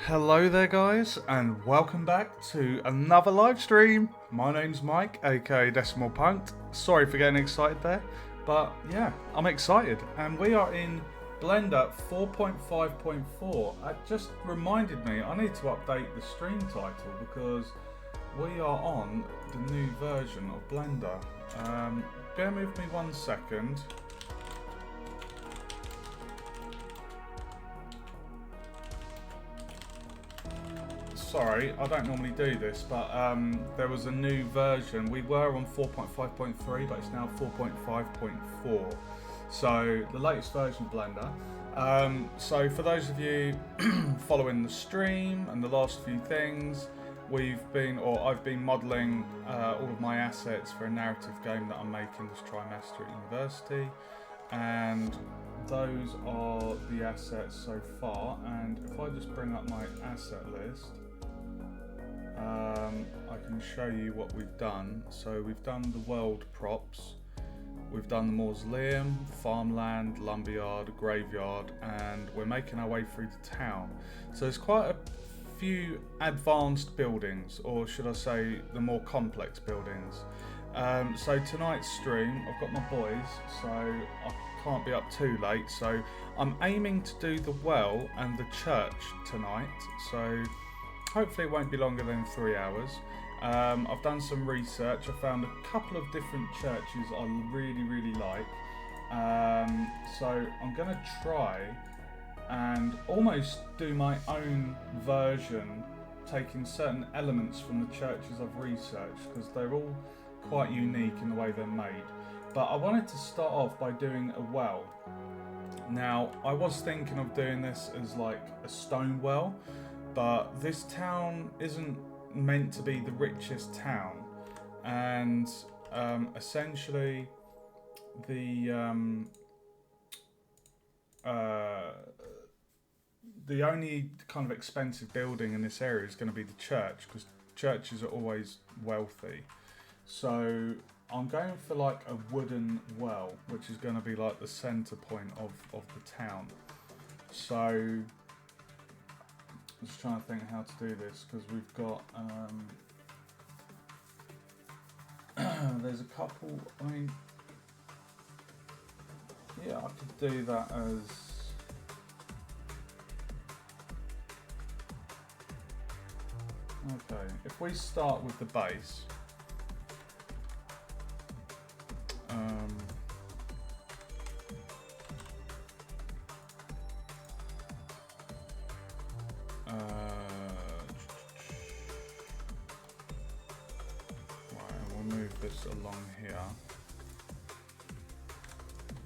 Hello there guys and welcome back to another live stream. My name's Mike, aka Decimal Punked. Sorry for getting excited there, but yeah, I'm excited and we are in Blender 4.5.4. It just reminded me I need to update the stream title because we are on the new version of Blender. Bear with me 1 second. Sorry, I don't normally do this, but there was a new version. We were on 4.5.3, but it's now 4.5.4. So the latest version of Blender. So for those of you following the stream and the last few things, I've been modelling all of my assets for a narrative game that I'm making this trimester at university, and those are the assets so far. And if I just bring up my asset list, I can show you what we've done. So we've done the world props, we've done the mausoleum, farmland, lumberyard, graveyard, and we're making our way through the town. So there's quite a few advanced buildings, or should I say the more complex buildings. So tonight's stream, I've got my boys, so I can't be up too late, so I'm aiming to do the well and the church tonight, so hopefully it won't be longer than 3 hours. I've done some research. I found a couple of different churches I really like. So I'm going to try and almost do my own version, taking certain elements from the churches I've researched, because they're all quite unique in the way they're made. But I wanted to start off by doing a well. Now, I was thinking of doing this as like a stone well, but this town isn't meant to be the richest town, and essentially the only kind of expensive building in this area is going to be the church, because churches are always wealthy. So I'm going for like a wooden well, which is going to be like the center point of the town. So I'm just trying to think how to do this, because we've got there's a couple. I mean, yeah, I could do that as okay. If we start with the base, this along here.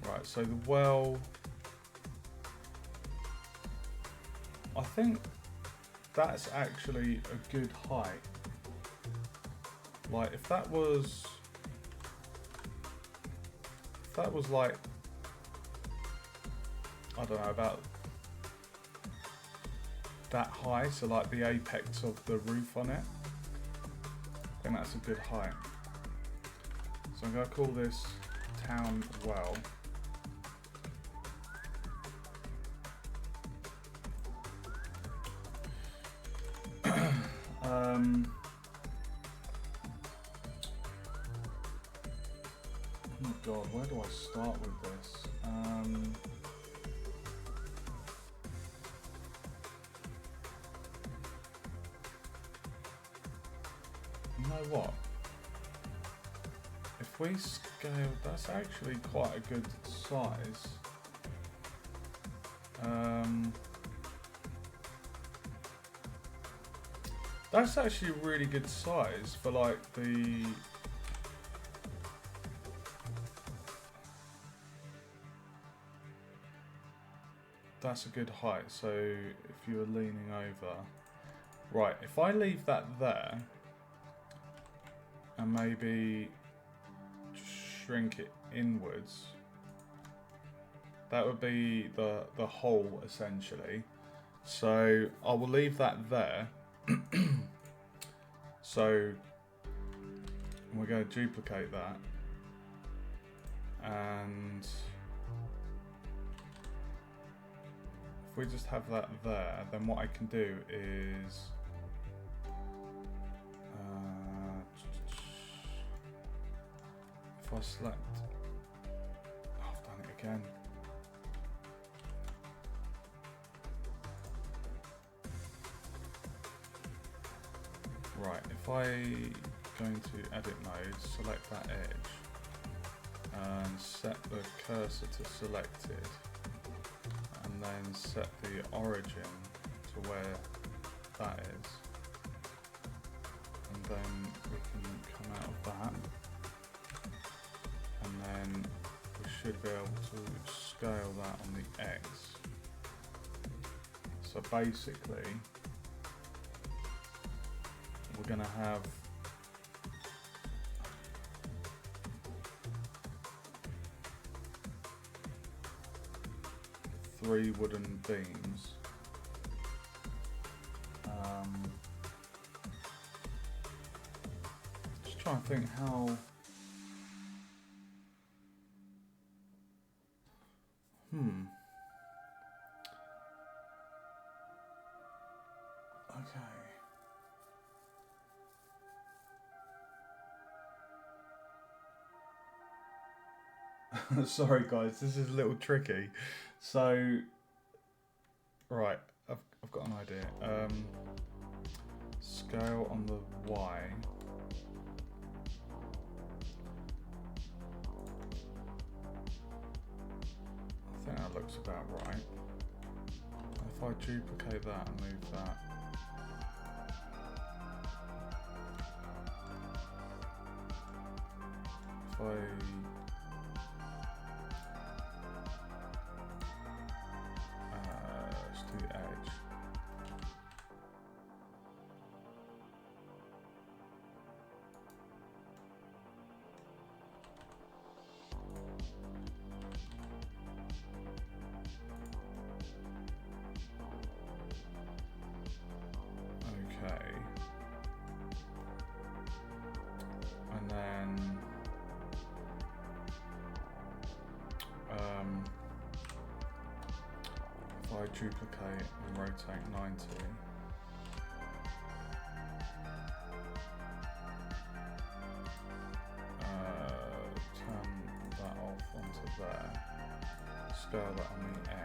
Right, so the well, I think that's actually a good height. Like if that was like, I don't know, about that high, so like the apex of the roof on it, I think that's a good height. So I'm going to call this town well. Oh my god, where do I start with this? You know what? If we scale, that's actually quite a good size. That's actually a really good size for like the... That's a good height, so if you were leaning over... Right, if I leave that there, and maybe shrink it inwards, that would be the hole essentially. So I will leave that there. So we're going to duplicate that, and if we just have that there, then what I can do is if I select, oh, I've done it again. Right, if I go into edit mode, select that edge and set the cursor to selected, and then set the origin to where that is, and then we can come out of that, and then we should be able to scale that on the X. So basically we're going to have three wooden beams. Just trying to think how. Okay. Sorry guys, this is a little tricky. So, right, I've got an idea. Scale on the Y. I think that looks about right. If I duplicate that and move that. If I let's do the edge. Okay. And then if I duplicate and rotate 90, turn that off onto there, scale that on the X.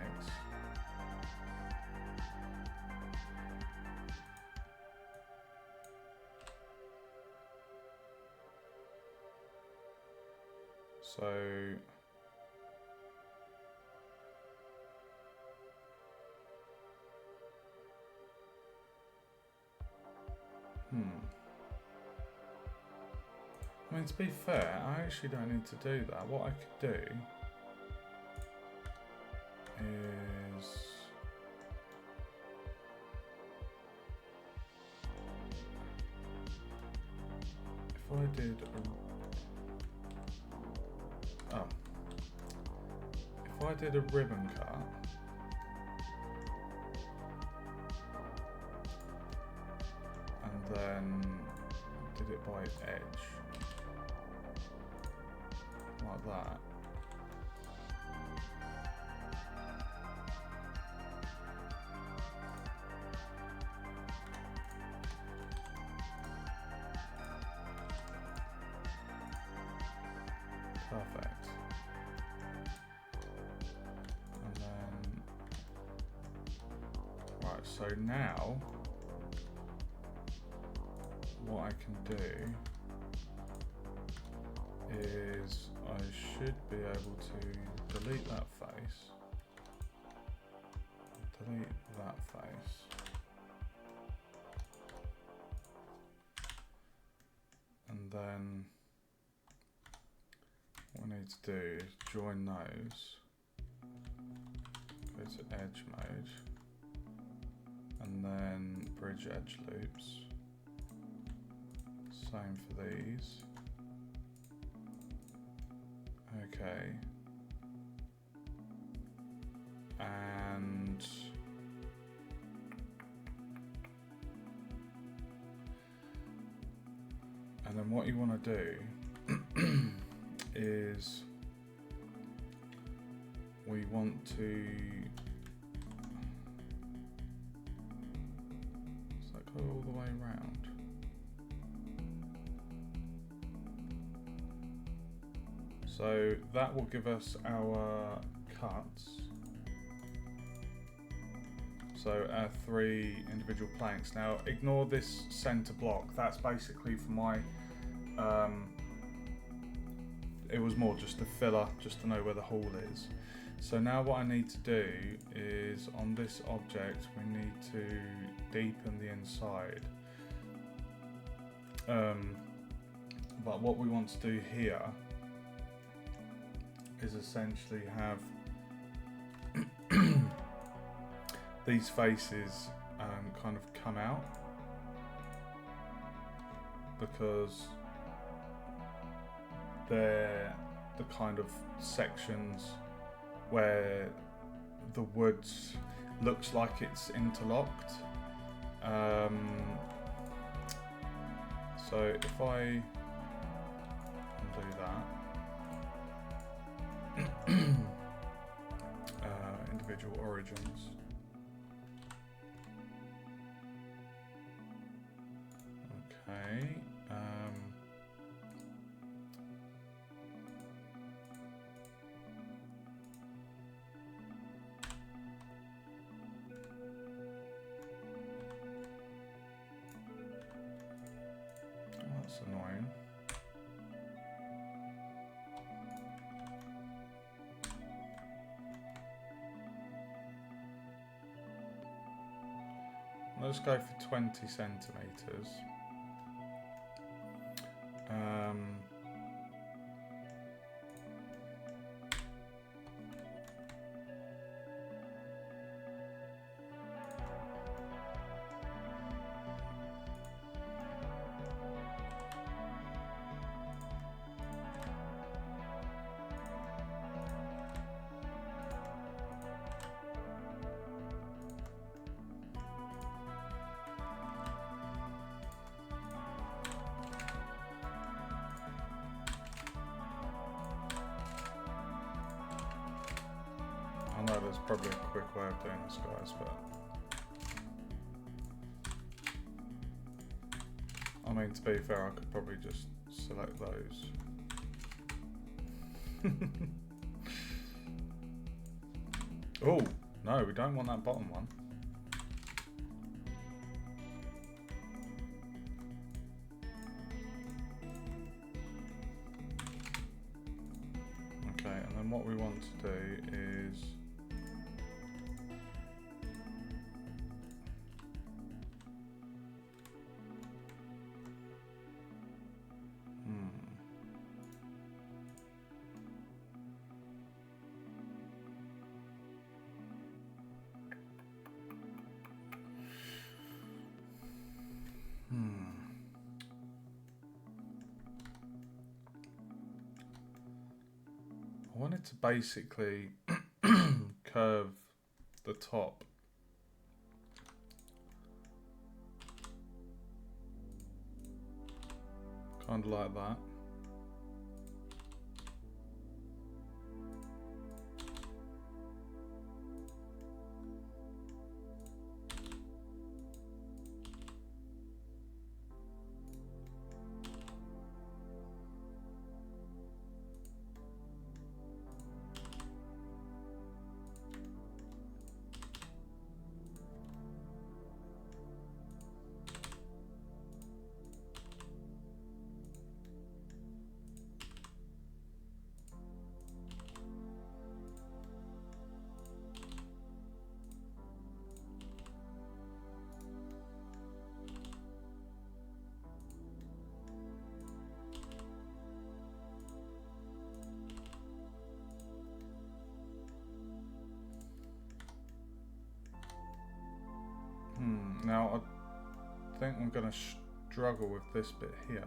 So I mean, to be fair, I actually don't need to do that. What I could do is if I did if I did a ribbon cut, and then did it by edge, like that. Perfect. And then, right, so now what I can do is I should be able to delete that face, delete that face, and then what I need to do is join those, go to edge mode, and then bridge edge loops. Same for these. Okay. And then what you want to do is we want to way round. So that will give us our cuts. So our 3 individual planks. Now ignore this center block. That's basically for my, it was more just a filler, just to know where the hole is. So now what I need to do is, on this object, we need to deepen the inside. But what we want to do here is essentially have these faces kind of come out, because they're the kind of sections where the wood looks like it's interlocked. So if I undo that, individual origins. Okay. That's annoying. Let's go for 20 centimeters. I know there's probably a quick way of doing this, guys, but I mean, to be fair, I could probably just select those. Oh, no, we don't want that bottom one. Okay, and then what we want to do is I wanted to basically curve the top. Kind of like that. Now, I think I'm going to struggle with this bit here.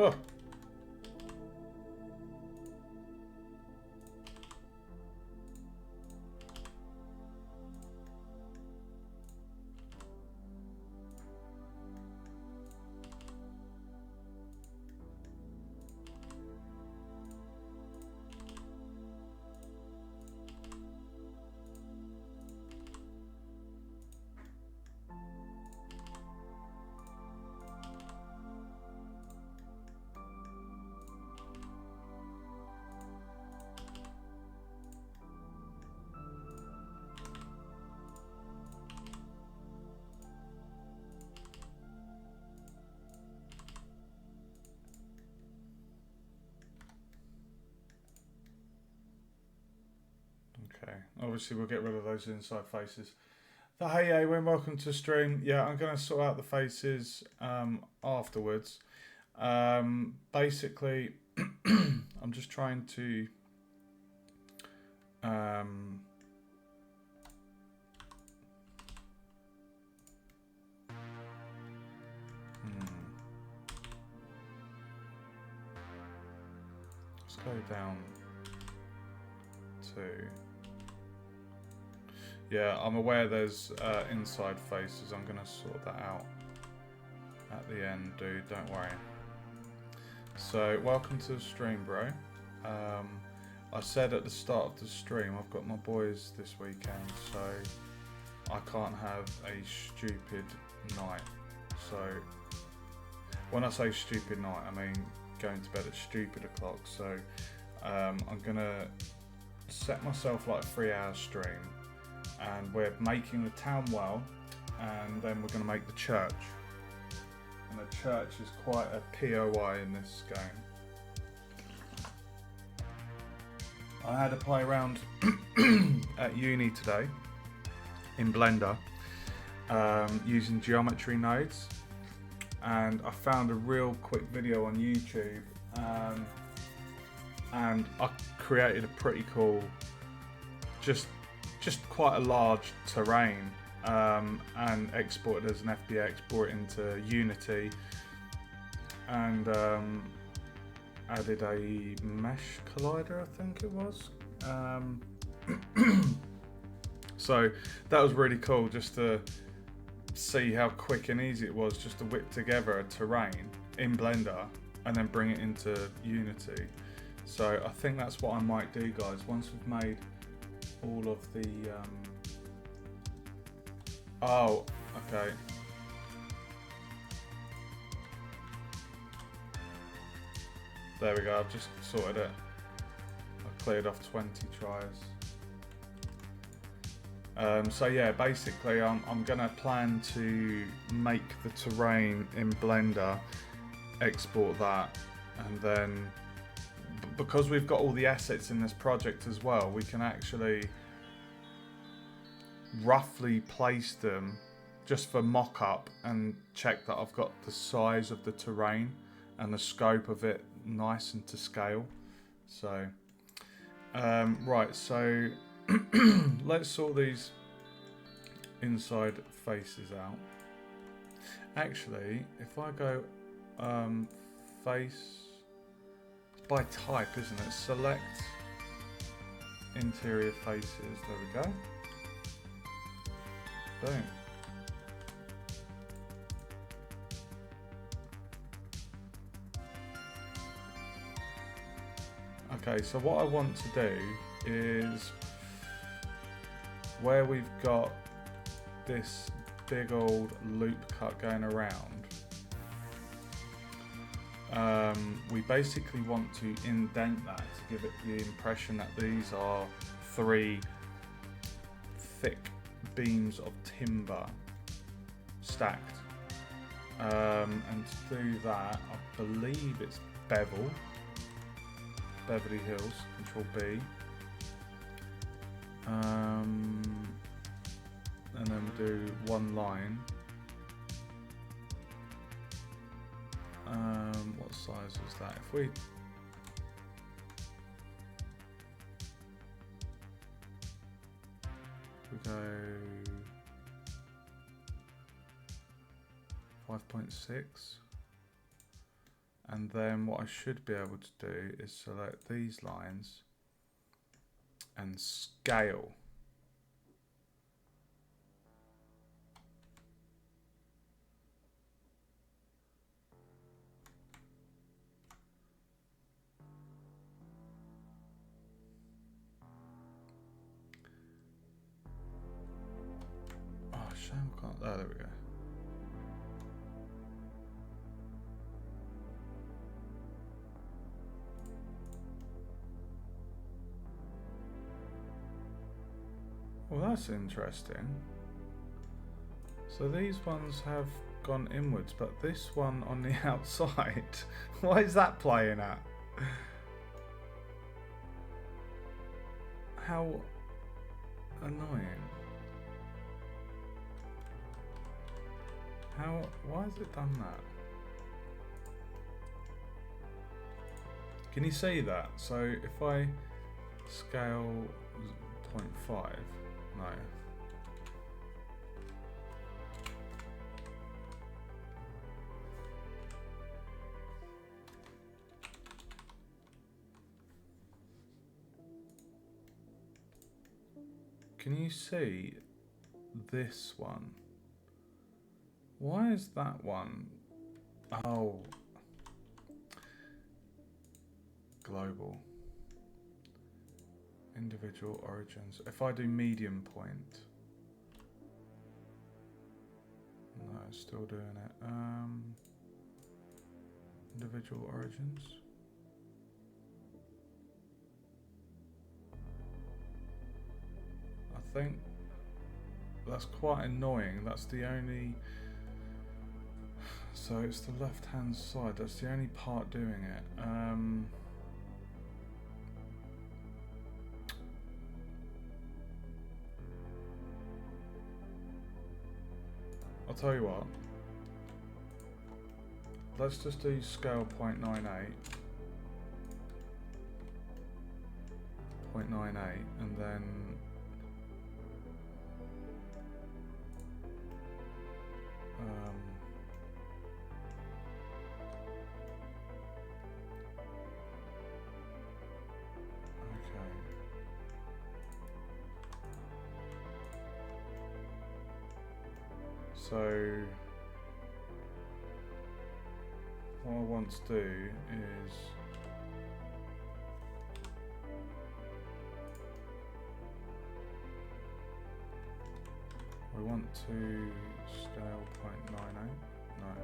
Oh. Okay, obviously we'll get rid of those inside faces. The hey Awen, welcome to stream. Yeah, I'm going to sort out the faces afterwards. Basically, I'm just trying to let's go down to... Yeah, I'm aware there's inside faces. I'm going to sort that out at the end, dude. Don't worry. So, welcome to the stream, bro. I said at the start of the stream, I've got my boys this weekend, so I can't have a stupid night. So, when I say stupid night, I mean going to bed at stupid o'clock. So, I'm going to set myself like a 3-hour stream. And we're making the town well, and then we're going to make the church. And the church is quite a POI in this game. I had to play around at uni today in Blender using geometry nodes, and I found a real quick video on YouTube, and I created a pretty cool, just quite a large terrain, and exported as an FBX, brought it into Unity, and added a mesh collider, I think it was. So that was really cool, just to see how quick and easy it was just to whip together a terrain in Blender and then bring it into Unity. So I think that's what I might do, guys, once we've made all of the oh, okay. There we go, I've just sorted it. I've cleared off 20 tries. So yeah, basically I'm gonna plan to make the terrain in Blender, export that, and then because we've got all the assets in this project as well, we can actually roughly place them just for mock-up and check that I've got the size of the terrain and the scope of it nice and to scale. So right, so let's sort these inside faces out. Actually, if I go face, it's by type, isn't it? Select interior faces, there we go. Boom. Okay, so what I want to do is, where we've got this big old loop cut going around, we basically want to indent that to give it the impression that these are 3 thick beams of timber stacked. And to do that, I believe it's Beverly Hills, Control B. And then we do one line. What size was that? If we go 5.6, And then what I should be able to do is select these lines and scale. Oh, shame I can't. Oh, there we go. Well, that's interesting. So these ones have gone inwards, but this one on the outside, why is that playing at? How annoying. Why has it done that? Can you see that? So if I scale 0.5, no. Can you see this one? Why is that one? Oh. Global. Individual origins. If I do medium point. No, it's still doing it. Individual origins. I think that's quite annoying. That's the only... So it's the left hand side. That's the only part doing it. I'll tell you what. Let's just do scale 0.98. 0.98 and then so what I want to do is we want to scale 0.98. No.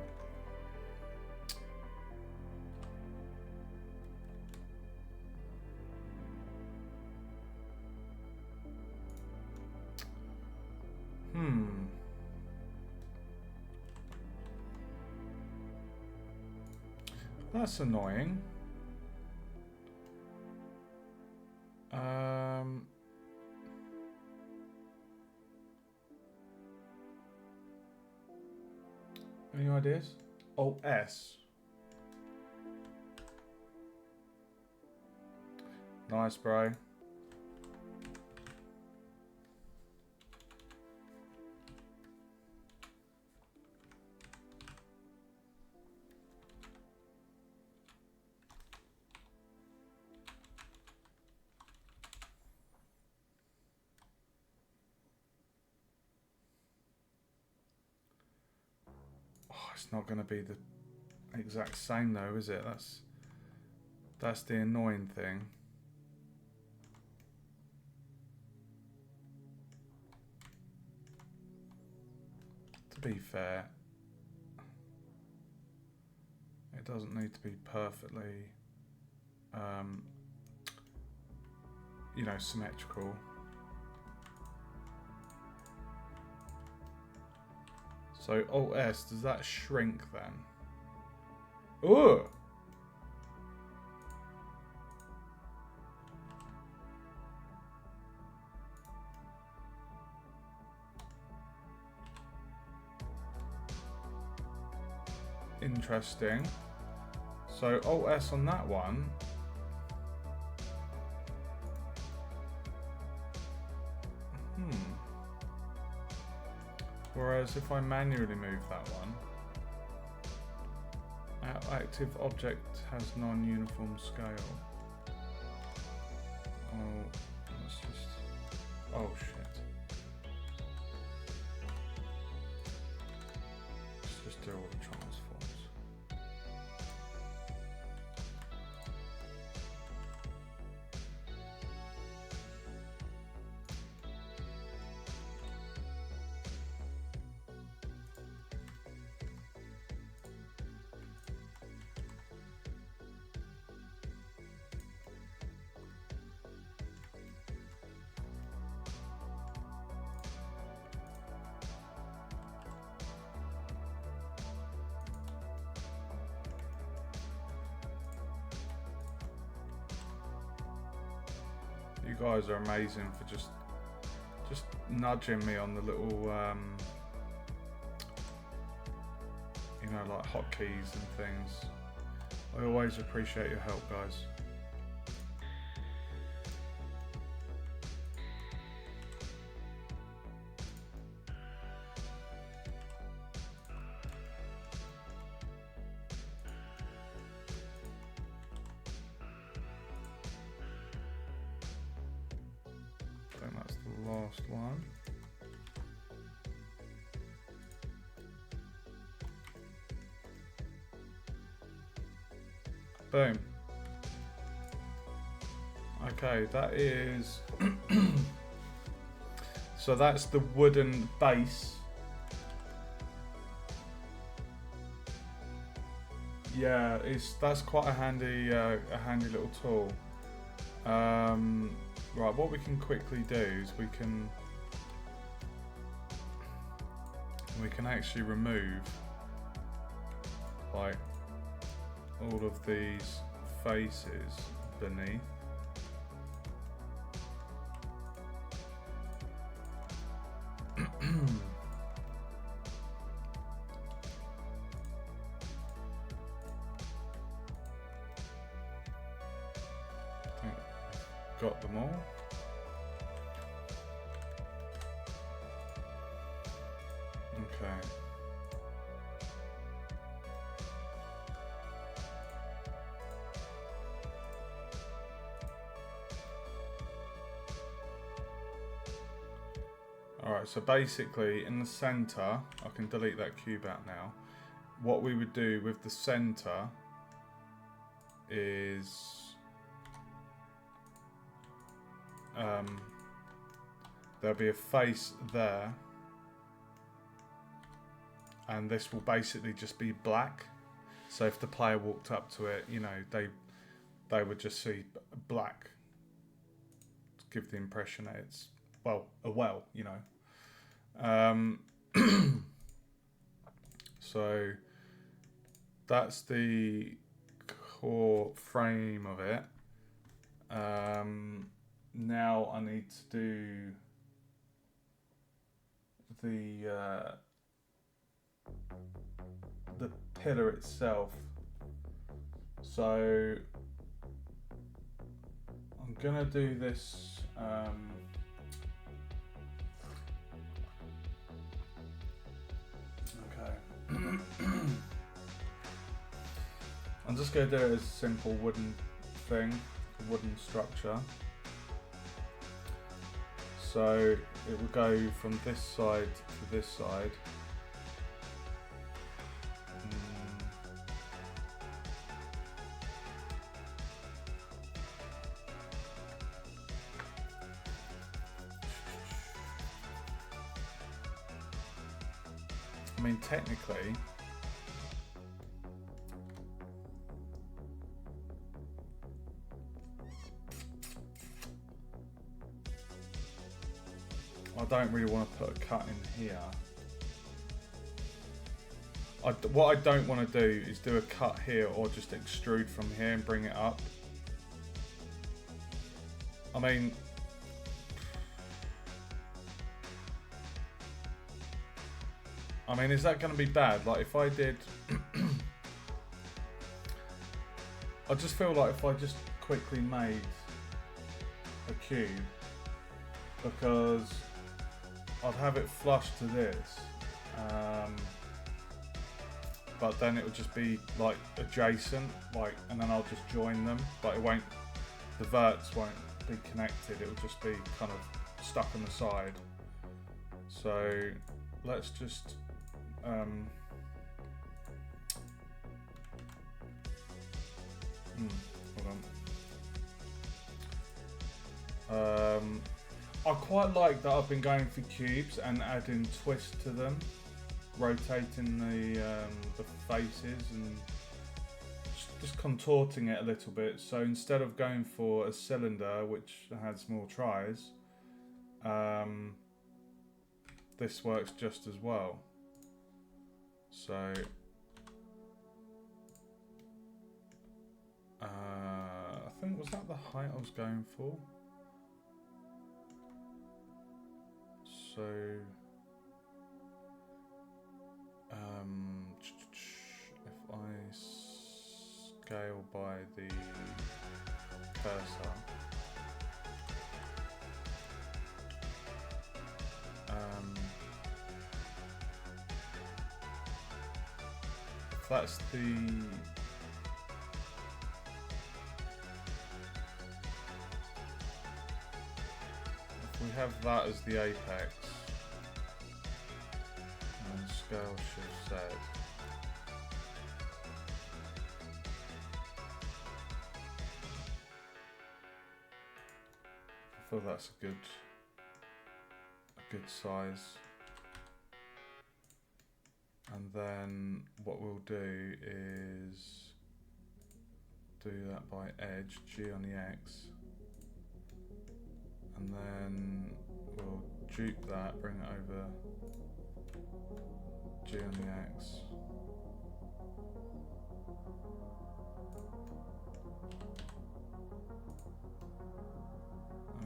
That's annoying. Any ideas? Alt S. Nice, bro. It's not going to be the exact same though, is it? That's the annoying thing. To be fair, it doesn't need to be perfectly, you know, symmetrical. So Alt S, does that shrink then? Ooh! Interesting. So Alt S on that one. Whereas if I manually move that one Active object has non-uniform scale. Oh, let's just. Oh shit. Let's just do all the transforms. You guys are amazing for just nudging me on the little, you know, like hotkeys and things. I always appreciate your help, guys. I think that's the last one. Boom. Okay, that is so that's the wooden base. Yeah, that's quite a handy little tool. Right, what we can quickly do is we can actually remove like all of these faces beneath. Got them all. Okay. Alright, so basically in the center, I can delete that cube out now. What we would do with the center is there'll be a face there, and this will basically just be black. So if the player walked up to it, you know, they would just see black to give the impression that it's a well, you know. So that's the core frame of it. Now I need to do the pillar itself. So I'm gonna do this. Okay. I'm just gonna do it as a simple wooden thing, a wooden structure. So it will go from this side to this side. I mean, technically, I don't really want to put a cut in here. What I don't want to do is do a cut here or just extrude from here and bring it up. I mean, is that going to be bad? Like if I did, I just feel like if I just quickly made a cube, because I'd have it flush to this. but then it would just be like adjacent, like, and then I'll just join them, but it won't, the verts won't be connected, it will just be kind of stuck on the side. So let's just hold on. I quite like that I've been going for cubes and adding twist to them, rotating the faces and just contorting it a little bit. So instead of going for a cylinder which has more tries, this works just as well. So I think, was that the height I was going for? So if I scale by the cursor, if that's the we have that as the apex, and scale shift Z. I feel that's a good size. And then what we'll do is do that by edge, G on the X. And then we'll dupe that, bring it over, G on the X.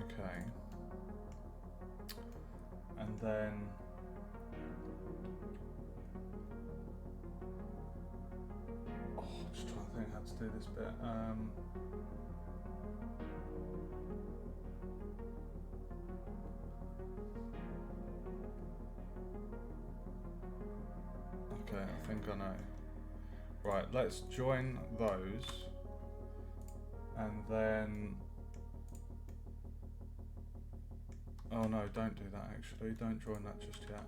Okay. And then just trying to think how to do this bit. Okay, I think I know. Right, let's join those, and then, oh no, don't do that actually, don't join that just yet.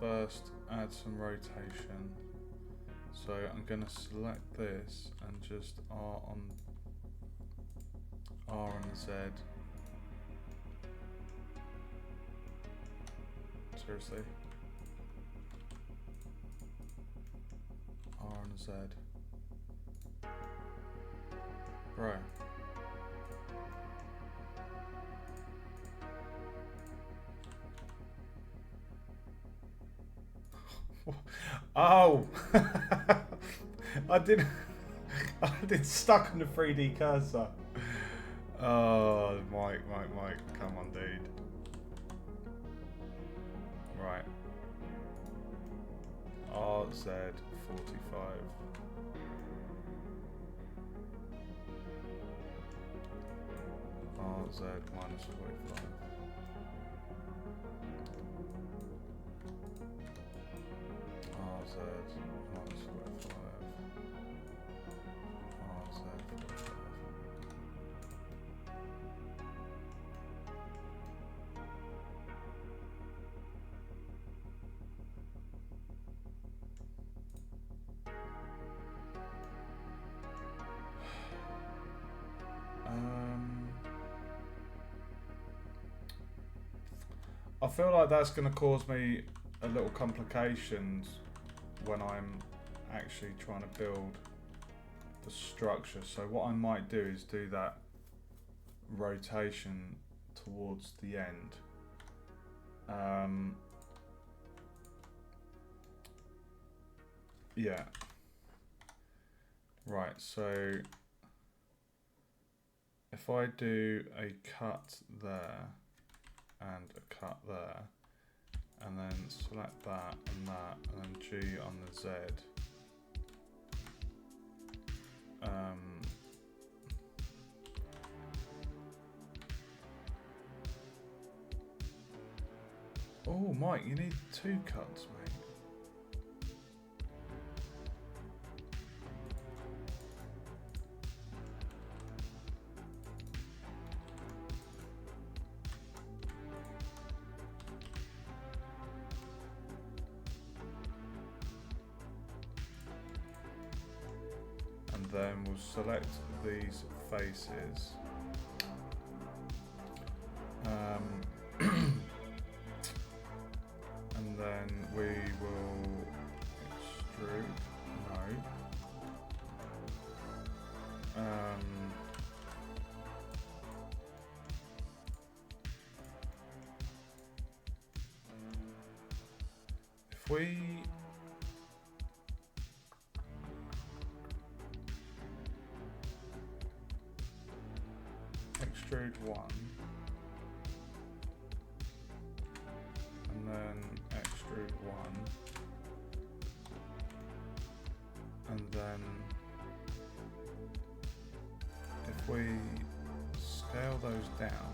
First, add some rotation. So I'm going to select this and just R on Z. Seriously? R on Z. Bro. Oh! I did stuck on the 3D cursor. Oh, Mike, come on, dude. Right. RZ45. RZ minus 45. RZ minus 45. RZ 45. I feel like that's going to cause me a little complications when I'm actually trying to build the structure. So what I might do is do that rotation towards the end. Yeah. Right, so if I do a cut there and a cut there, and then select that and then G on the Z. Oh, Mike, you need 2 cuts, mate. then we'll select these faces. And then we will extrude, no. If we extrude one, and then extrude one, and then if we scale those down,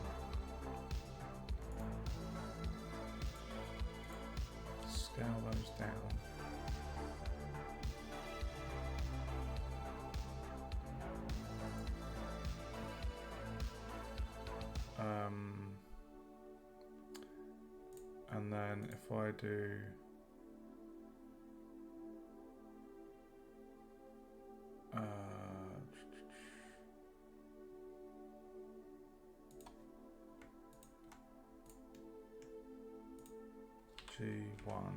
and then if I do G1,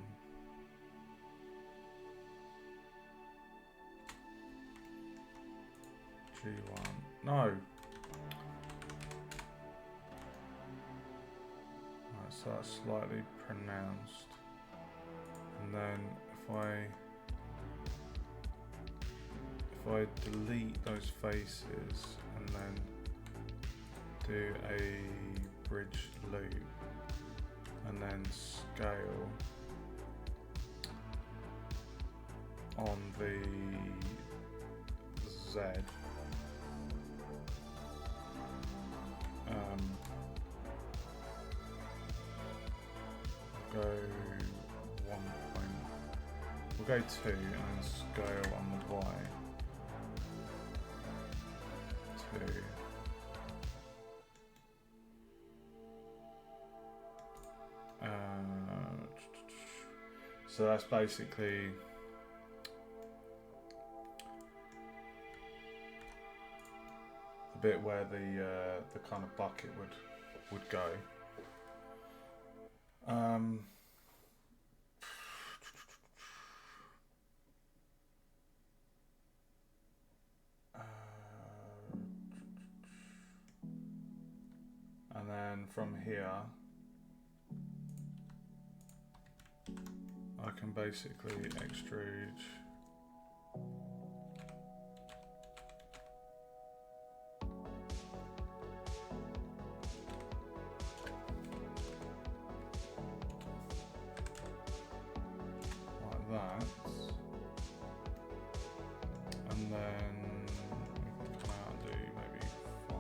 no. Right, so that's slightly pronounced. And then if I delete those faces and then do a bridge loop and then scale on the Z, go 1 point, we'll go 2 and then scale on the Y, 2. So that's basically the bit where the kind of bucket would go. And then from here, I can basically extrude like that, and then we can come out and do maybe 5.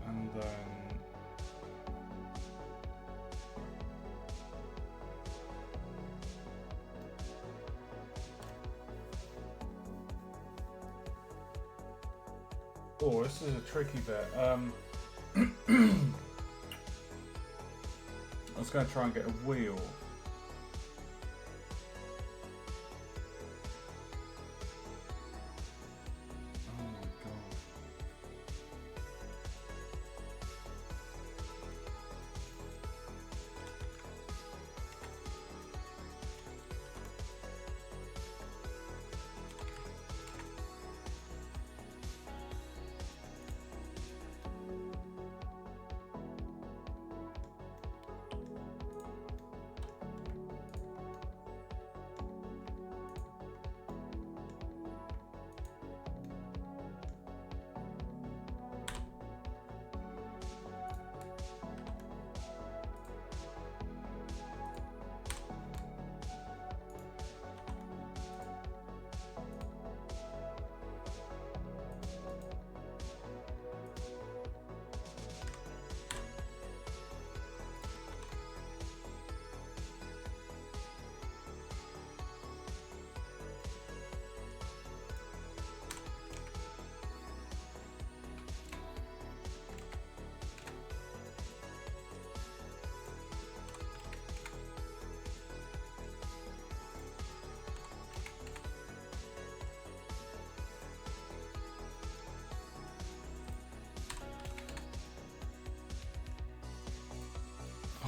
And then oh, this is a tricky bit. I was going to try and get a wheel. Oh my god.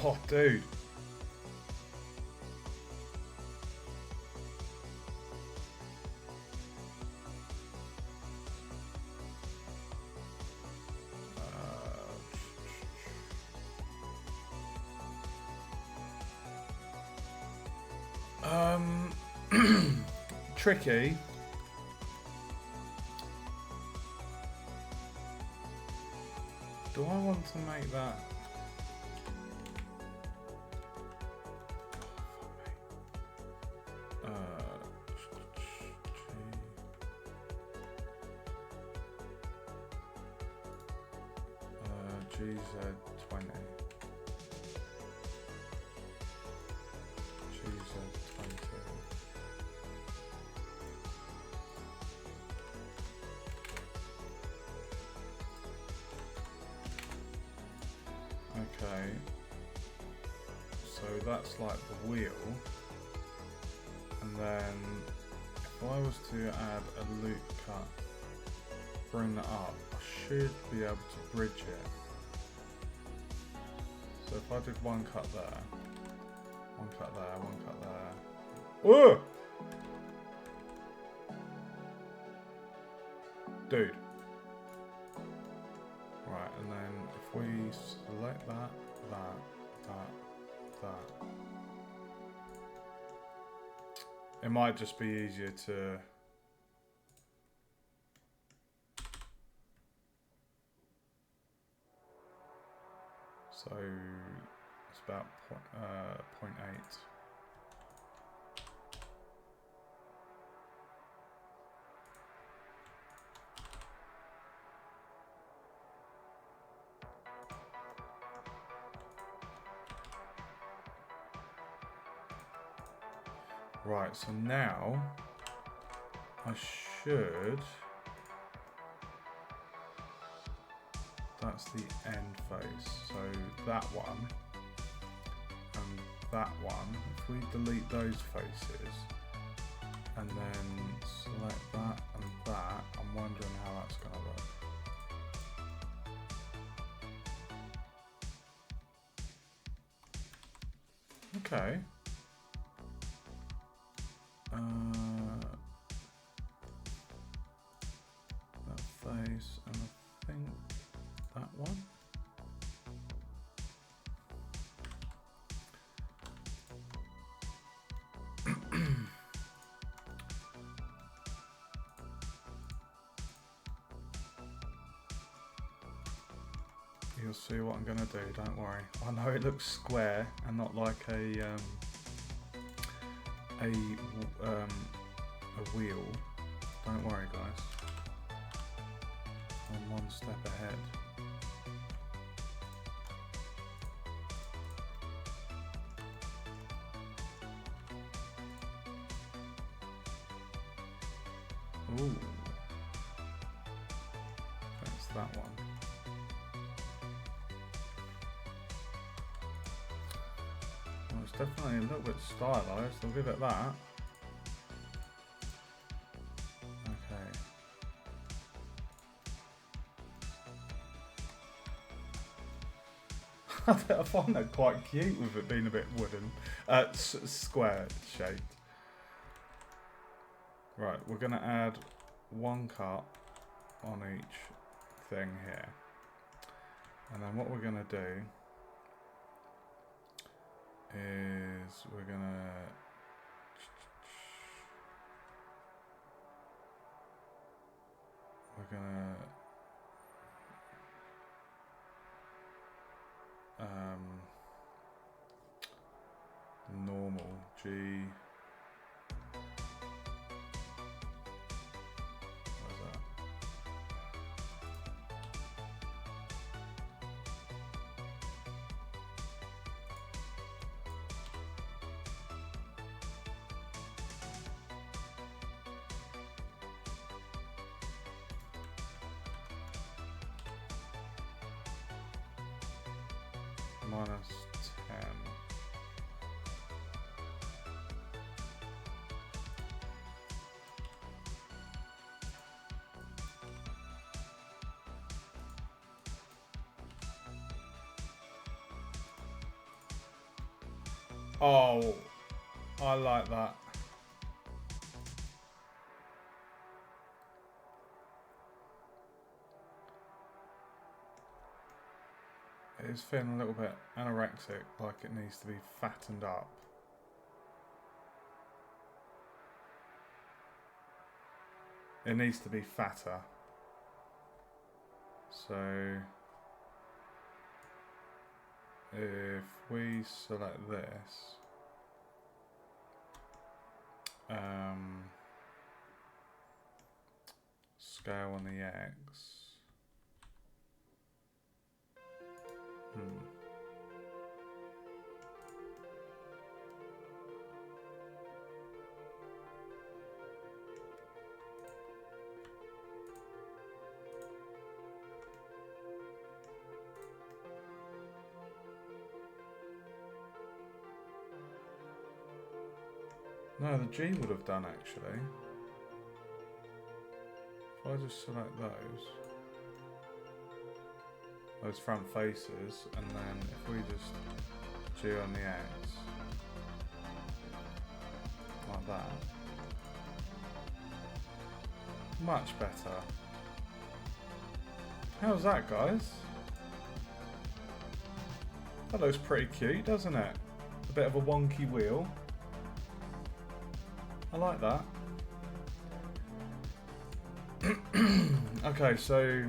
Oh, dude. Tricky. Do I want to make that? GZ20. GZ20. Okay. So that's like the wheel. And then if I was to add a loop cut, bring that up, I should be able to bridge it. So if I did one cut there, one cut there, one cut there. Whoa! Dude. Right, and then if we select that, that. It might just be easier to... So it's about 0.8. Right, so now I should... That's the end face, so that one and that one, if we delete those faces and then select that and that, I'm wondering how that's going to work. Okay. That face and I think that one. You'll see what I'm going to do, don't worry. I know it looks square and not like a wheel. Don't worry, guys. I'm one step ahead. Ooh. That's that one. Well, it's definitely a little bit stylized, I'll give it that. Okay. I find that quite cute with it being a bit wooden, square shaped. Right, we're going to add one cut on each thing here. And then what we're going to do is we're going to normal G. Minus 10. Oh, I like that. It is feeling a little bit anorexic, like it needs to be fattened up. It needs to be fatter. So if we select this, scale on the X. No, the G would have done actually. If I just select those front faces, and then if we just G on the X, like that, much better. How's that, guys? That looks pretty cute, doesn't it? A bit of a wonky wheel. I like that. Okay, so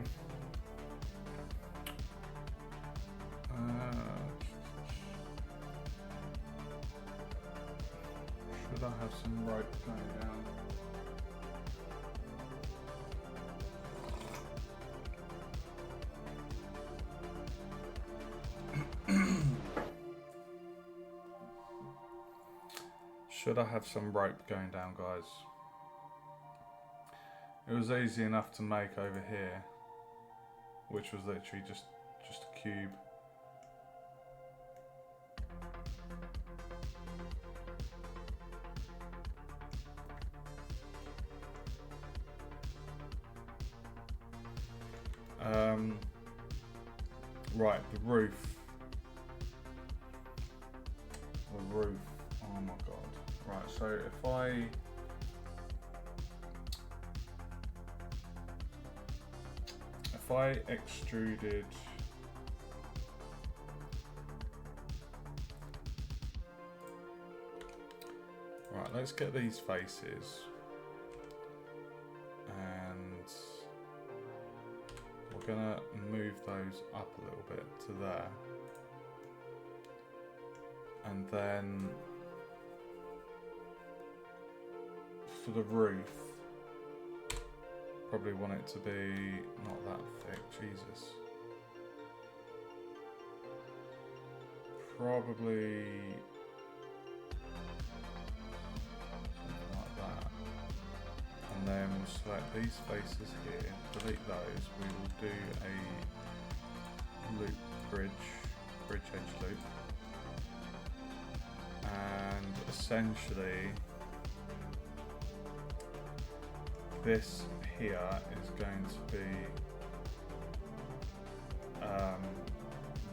should I have some rope going down? Should I have some rope going down, guys? It was easy enough to make over here, which was literally just a cube. Right, the roof. The roof. Oh my god. Right, so if I extruded right, let's get these faces and we're gonna move those up a little bit to there, and then for the roof probably want it to be not that thick. Jesus. Probably something like that. And then we'll select these faces here, delete those. We will do a loop bridge edge loop. And essentially this here is going to be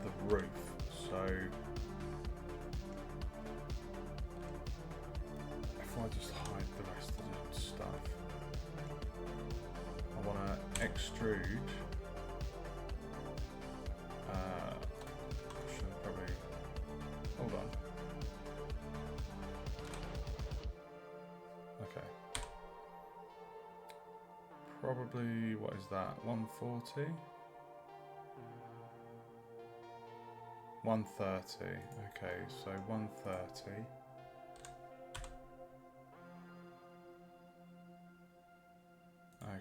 the roof. So if I just hide the rest of the stuff, I want to extrude. Should probably hold on. Okay. Probably, what is that, 140? 130, okay, so 130.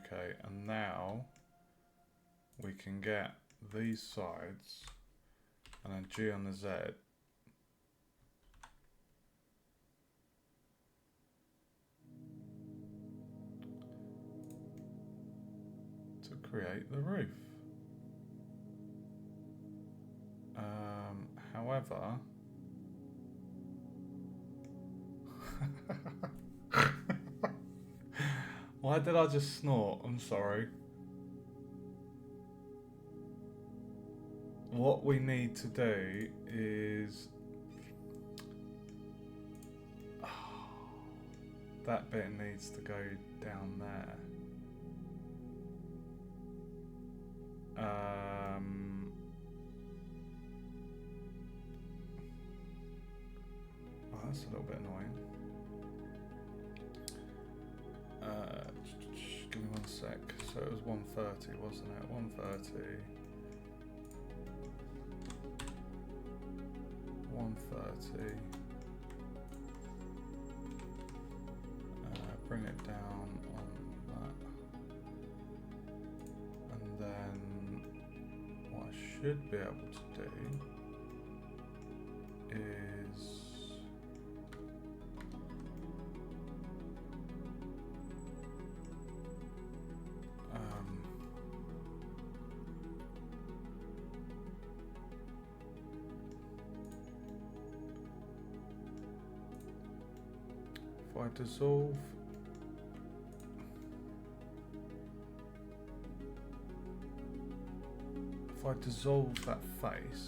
Okay, and now we can get these sides and then G on the Z to create the roof. However, why did I just snort? I'm sorry. What we need to do is that bit needs to go down there. Oh, that's a little bit annoying. Give me 1 sec. So it was 130, wasn't it? 130. 130. Bring it down on that. And then what I should be able to do is if I dissolve that face,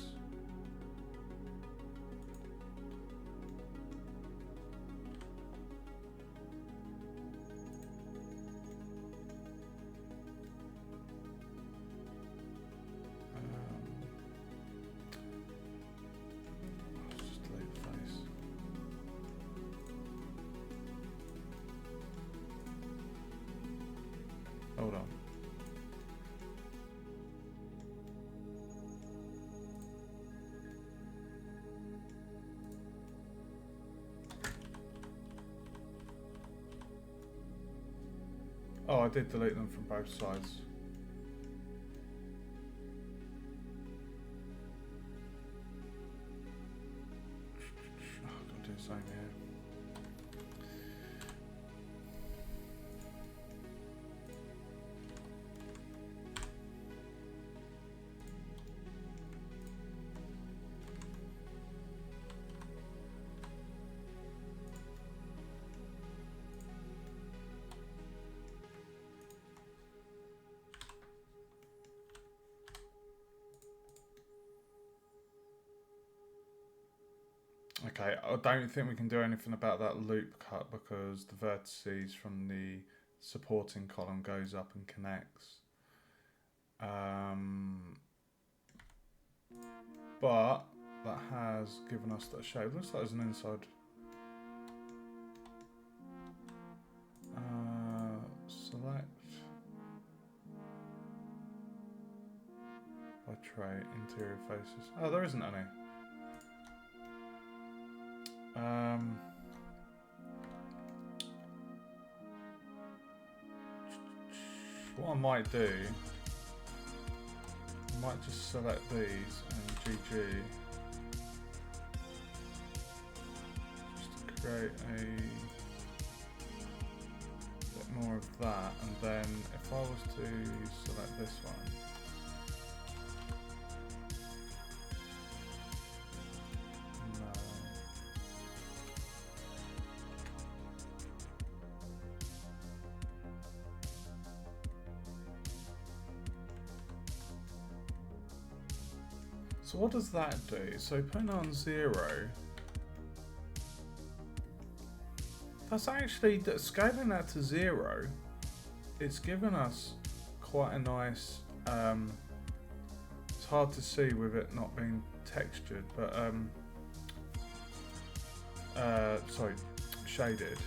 let's just delete the face. Hold on. Oh, I did delete them from both sides. Oh, I've got to do the same here. Okay, I don't think we can do anything about that loop cut because the vertices from the supporting column goes up and connects. But that has given us that shape. Looks like there's an inside. Select by tray interior faces. Oh, there isn't any. What I might do, I might just select these and GG, just to create a bit more of that, and then if I was to select this one, so what does that do? So putting on 0, that's actually, scaling that to 0, it's given us quite a nice, it's hard to see with it not being textured, but, sorry, shaded,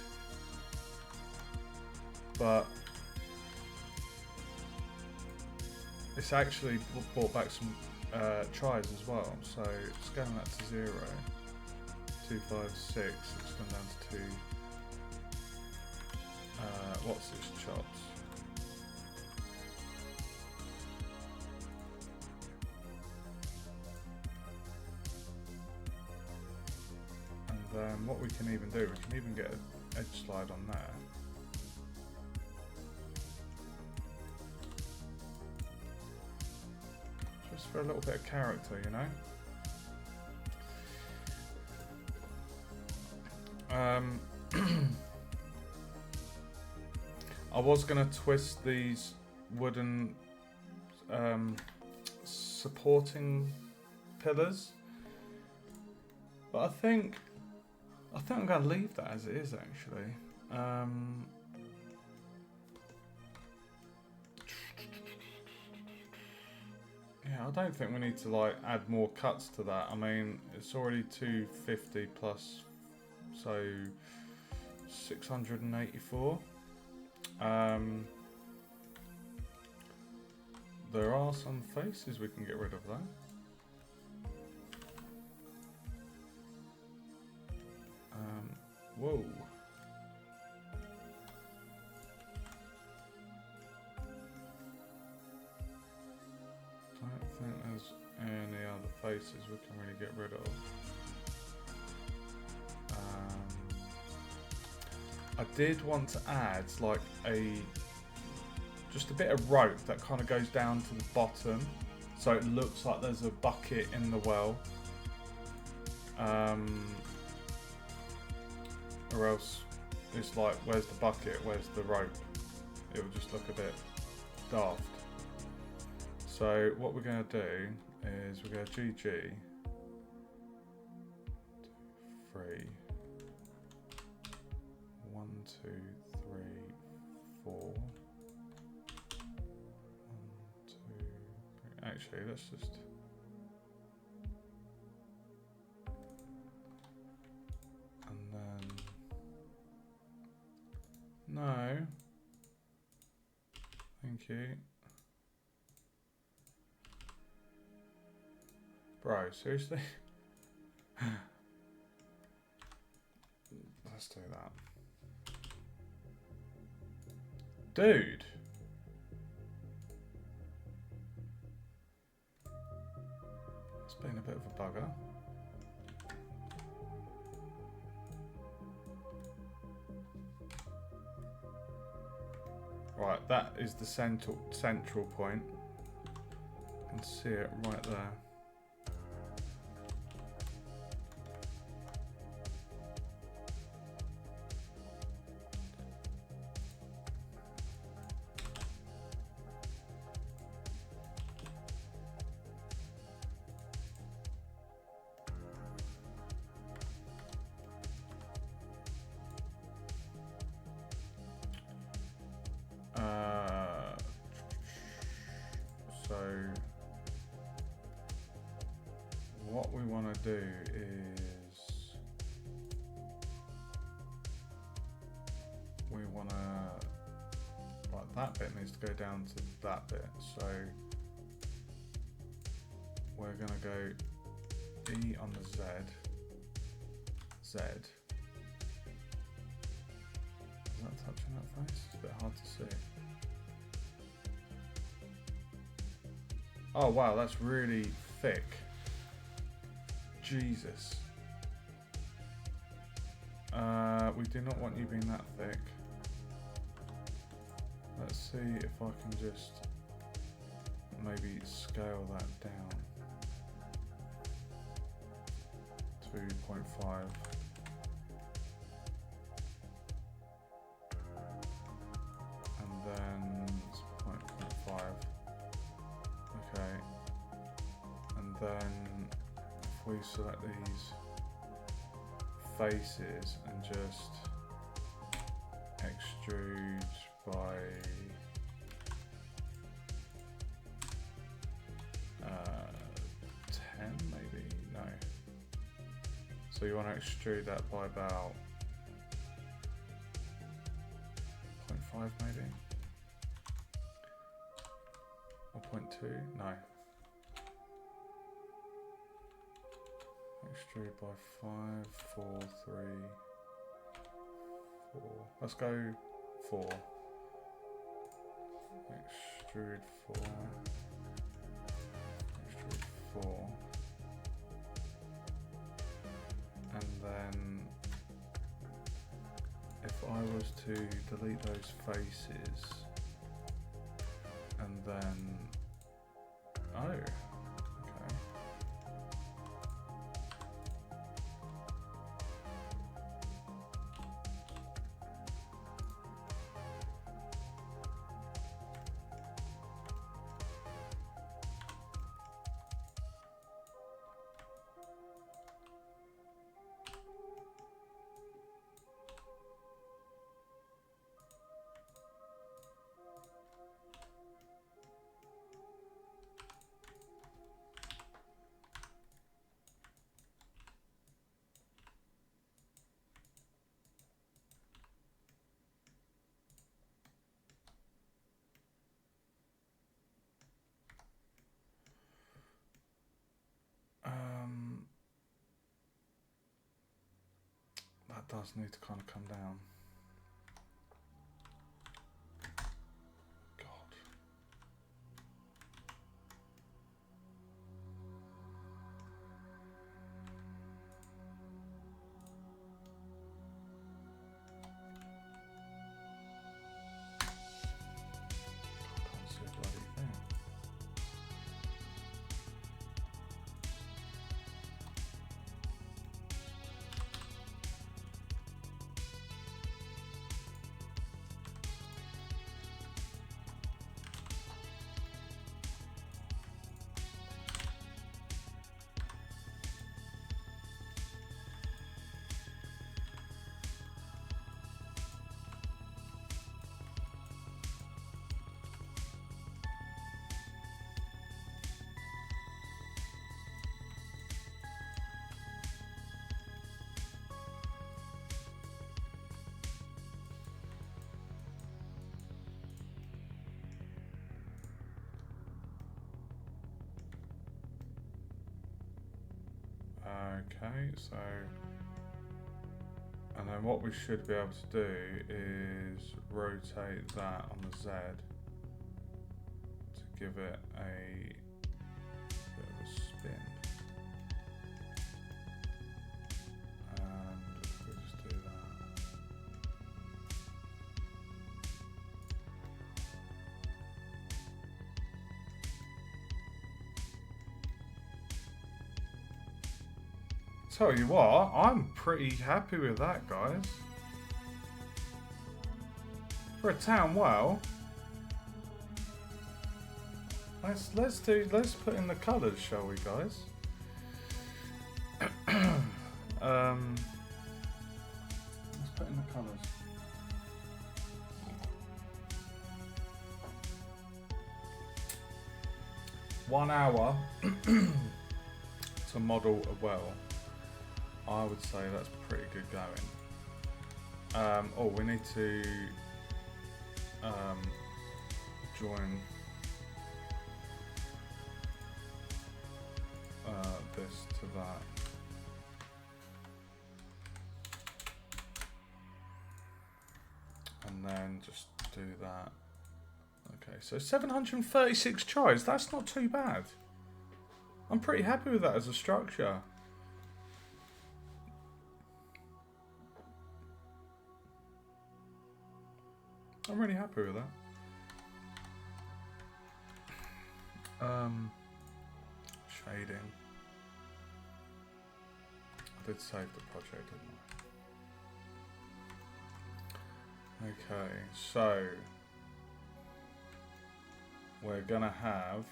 but it's actually brought back some tries as well, so scaling that to 0, 2, 5, 6, it's gone down to 2, what's this, chops? And then what we can even do, we can even get an edge slide on there. Just for a little bit of character, you know? I was going to twist these wooden supporting pillars, but I think I'm going to leave that as it is actually. Um, yeah, I don't think we need to like add more cuts to that. I mean, it's already 250 plus, so 684. There are some faces we can get rid of though. Whoa. Don't think there's any other faces we can really get rid of. I did want to add like just a bit of rope that kind of goes down to the bottom, so it looks like there's a bucket in the well. Or else it's like, where's the bucket, where's the rope? It will just look a bit daft. So what we're going to do is we're going to GG 2, 3 1 2 3 4 1 2 3. Actually, let's just no, thank you. Bro, seriously? Let's do that. Dude! It's been a bit of a bugger. Right, that is the central point. You can see it right there. So what we want to do is we want to, like, that bit needs to go down to that bit, so we're going to go E on the Z. Is that touching that face? It's a bit hard to see. Oh wow, that's really thick. Jesus. We do not want you being that thick. Let's see if I can just maybe scale that down. 2.5. And then it's 0.5. Okay. And then if we select these faces and just extrude by 10 maybe? No. So you want to extrude that by about 0.5 maybe? Or 0.2? No. Extrude by 5, 4, 3, 4. Let's go 4. Extrude 4. Extrude 4. And then if I was to delete those faces and then, oh, okay. does need to kind of come down. God. I can't see a bloody thing. Okay, so, and then what we should be able to do is rotate that on the Z to give it a bit of a spin. And if we just do that. Tell you what, I'm pretty happy with that, guys. For a town well, let's put in the colours, shall we, guys? Let's put in the colours. One hour to model a well. I would say that's pretty good going. Oh, we need to join this to that. And then just do that. Okay, so 736 tries, that's not too bad. I'm pretty happy with that as a structure. I'm really happy with that. Shading. I did save the project, didn't I? Okay, so we're gonna have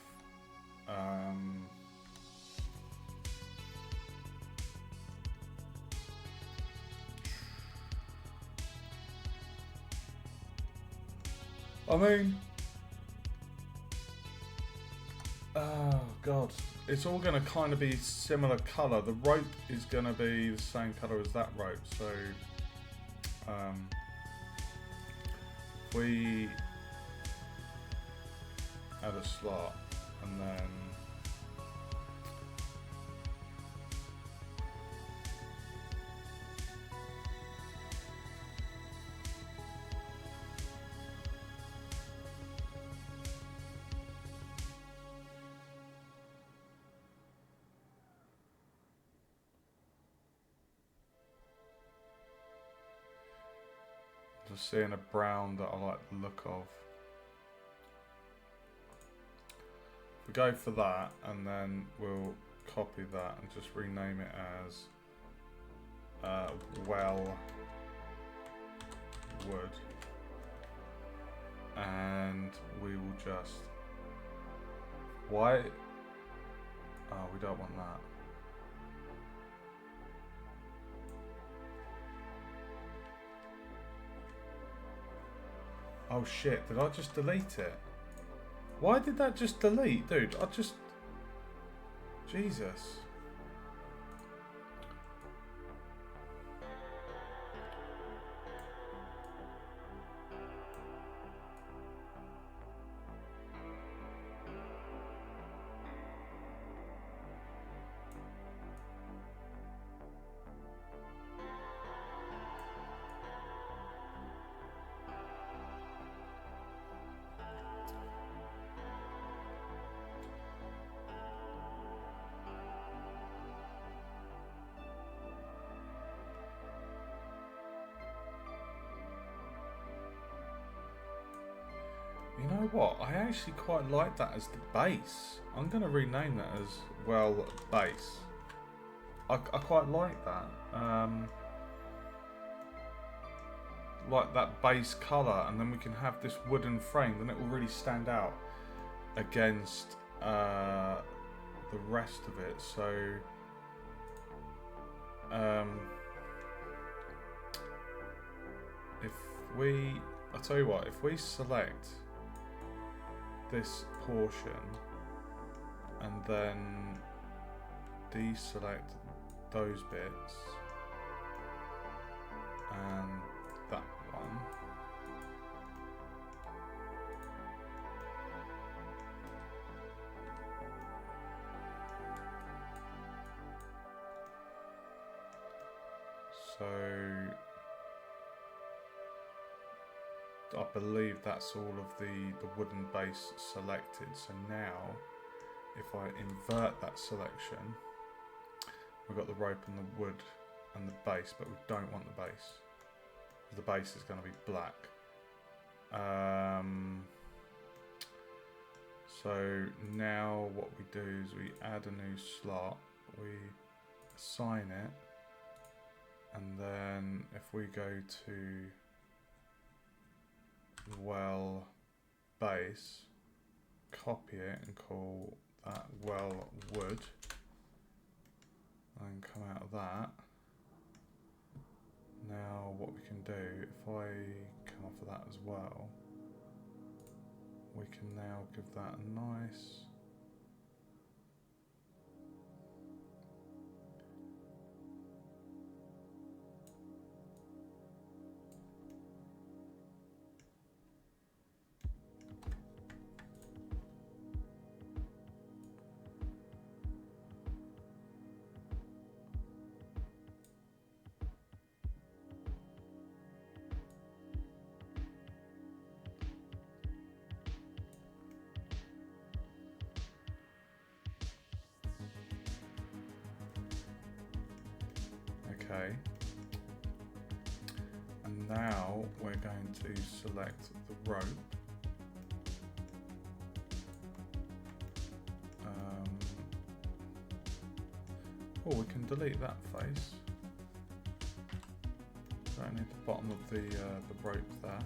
I mean, oh god, it's all going to kind of be similar colour. The rope is going to be the same colour as that rope, so if we add a slot and then just seeing a brown that I like the look of. If we go for that, and then we'll copy that and just rename it as well wood, and we will just why? Oh, we don't want that. Oh shit, did I just delete it? Why did that just delete? Dude, I just... Jesus. what? I actually quite like that as the base. I'm going to rename that as well base. I quite like that. Like that base colour, and then we can have this wooden frame, then it will really stand out against the rest of it. So I'll tell you what, if we select this portion and then deselect those bits and that one, so I believe that's all of the wooden base selected. So now if I invert that selection, we've got the rope and the wood and the base, but we don't want the base. The base is going to be black. So now what we do is we add a new slot, we assign it, and then if we go to well base, copy it and call that well wood, and come out of that. Now what we can do, if I come off of that as well, we can now give that a nice okay. And now we're going to select the rope. Oh, we can delete that face. Don't need the bottom of the rope there.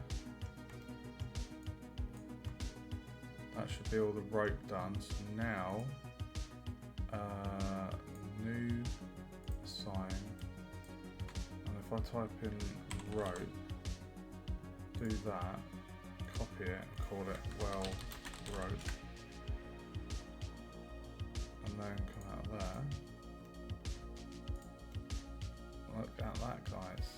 That should be all the rope done. So now, new assign. And if I type in rope, do that, copy it, and call it well rope, and then come out of there. Look at that, guys.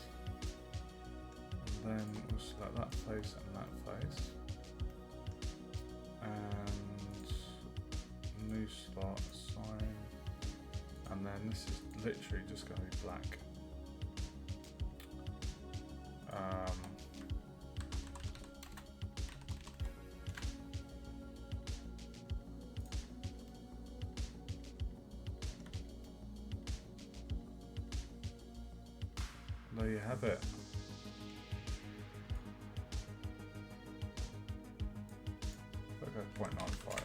And then we'll select that face and that face. And new slot, assign. And then this is literally just going to be black. There you have it. Okay, 0.95.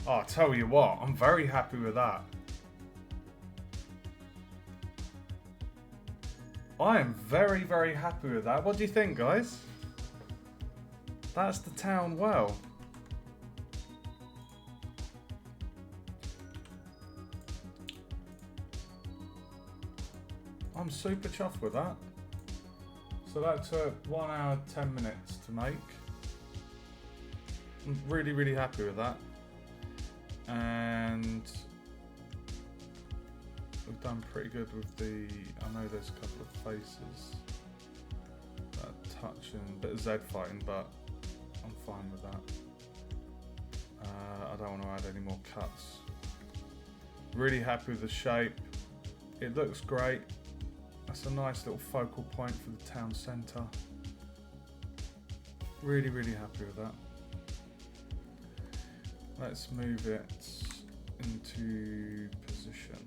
Oh, I'll tell you what, I'm very happy with that. I am very, very happy with that. What do you think, guys? That's the town well. I'm super chuffed with that. So that took 1 hour 10 minutes to make. I'm really, really happy with that. And we've done pretty good with the, I know there's a couple of faces that touch and a bit of Z fighting, but I'm fine with that. I don't want to add any more cuts. Really happy with the shape. It looks great. That's a nice little focal point for the town centre. Really, really happy with that. Let's move it into position.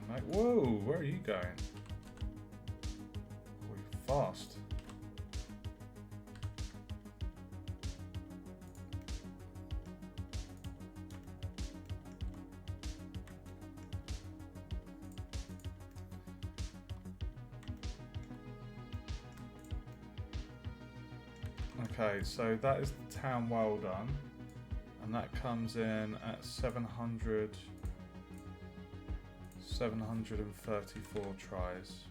mate. Whoa, where are you going? Oh, you're fast. Okay, so that is the town well done, and that comes in at 734 tries.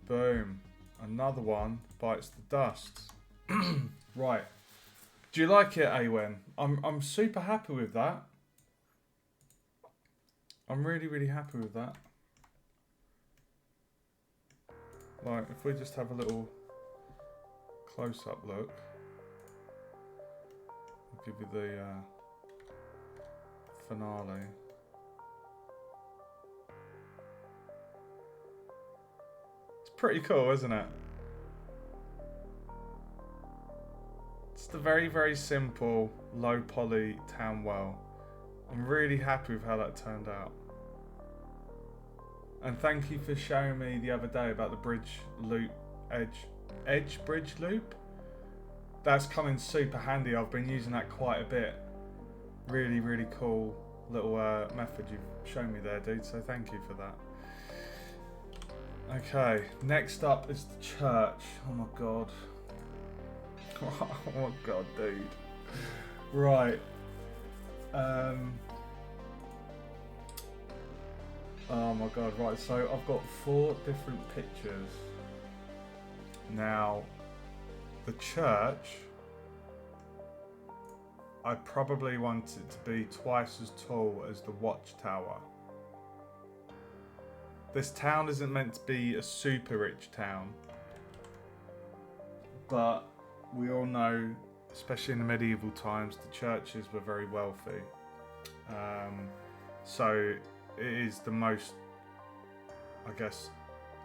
Boom, another one bites the dust. Right, do you like it, Awen? I'm super happy with that. I'm really happy with that. Like, if we just have a little close-up look, I'll give you the finale. It's pretty cool, isn't it? It's the very simple, low poly town well. I'm really happy with how that turned out. And thank you for showing me the other day about the bridge loop, edge bridge loop. That's coming super handy. I've been using that quite a bit. Really cool little method you've shown me there, dude. So thank you for that. Okay, next up is the church. Oh my god. Oh my god, dude. Right. Oh my god, right, so I've got 4 different pictures. Now, the church, I probably want it to be twice as tall as the watchtower. This town isn't meant to be a super rich town, but we all know, especially in the medieval times, the churches were very wealthy. So it is the most, I guess,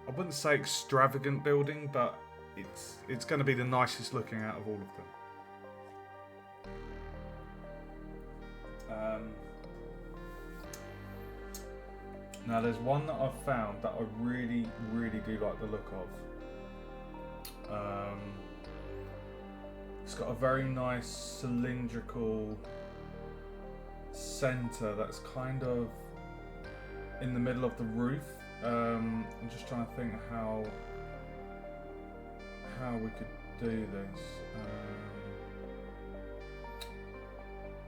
I wouldn't say extravagant building, but it's going to be the nicest looking out of all of them. Now there's one that I've found that I really do like the look of. It's got a very nice cylindrical centre that's kind of in the middle of the roof. I'm just trying to think how we could do this.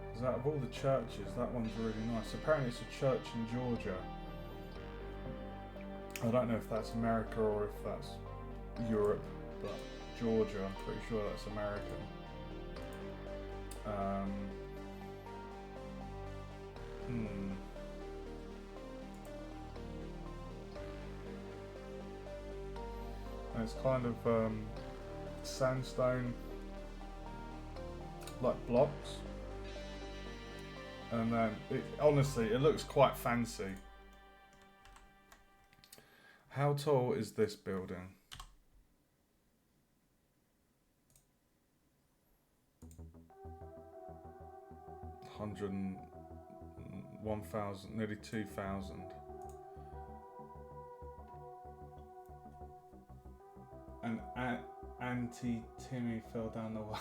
Because out of all the churches, that one's really nice. Apparently it's a church in Georgia. I don't know if that's America or if that's Europe, but Georgia, I'm pretty sure that's American. And it's kind of sandstone like blocks, and then honestly it looks quite fancy. How tall is this building? Nearly 2,000. And Auntie Timmy fell down the wall.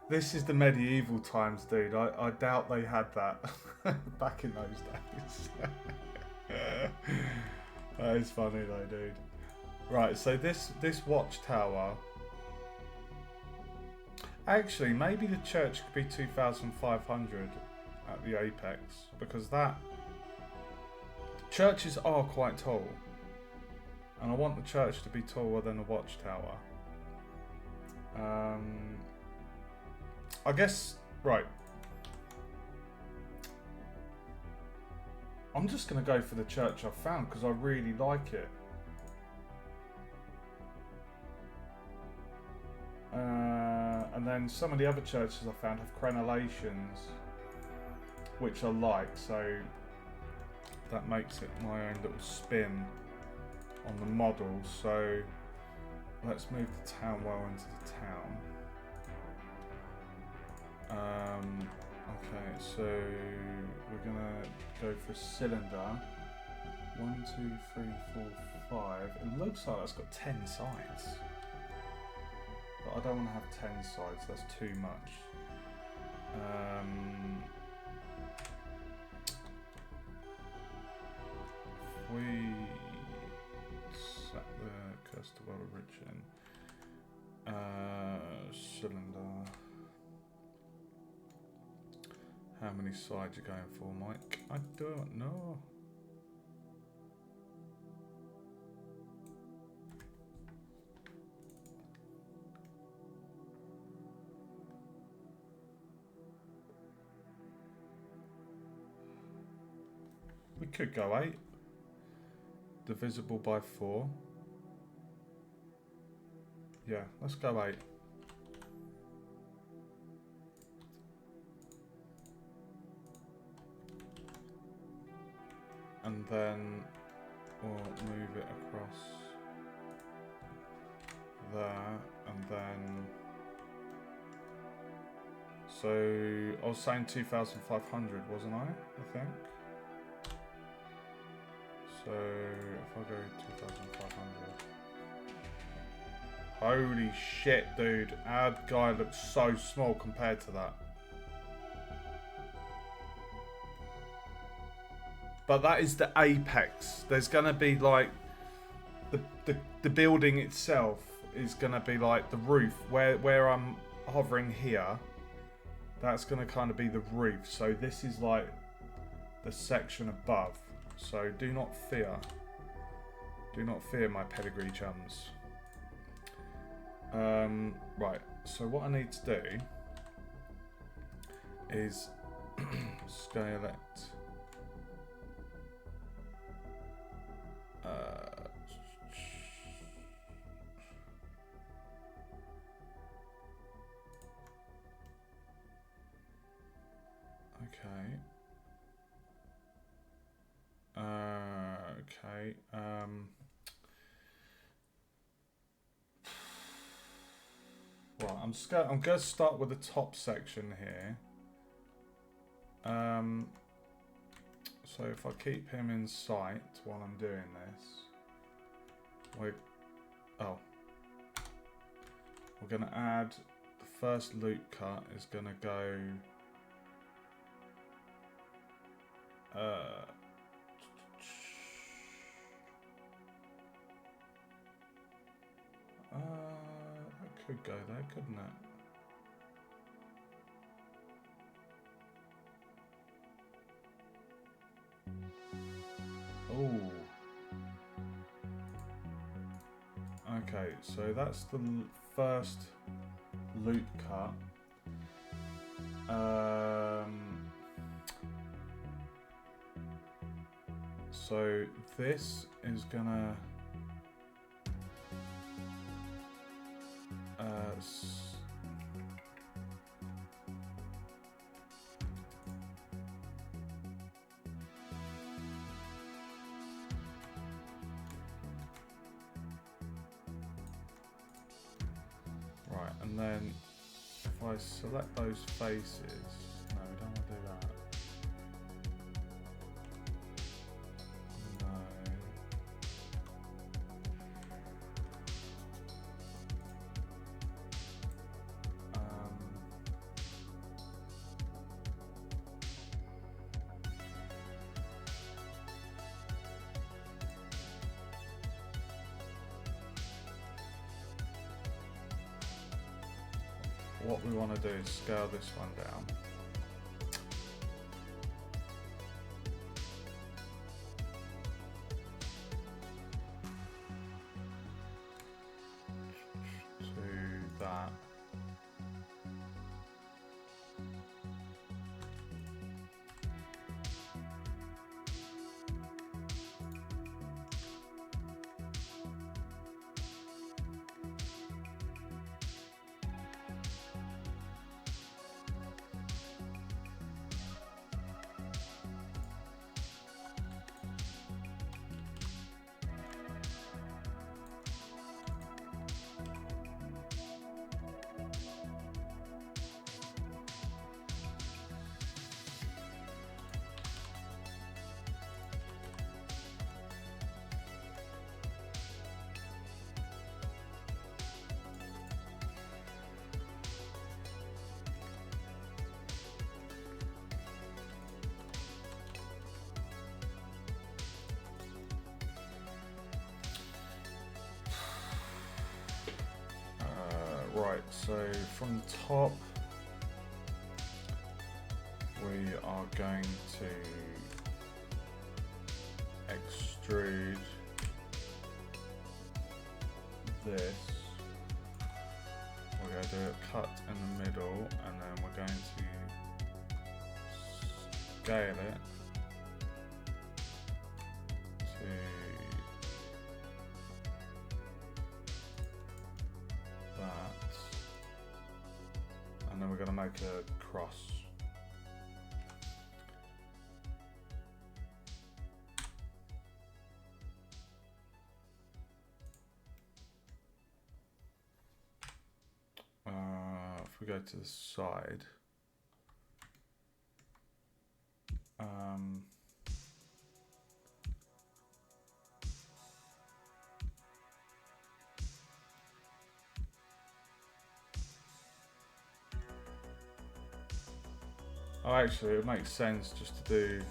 This is the medieval times, dude. I doubt they had that back in those days. That is funny though, dude. Right, so this watchtower. Actually, maybe the church could be 2,500 at the apex, because churches are quite tall, and I want the church to be taller than the watchtower. I guess, right. I'm just going to go for the church I found because I really like it. And then some of the other churches I found have crenellations, which I like, so that makes it my own little spin on the model. So let's move the town well into the town. Okay, so we're gonna go for cylinder. 1, 2, 3, 4, 5. It looks like that's got 10 sides. But I don't want to have 10 sides, that's too much. If we set the curse to well origin. Cylinder. How many sides you going for, Mike? I don't know. We could go 8. Divisible by 4. Yeah, let's go 8. And then we'll move it across there, and then so I was saying 2,500, wasn't I think. So if I go 2,500. Holy shit, dude. Our guy looks so small compared to that. But that is the apex. There's going to be like the building itself is going to be like the roof. Where I'm hovering here, that's going to kind of be the roof. So this is like the section above. So do not fear. Do not fear, my pedigree chums. Right, so what I need to do is scale it. Okay. Okay. Right, I'm going to start with the top section here. So if I keep him in sight while I'm doing this, we're going to add the first loop cut is going to go. That could go there, couldn't it? Oh. Okay, so that's the first loop cut. So this is gonna right, and then if I select those faces, no, we don't want to do that. What we want to do is scale this one down. To that. Right, so from the top we are going to extrude this. We're going to do a cut in the middle, and then we're going to scale it to that, and then we're going to make a cross. If we go to the side, oh, actually, it makes sense just to do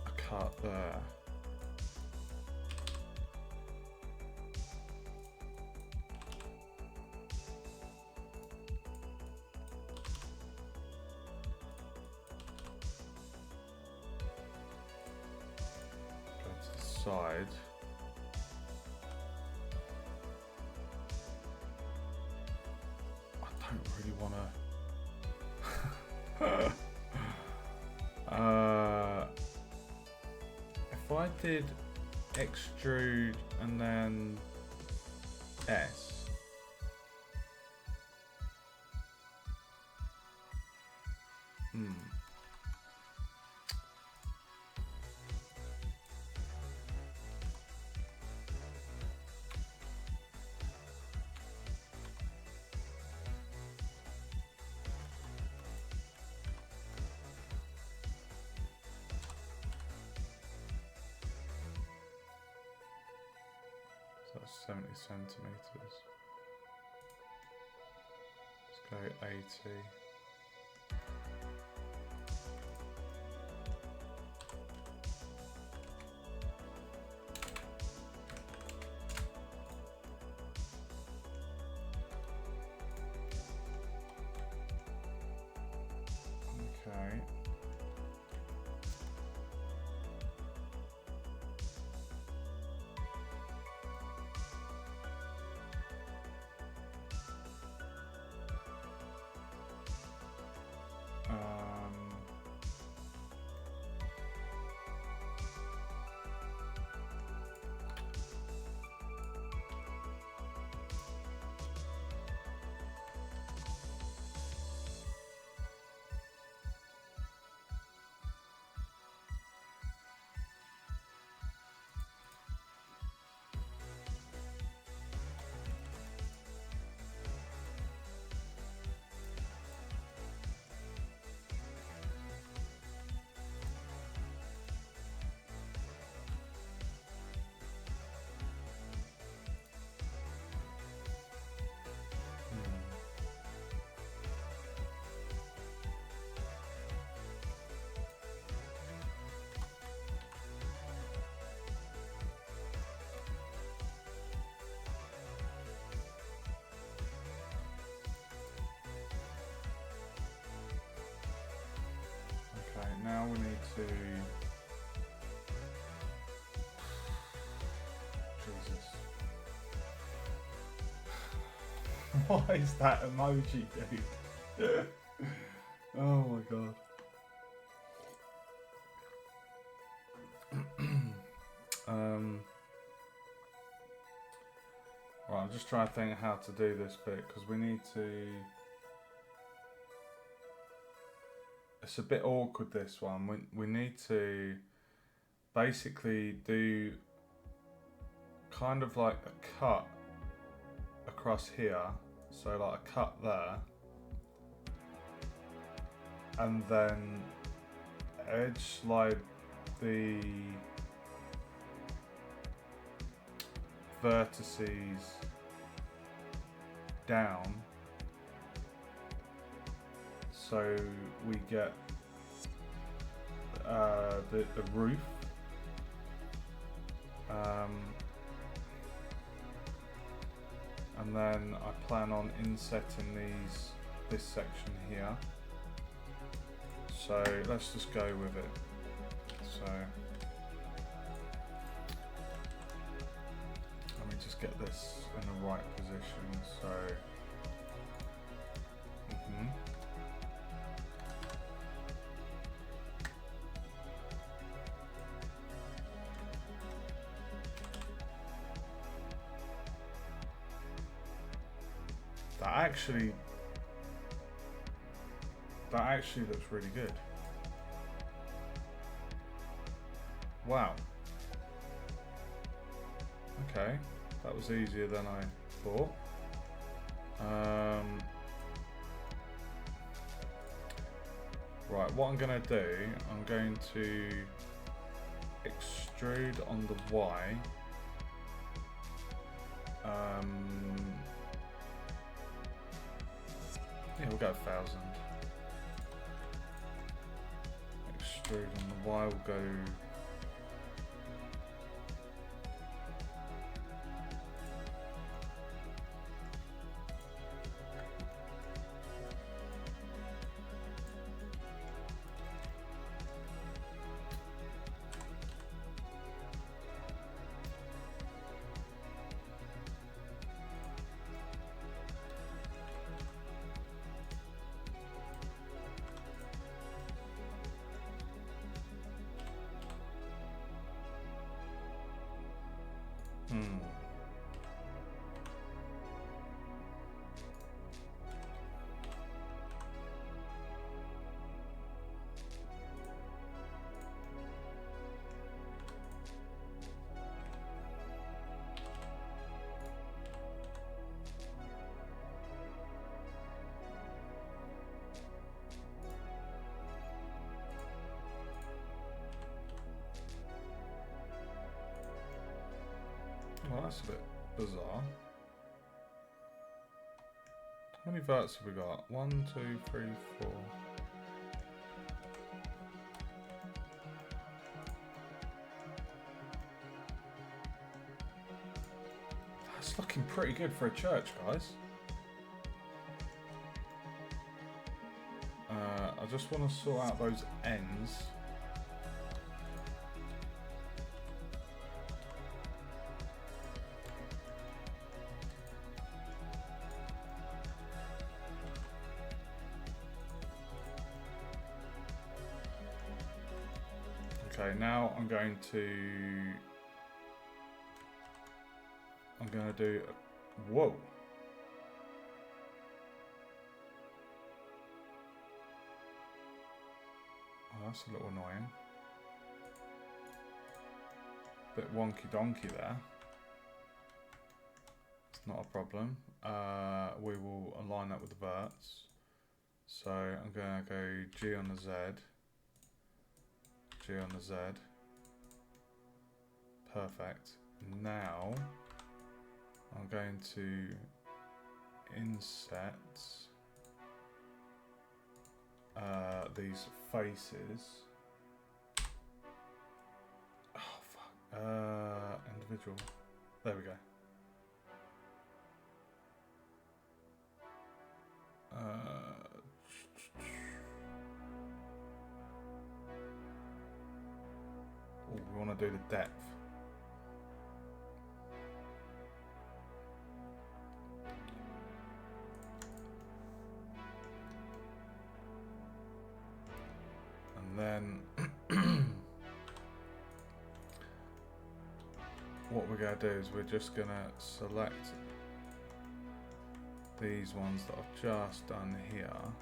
a cut there. Side. I don't really want to. If I did extrude and then S. So that's 70 centimeters. Let's go 80. Okay. Okay, now we need to... Jesus. What is that emoji, dude? Oh my god. Right, I'm just trying to think how to do this bit, because we need to... It's a bit awkward, this one. We need to basically do kind of like a cut across here, so like a cut there, and then edge slide the vertices down so we get the roof. and then I plan on insetting this section here. So let's just go with it. So let me just get this in the right position. So that actually looks really good. Wow. Okay, that was easier than I thought. Right, what I'm going to do, I'm going to extrude on the Y. Yeah, we'll go 1000. Extrude on the Y will go. Well, that's a bit bizarre. How many verts have we got? 1, 2, 3, 4. That's looking pretty good for a church, guys. I just want to sort out those ends. Okay, now I'm going to do, whoa. Oh, that's a little annoying. Bit wonky donkey there. It's not a problem. We will align that with the verts. So I'm going to go G on the Z. G on the Z. Perfect. Now I'm going to inset these faces. Oh fuck. Individual. There we go. We want to do the depth. And then what we're going to do is we're just going to select these ones that I've just done here,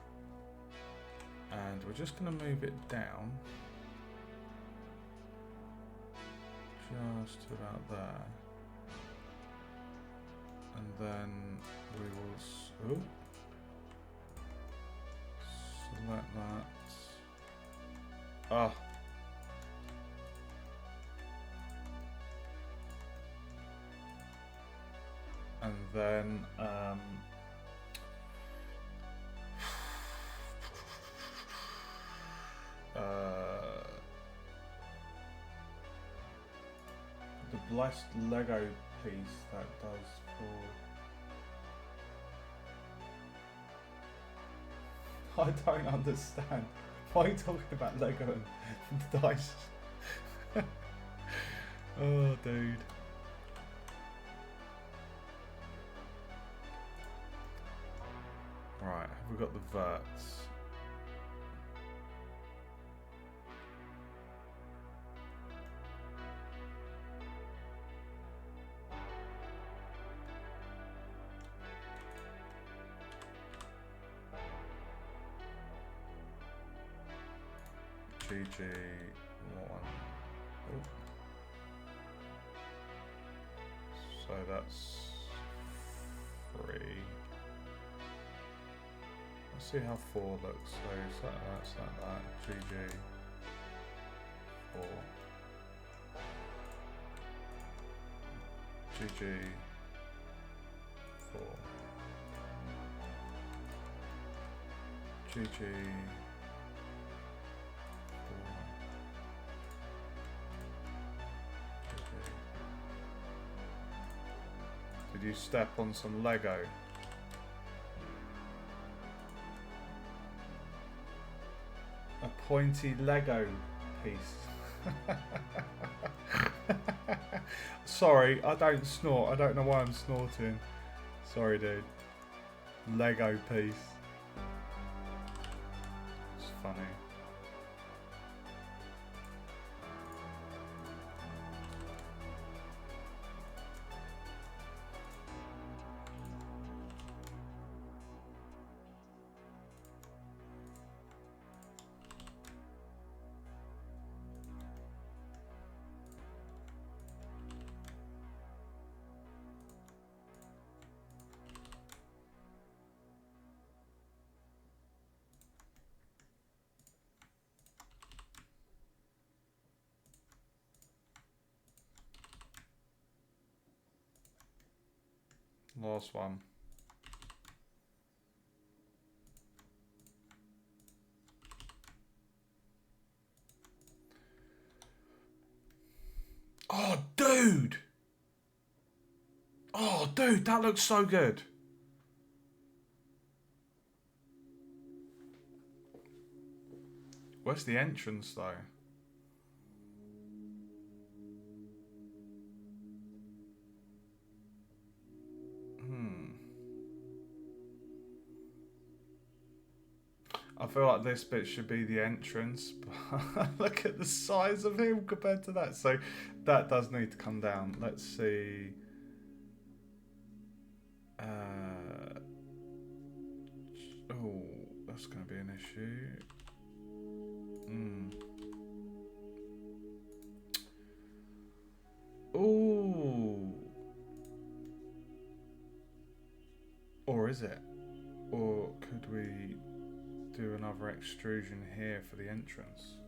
and we're just going to move it down just about there, and then we will select that. And then the blessed Lego piece that does for I don't understand. Why are you talking about Lego and dice? Oh, dude. Right, have we got the verts? GG1. Oh. So that's 3. Let's see how 4 looks. So it's like that, it's like that. GG. 4. GG. 4. GG. 4. Did you step on some Lego? A pointy Lego piece. Sorry, I don't snort. I don't know why I'm snorting. Sorry, dude. Lego piece. It's funny. Last one. Oh, dude! Oh, dude, that looks so good. Where's the entrance, though? I feel like this bit should be the entrance, but look at the size of him compared to that. So that does need to come down. Let's see. Oh, that's going to be an issue. Ooh. Or is it? Or could we do another extrusion here for the entrance?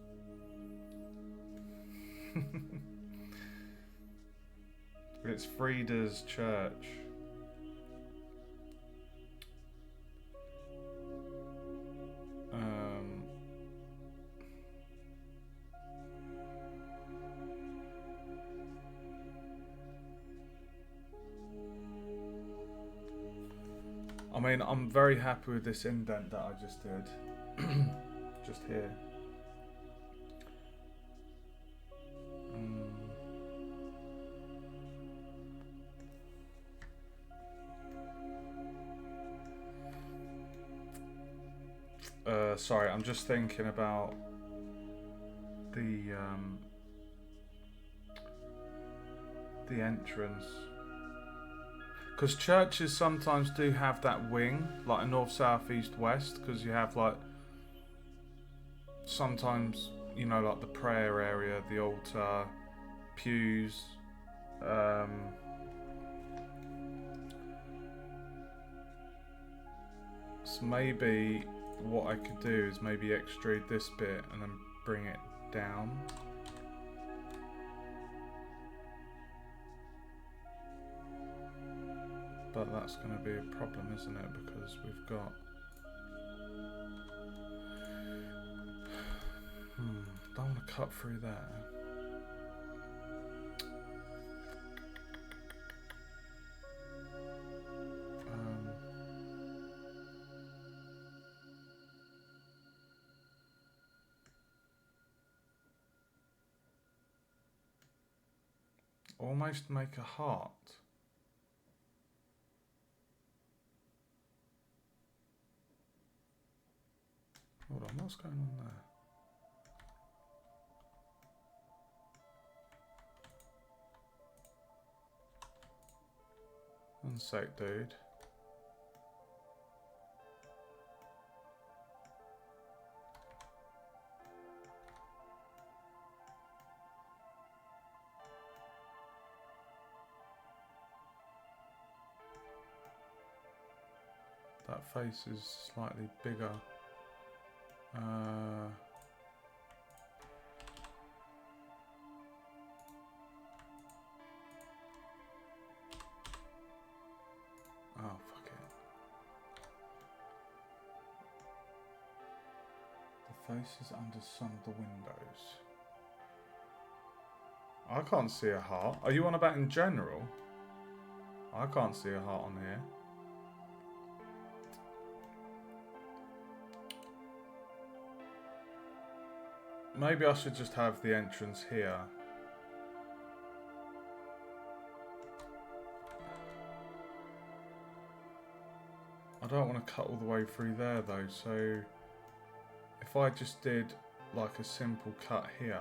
It's Frida's church. I mean, I'm very happy with this indent that I just did. Just here. Sorry, I'm just thinking about the entrance. Because churches sometimes do have that wing, like a north, south, east, west, because you have like, sometimes, you know, like the prayer area, the altar, pews, so maybe what I could do is maybe extrude this bit and then bring it down. But that's going to be a problem, isn't it? Because we've got... don't want to cut through there. almost make a heart. Hold on, what's going on there? One sec, dude. That face is slightly bigger. Oh, fuck it. The face is under some of the windows. I can't see a heart. Are you on about in general? I can't see a heart on here. Maybe I should just have the entrance here. I don't want to cut all the way through there though, so if I just did like a simple cut here,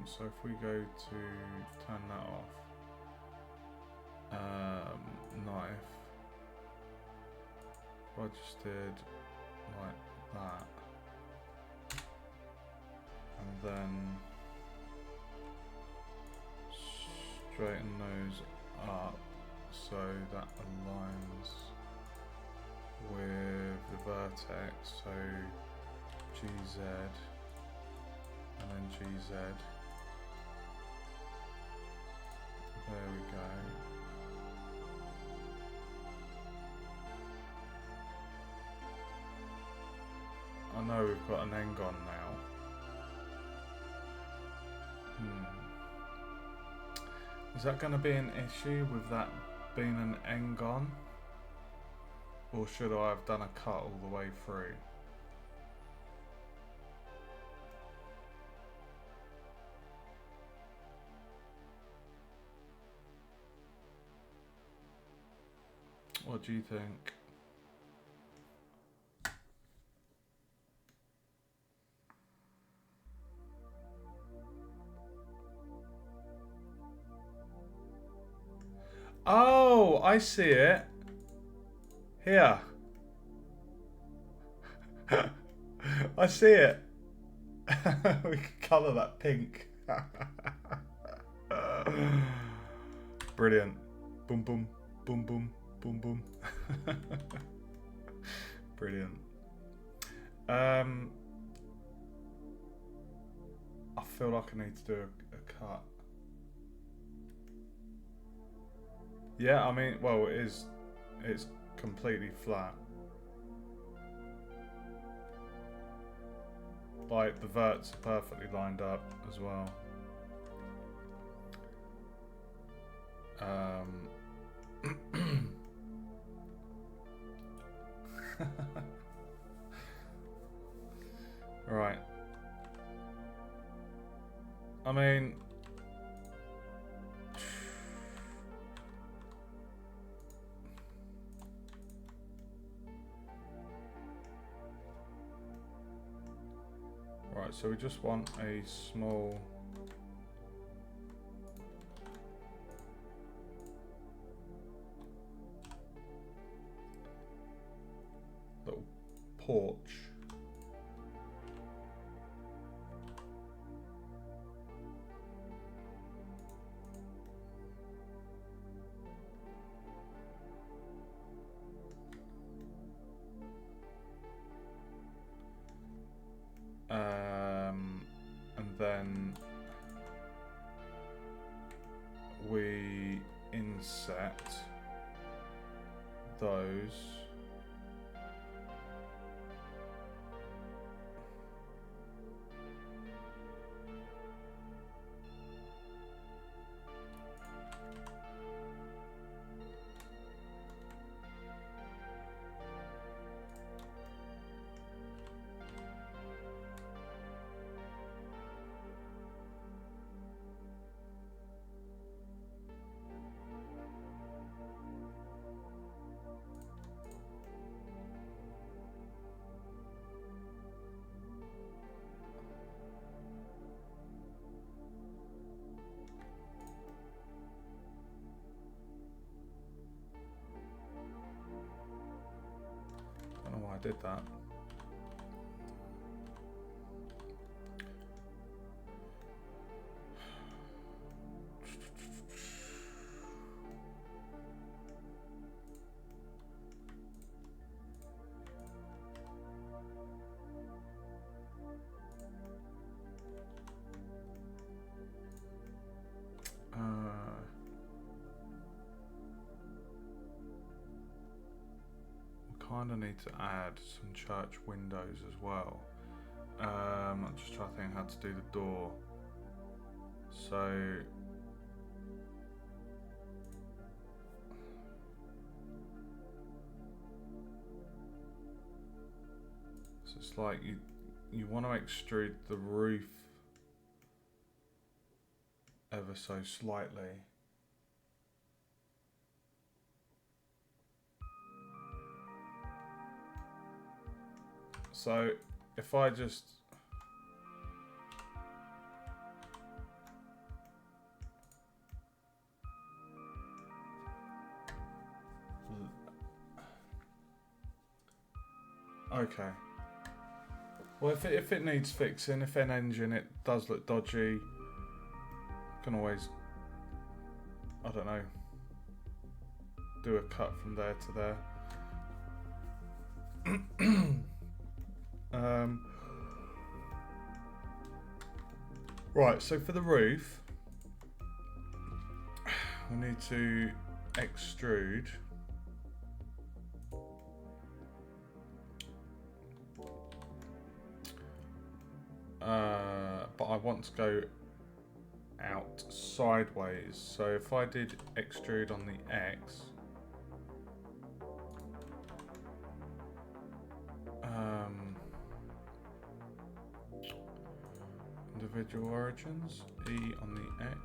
so if we go to turn that off, knife, if I just did like that, and then straighten those up so that aligns with the vertex, so GZ and then GZ. There we go. I know we've got an Engon now. Is that going to be an issue with that being an Engon? Or should I have done a cut all the way through? What do you think? Oh, I see it. Here. I see it. We can colour that pink. Brilliant. Boom, boom, boom, boom, boom, boom. Brilliant. I feel like I need to do a cut. Yeah, I mean, well, it's completely flat. Like, the verts are perfectly lined up as well. Right. I mean, right, so we just want a small little porch. And then we inset those. I did that. Kind of need to add some church windows as well. I'm just trying to think how to do the door. So it's like you want to extrude the roof ever so slightly. So if I just okay. Well, if it needs fixing, if an engine it does look dodgy, can always, I don't know, do a cut from there to there. Right, so for the roof, we need to extrude but I want to go out sideways. So if I did extrude on the X, individual origins, E on the X,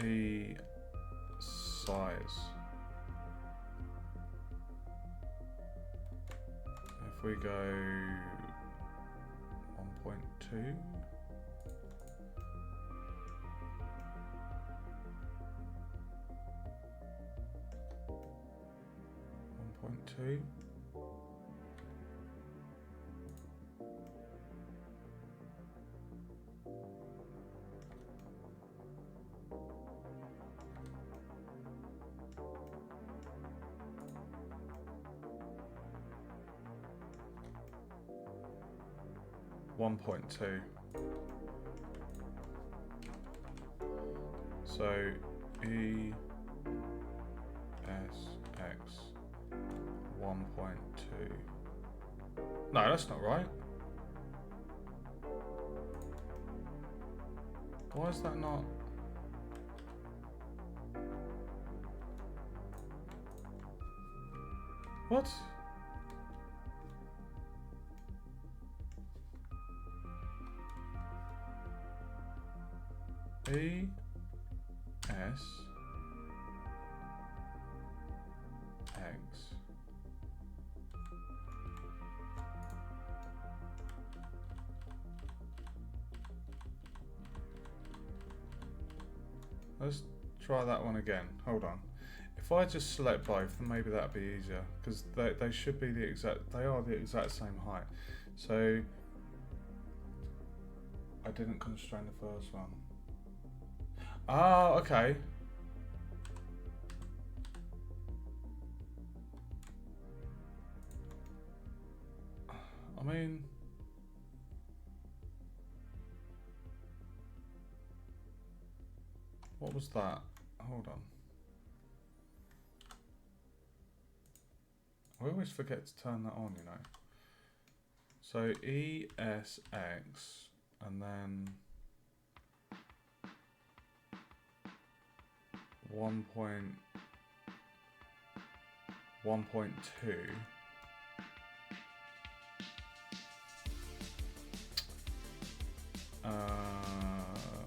E size. If we go 1.2, one point two. So E S X 1.2. No, that's not right. Why is that not? What? E S X 1.2. Let's try that one again. Hold on. If I just select both, then maybe that'd be easier, because they should be the exact. They are the exact same height. So I didn't constrain the first one. Oh, okay. I mean, what was that? Hold on. I always forget to turn that on, you know. So ESX and then 1.2.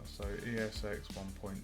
So ESX 1.2.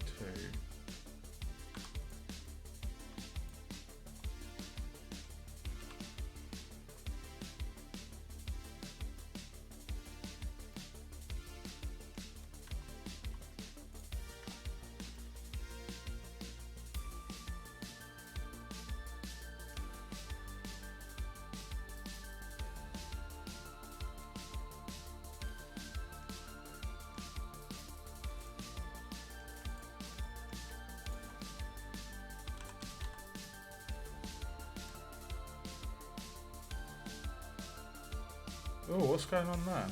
Oh, what's going on there?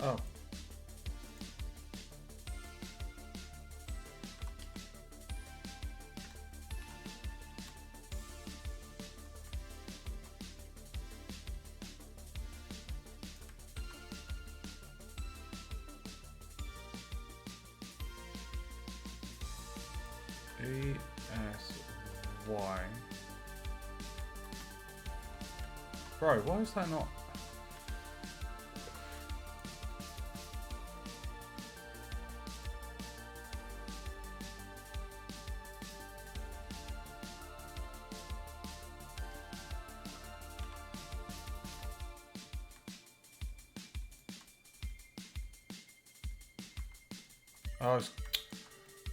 Oh. ESY. Bro, why is that not? Oh, it's,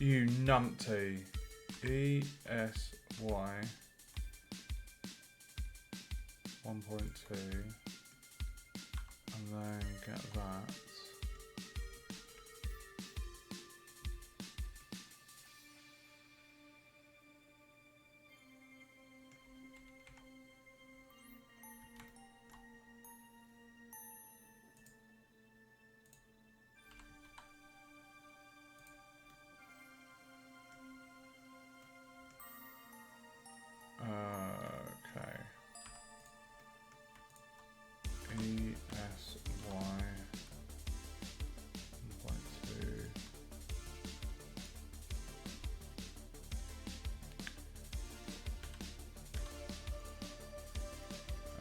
you numpty. ESY 1.2 and then get that. Okay. ESY 1.2.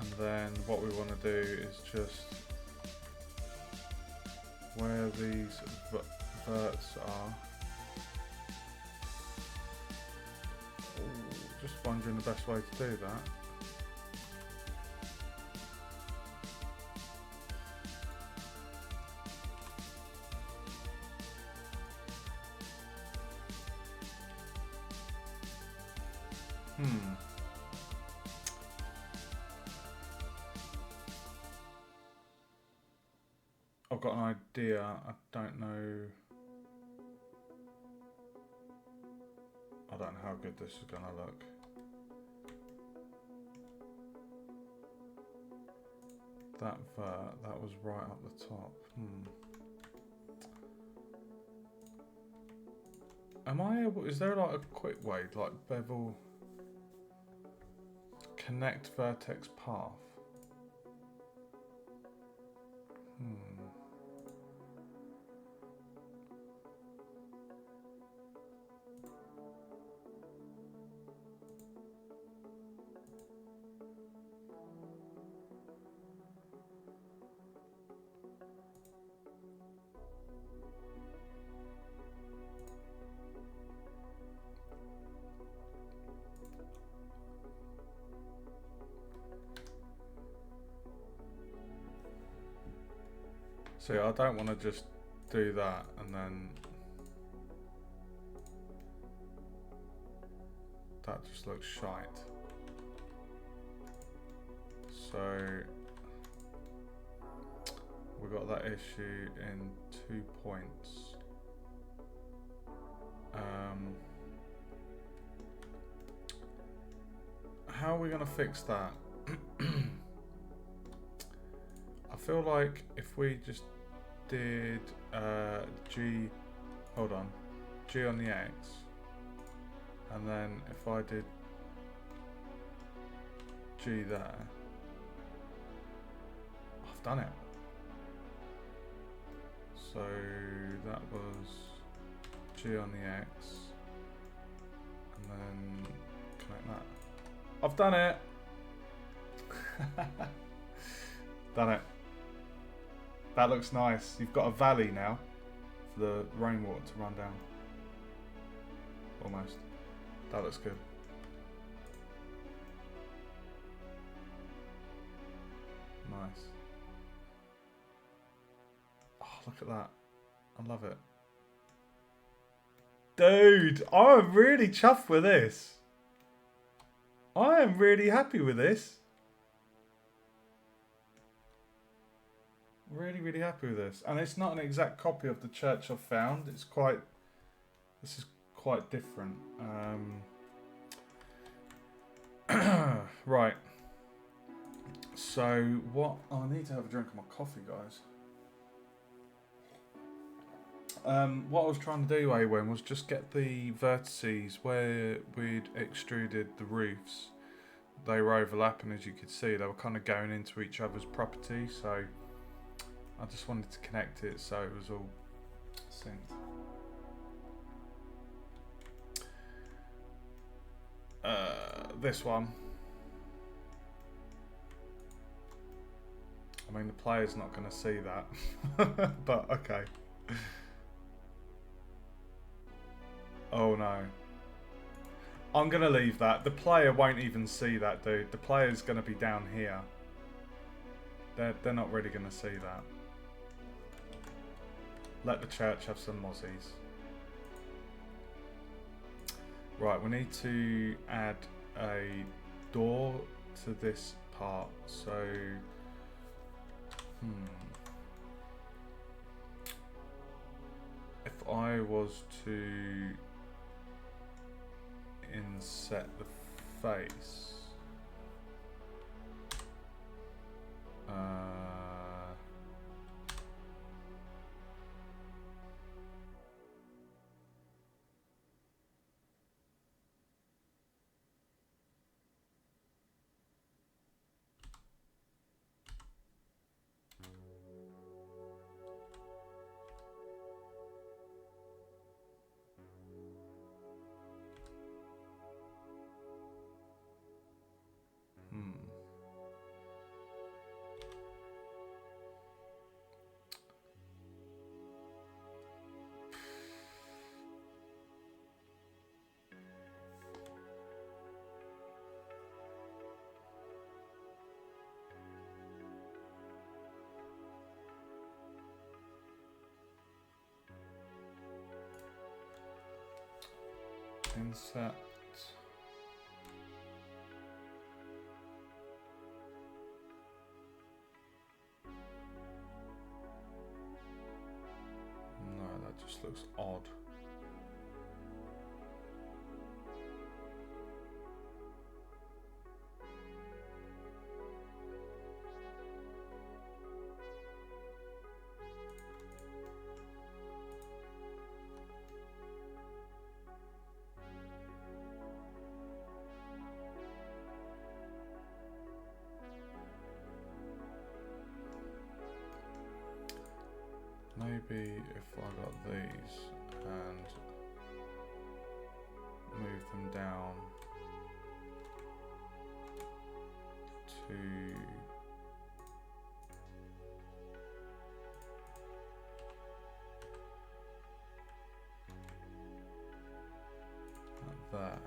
And then what we want to do is just where these verts are. Just wondering the best way to do that. I've got an idea. I don't know. I don't know how good this is gonna look. That vert, that was right up the top. Am I able, is there like a quick way, like bevel, connect vertex path? See, I don't want to just do that and then that just looks shite. So we got that issue in 2 points. How are we going to fix that? I feel like if we just did G, hold on, G on the X, and then if I did G there, I've done it. So that was G on the X, and then connect that. I've done it. Done it. That looks nice. You've got a valley now for the rainwater to run down. Almost. That looks good. Nice. Oh, look at that. I love it. Dude, I'm really chuffed with this. I am really happy with this. Really, really happy with this. And it's not an exact copy of the church I've found. It's quite, this is quite different. Right. So what? Oh, I need to have a drink of my coffee, guys. What I was trying to do, Awen, was just get the vertices where we'd extruded the roofs. They were overlapping, as you could see. They were kind of going into each other's property, so I just wanted to connect it so it was all synced. This one. I mean, the player's not going to see that, but okay. Oh no. I'm going to leave that. The player won't even see that, dude. The player's going to be down here. They're not really going to see that. Let the church have some mozzies. Right, we need to add a door to this part. So, if I was to inset the face, inset. No, that just looks odd. Maybe if I got these and move them down to like there.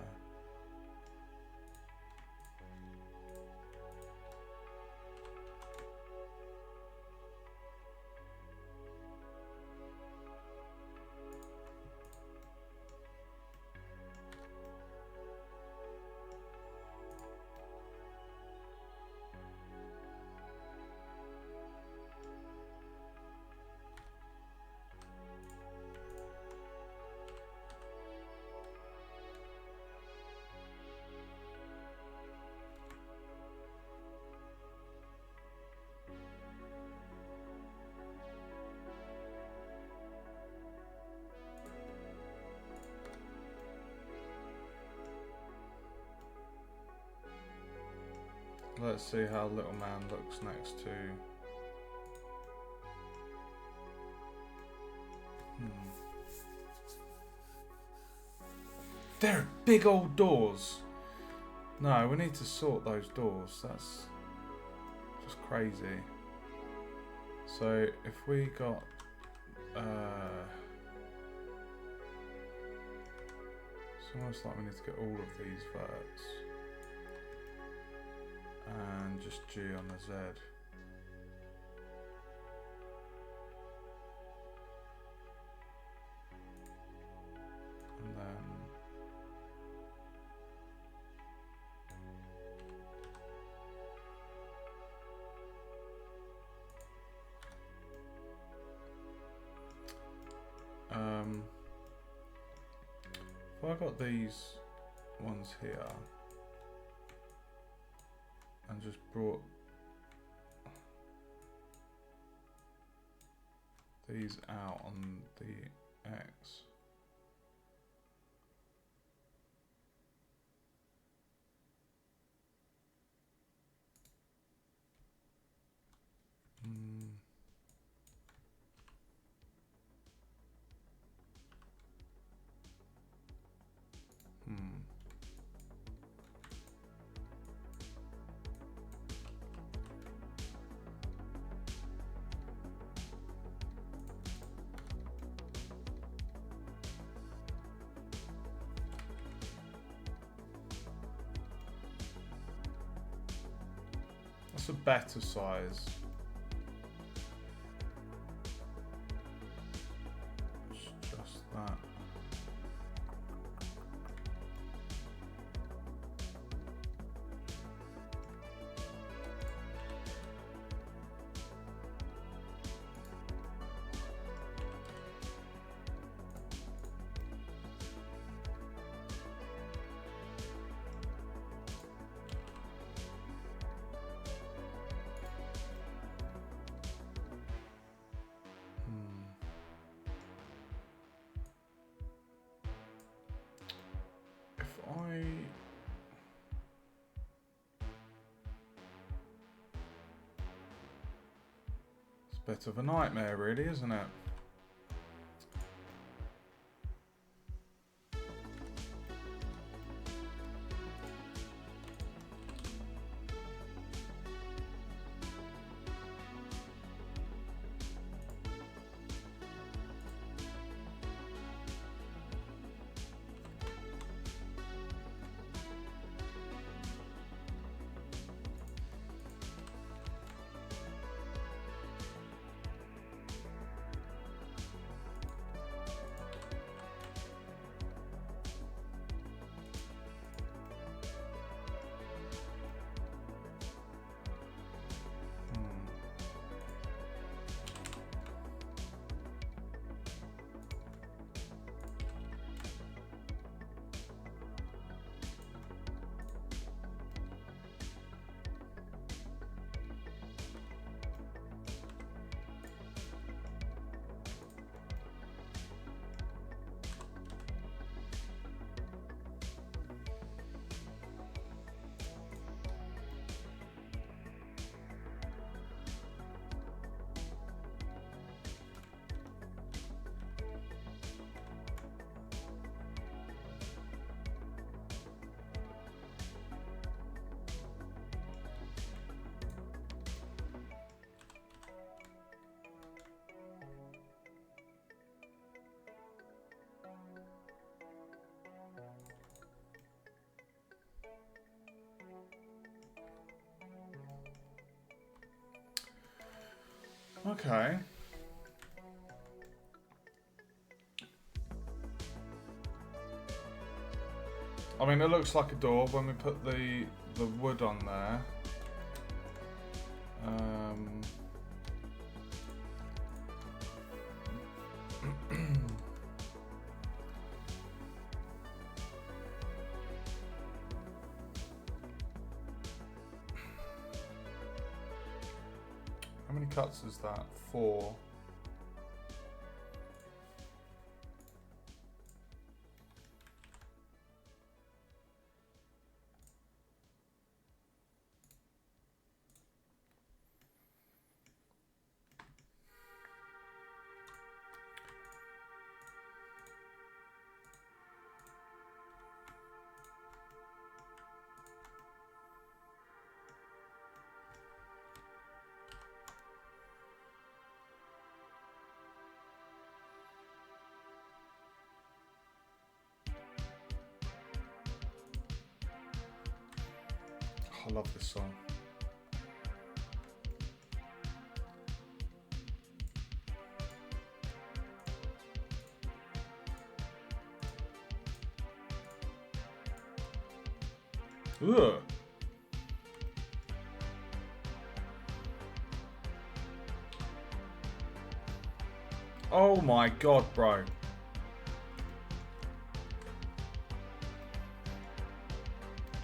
Let's see how Little Man looks next to. They're big old doors. No, we need to sort those doors. That's just crazy. So if we got it's almost like we need to get all of these verts and just G on the Z. And then if I got these ones here and just brought these out on the X. That's a better size. It's just that. It's a bit of a nightmare, really, isn't it? Okay. I mean, it looks like a door when we put the wood on there. How many cuts is that? 4. I love this song. Ugh. Oh my god, bro.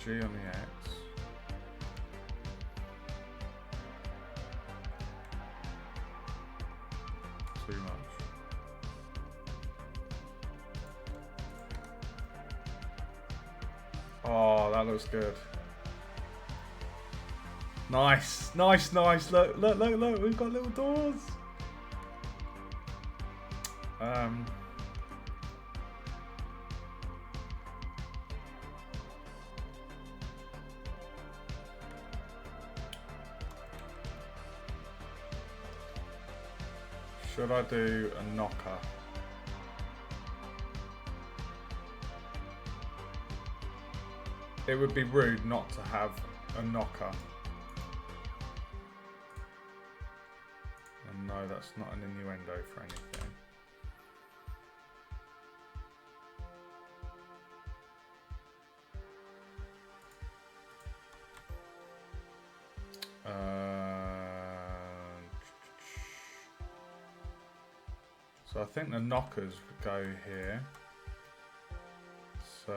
G on the X. too much. Oh, that looks good. Nice, nice, nice. Look, look, look, look. We've got little doors. Should I do a knocker? It would be rude not to have a knocker. And no, that's not an innuendo for anything. So I think the knockers would go here. So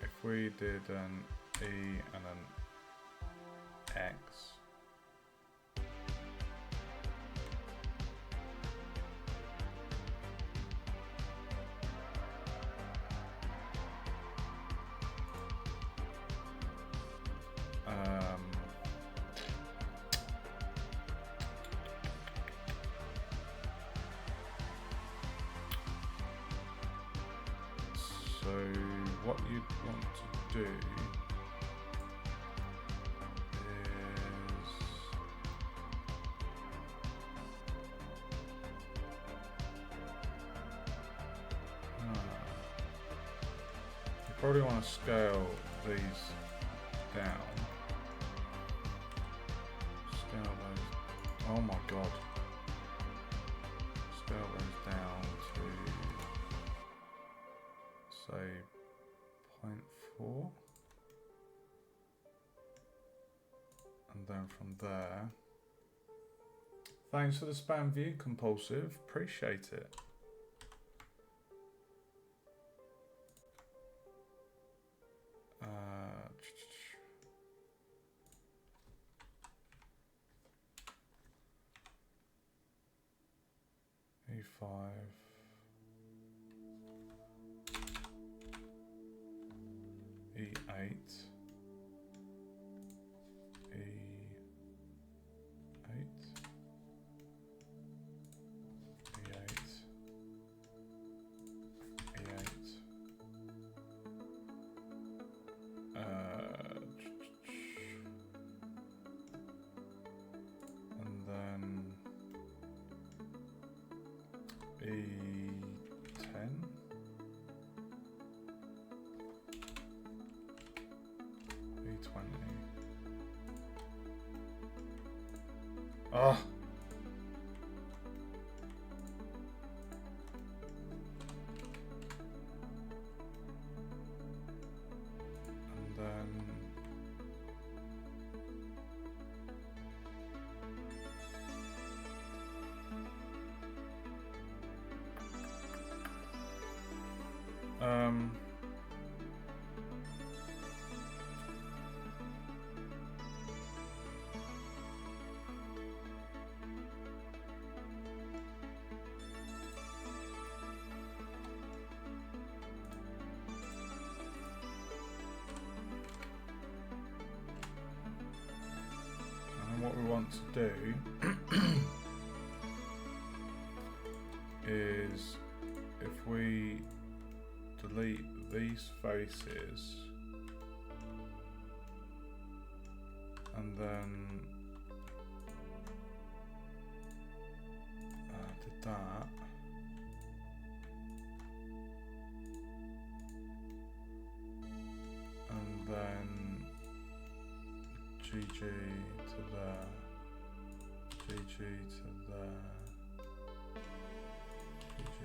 if we did an E and an X. So what you'd want to do is you probably want to scale these down. Scale those. Oh my god. Scale those down to say 0.4, and then from there, thanks for the spam view, Compulsive, appreciate it. E5. E8, E8, E8, E8, and then E10. Oh. And then what we want to do is if we delete these faces and then did that, and then GG to there, GG to there, GG.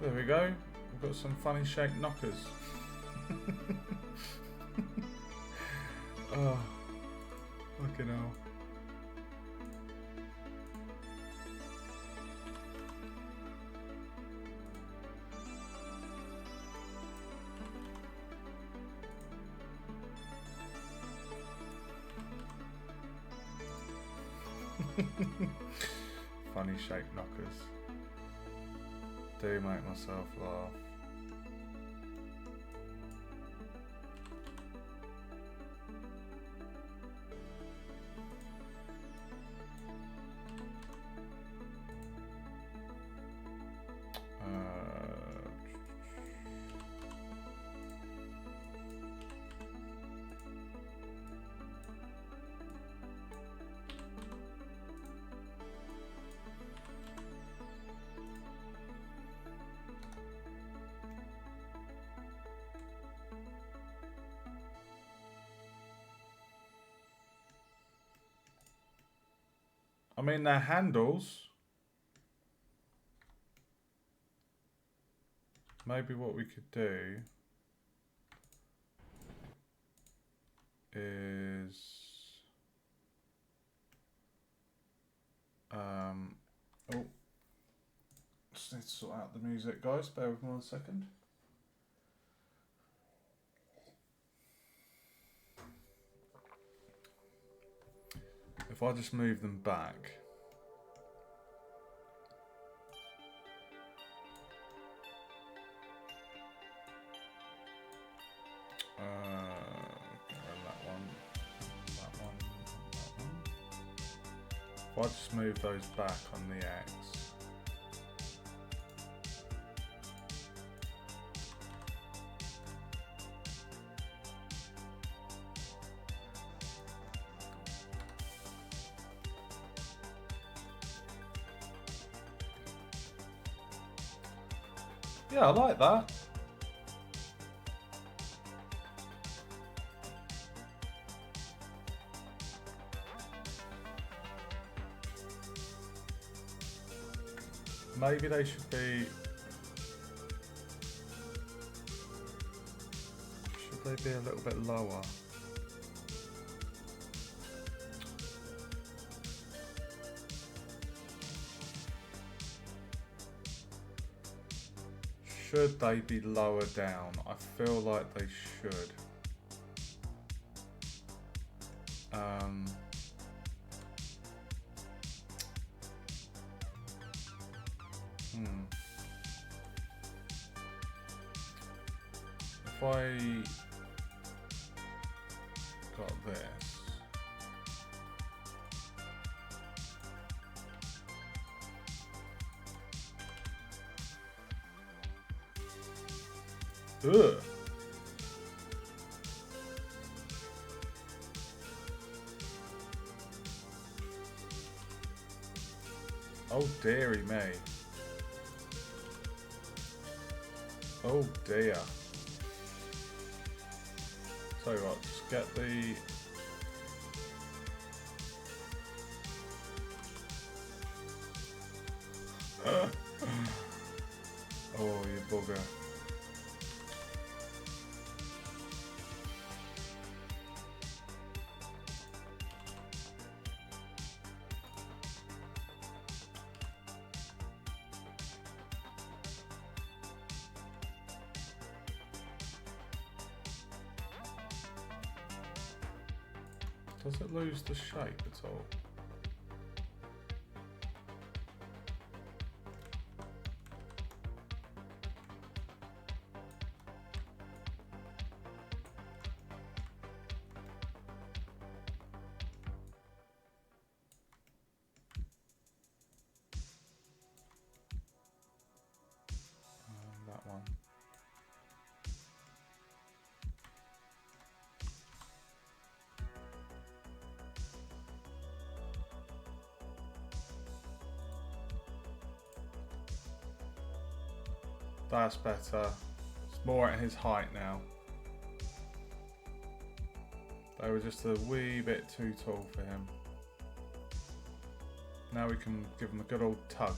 There we go. We've got some funny shaped knockers. Oh, fucking hell. Funny shape knockers. Do make myself laugh. I mean, they're handles. Maybe what we could do is oh, just need to sort out the music, guys. Bear with me 1 second. If I just move them back. That one. If I just move those back on the X. Yeah, I like that. Maybe they should be... Should they be a little bit lower? Should they be lower down? I feel like they should. If I got this. Ugh. Oh dearie me. Oh dear. Tell you what, just get the... Oh, you bugger. Does it lose the shape at all? That one. That's better. It's more at his height now. They were just a wee bit too tall for him. Now we can give him a good old tug.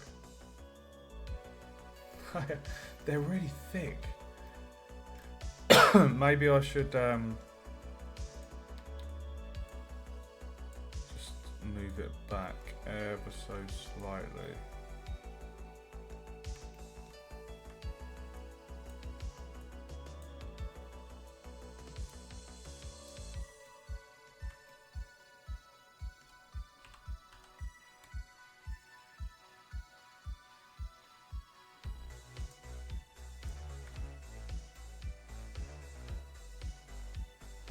They're really thick. Maybe I should just move it back ever so slightly.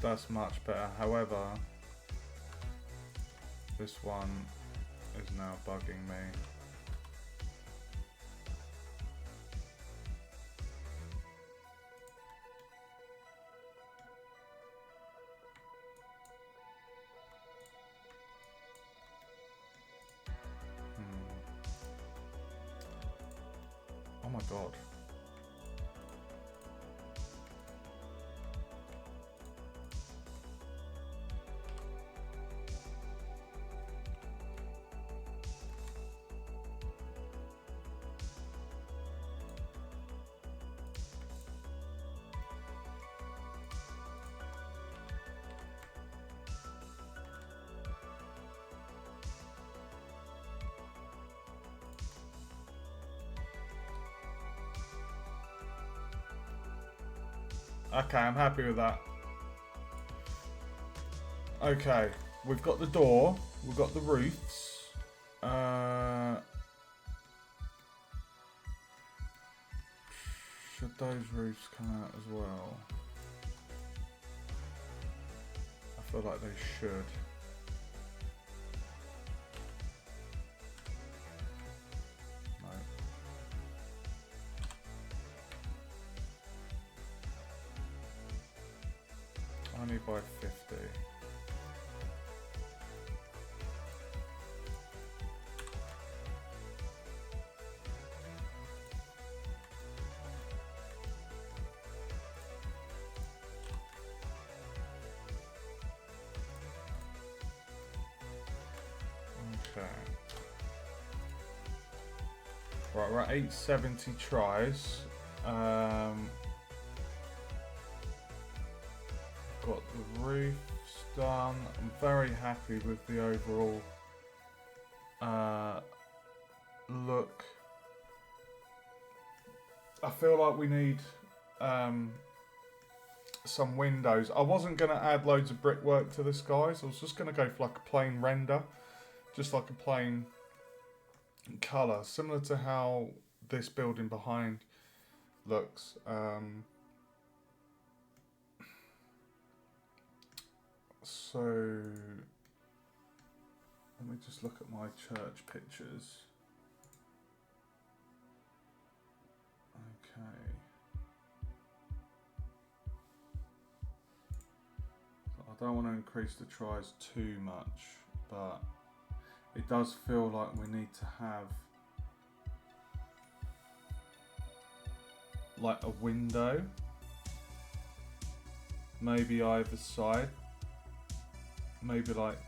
that's much better. However, this one is now bugging me. Oh my god. Okay, I'm happy with that. Okay, we've got the door, we've got the roofs. Should those roofs come out as well? I feel like they should. Only by 50. Okay. Right, we're at 870 tries. Got the roofs done. I'm very happy with the overall look. I feel like we need some windows. I wasn't going to add loads of brickwork to this, guys. I was just going to go for like a plain render, just like a plain colour, similar to how this building behind looks. So let me just look at my church pictures. Okay. I don't want to increase the tries too much, but it does feel like we need to have like a window, maybe either side, maybe like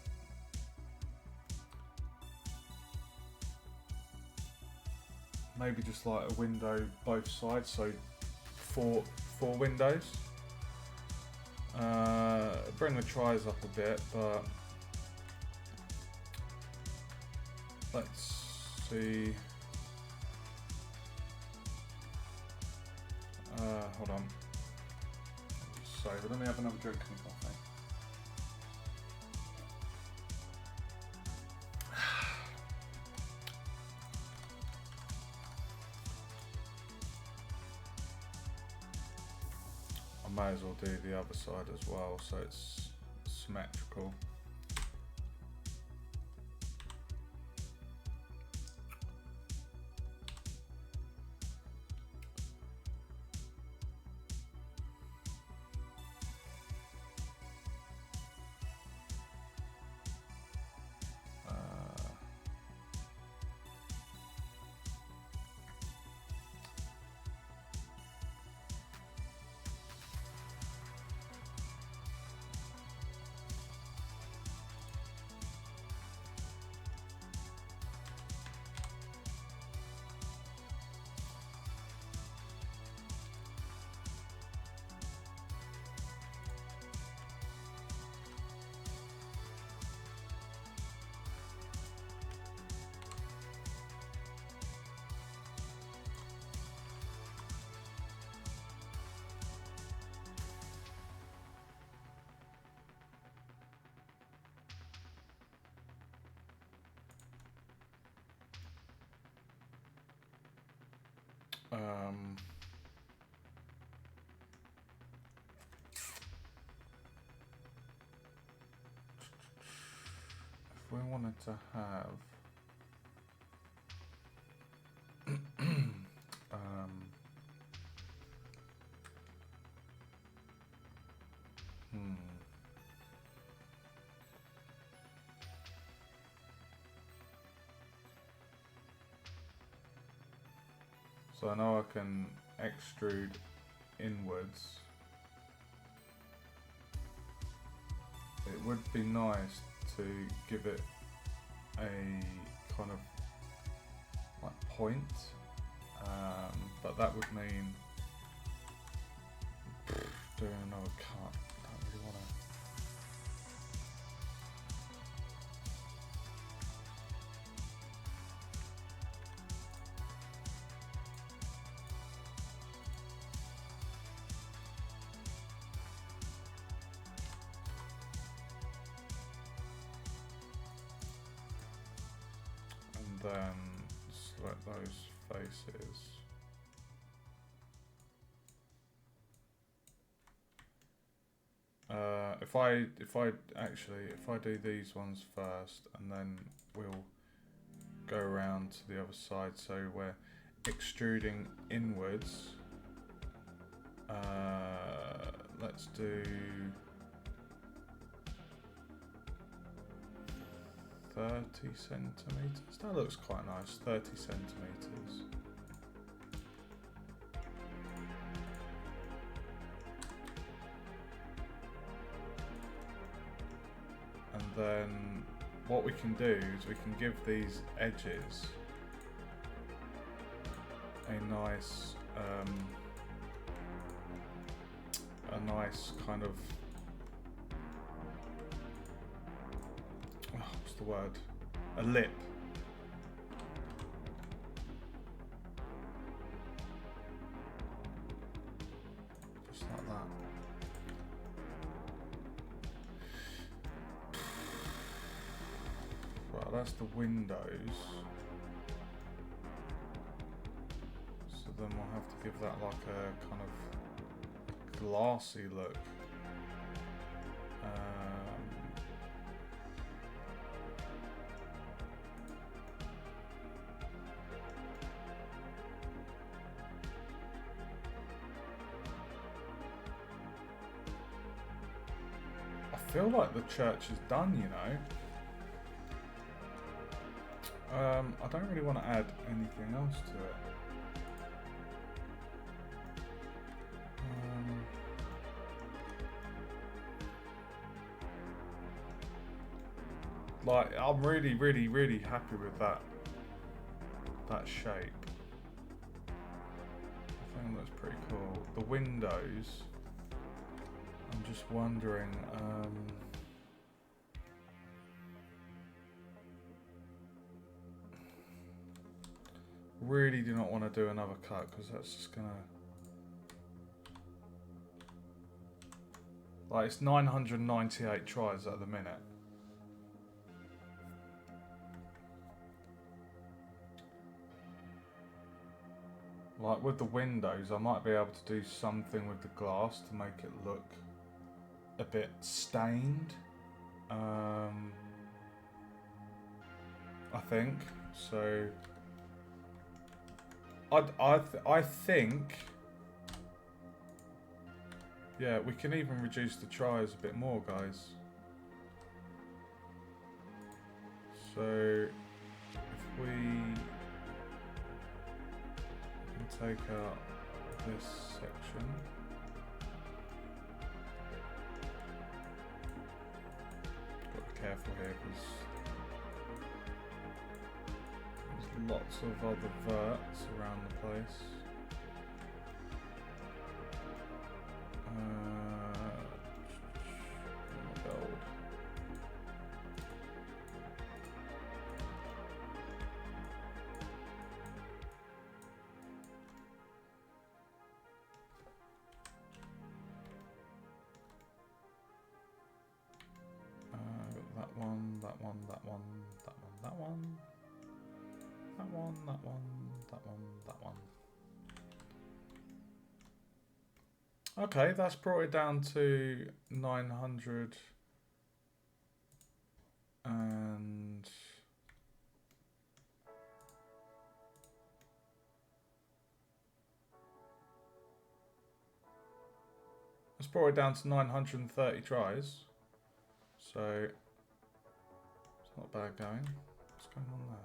just like a window both sides, so four windows. Bring the tries up a bit, but let's see. Hold on. So let me have another drink of coffee. I may as well do the other side as well, so it's symmetrical. wanted to have So I know I can extrude inwards. It would be nice to give it a kind of like point, but that would mean doing another cut. I don't really want to. And then select those faces. If I do these ones first, and then we'll go around to the other side. So we're extruding inwards. Let's do 30 centimeters. That looks quite nice. 30 centimeters. And then what we can do is we can give these edges a nice kind of, what's the word? A lip. Just like that. Right, that's the windows. So then we'll have to give that like a kind of glassy look. I feel like the church is done, you know. I don't really want to add anything else to it. Like, I'm really, really, really happy with that shape. I think that's pretty cool. The windows, I'm just wondering, really do not want to do another cut because that's just gonna, like, it's 998 tries at the minute. Like with the windows, I might be able to do something with the glass to make it look a bit stained. I think so. I think, yeah, we can even reduce the tries a bit more, guys. So if we take out this section, got to be careful here because there's lots of other verts around the place. Gold. That one, that one, that one, that one, that one. That one, that one, that one, that one. Okay, that's brought it down to 900 And let's brought it down to 930 tries. So it's not bad going. What's going on there?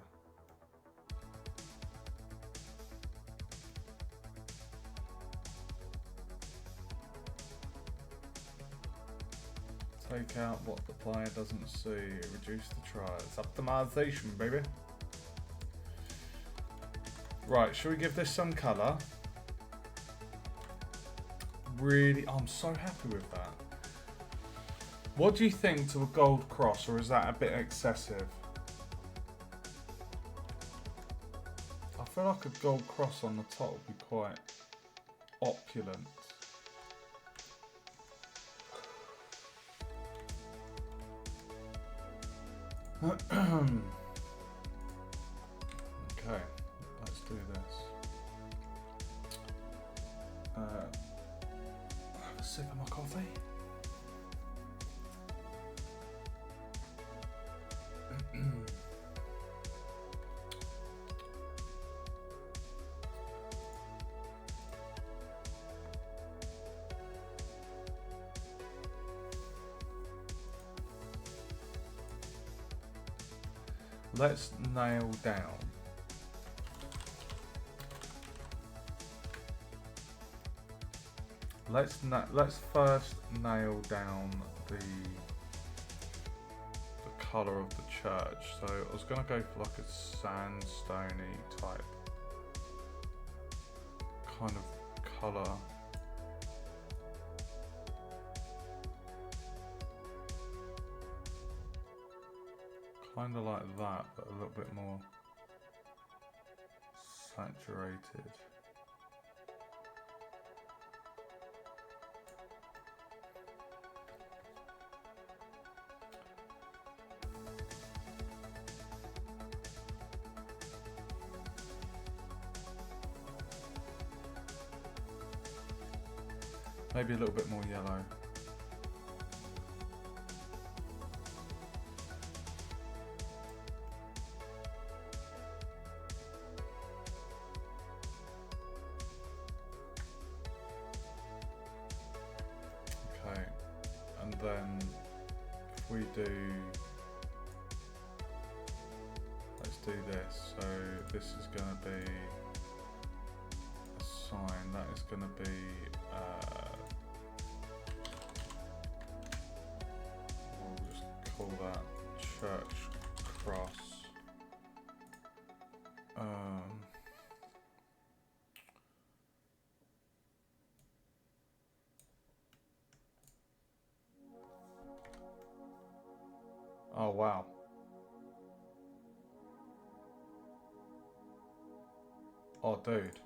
Take out what the player doesn't see. Reduce the tries. Optimization, baby. Right, should we give this some colour? Really, I'm so happy with that. What do you think to a gold cross, or is that a bit excessive? I feel like a gold cross on the top would be quite opulent. Okay, let's do this. Have a sip of my coffee. Let's nail down let's first nail down the colour of the church. So I was gonna go for like a sandstone-y type kind of colour. Kind of like that, but a little bit more saturated. Maybe a little bit more yellow. Okay, and then if we do, let's do this. So this is going to be a sign. That is going to be we'll just call that church cross. Oh wow. Oh dude.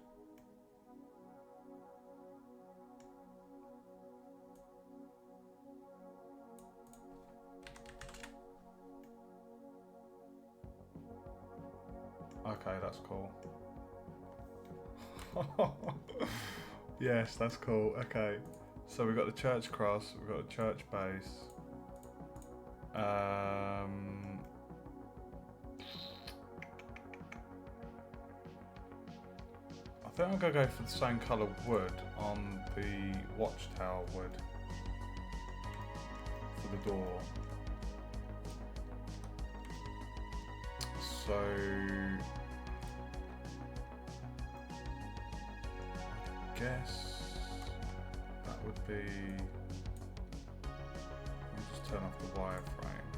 Okay, that's cool. Yes, that's cool. Okay. So we've got the church cross, we've got a church base. I think I'm going to go for the same colour wood on the watchtower wood for the door. So I guess that would be, let me just turn off the wireframe.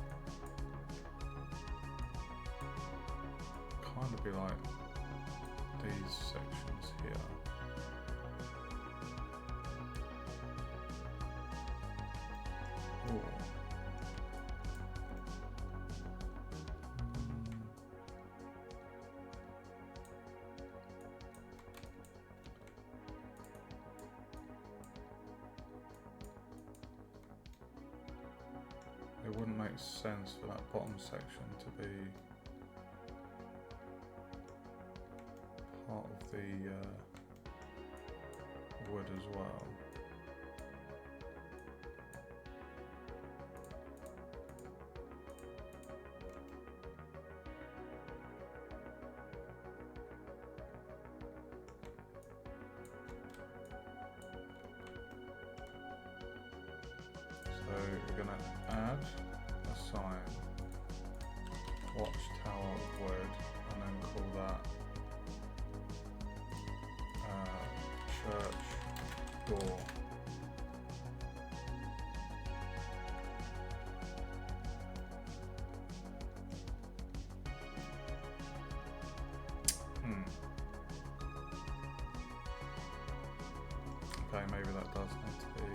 Kind of be like these sections here. Ooh. It wouldn't make sense for that bottom section to be part of the wood as well. So we're going to add a sign, Watchtower Wood, and then call that church door. Okay, maybe that does need to be.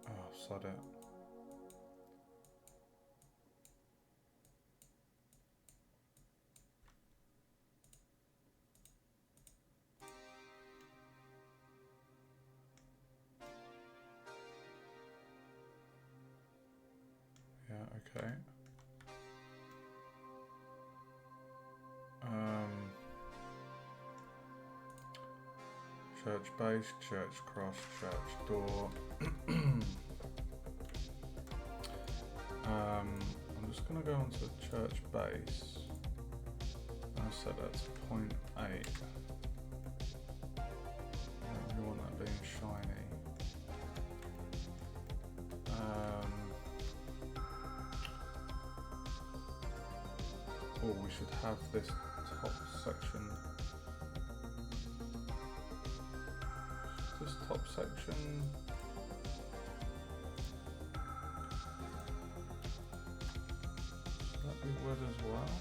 Oh, sod it. Yeah, okay. Church base, church cross, church door. I'm just going to go onto the church base. I set that to 0.8. We want that being shiny. Oh, we should have this top section. This top section. Should that be wood as well?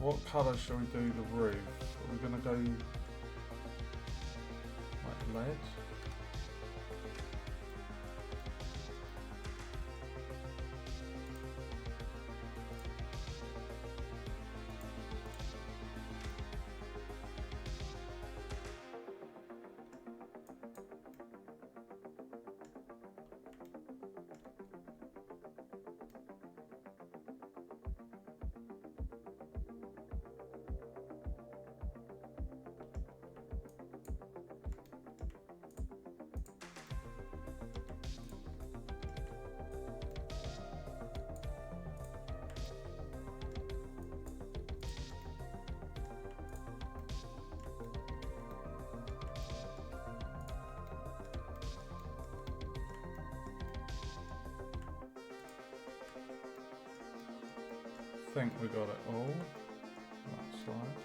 What colour shall we do the roof? Are we going to go like lead? I think we got it all. That slide.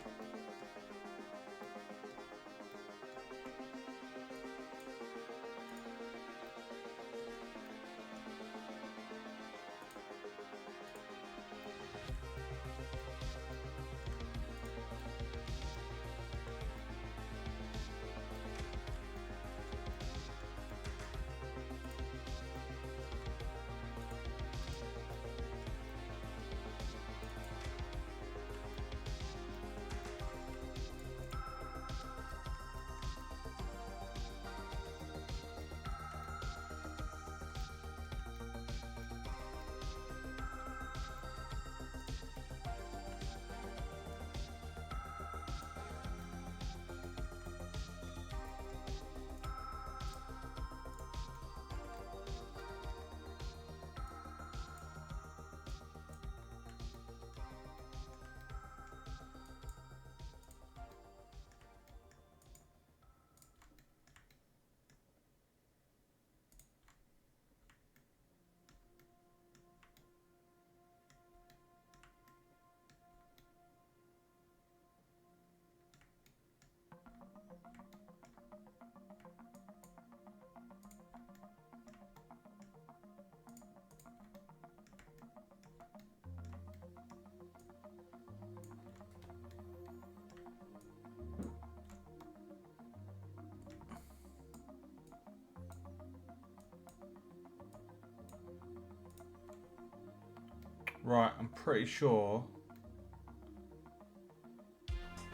Right, I'm pretty sure.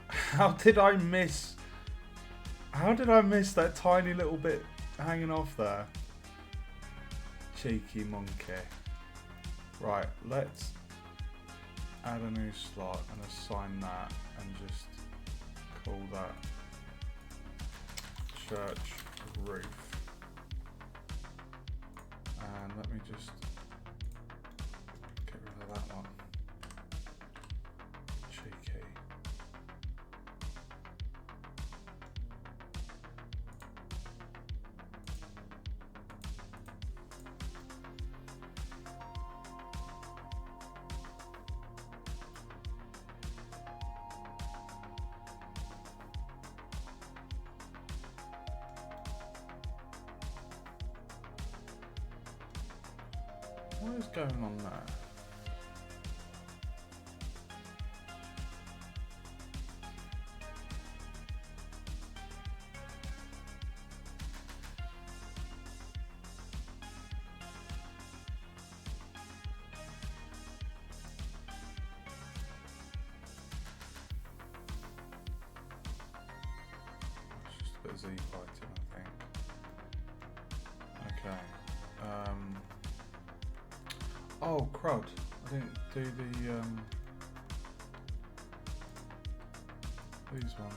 How did I miss that tiny little bit hanging off there? Cheeky monkey. Right, let's add a new slot and assign that and just call that church roof. And let me just get rid of that one. Cheeky. What is going on there? It's just a bit of Z fighting, I think. Okay. Oh crud! I didn't do the these ones.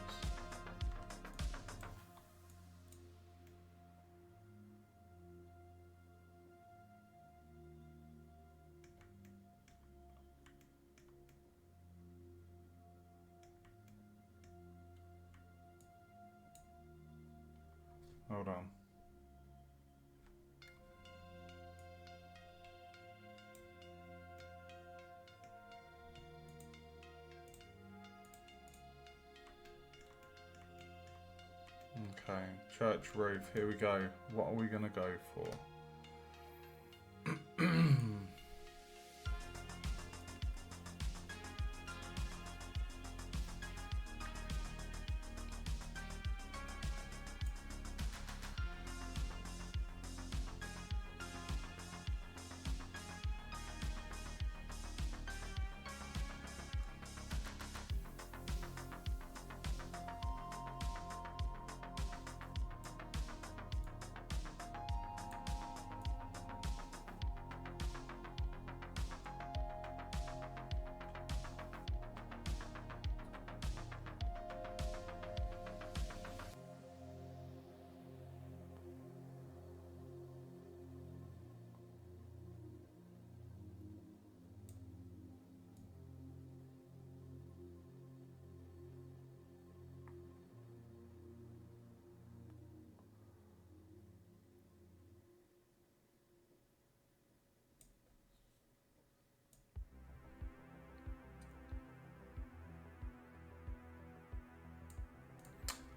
Hold on. Okay, church roof, here we go. What are we gonna go for?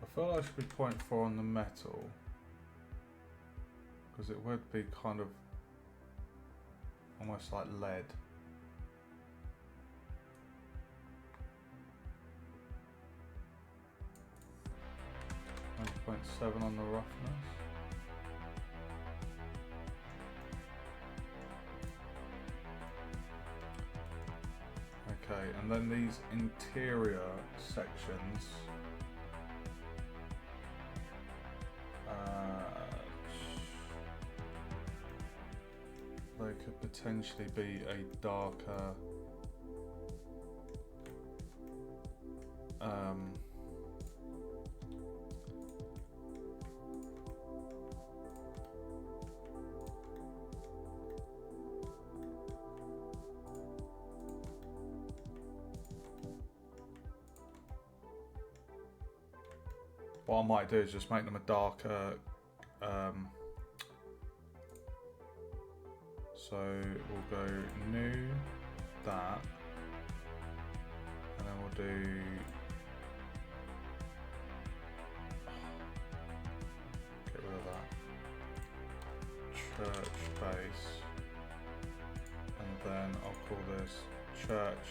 I feel like I should be 0.4 on the metal, because it would be kind of almost like lead. 0.7 on the roughness. Okay, and then these interior sections. They could potentially be a darker what I might do is just make them a darker so we'll go new that, and then we'll do get rid of that church base, and then I'll call this church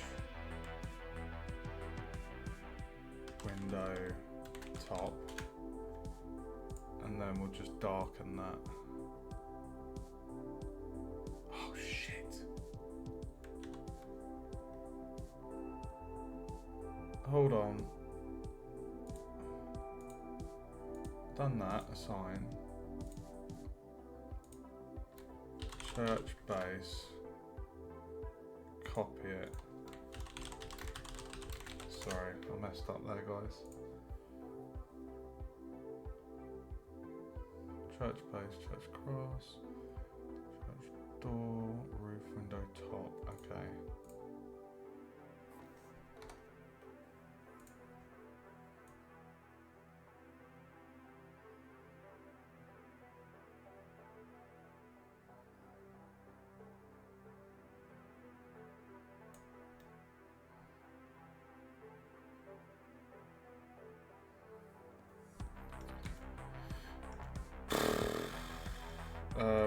window top, and then we'll just darken that. Oh shit. hold on. Done that, assign. Church base. Copy it. Sorry, I messed up there, guys. Church base, church cross, church door, roof, window, top. Okay.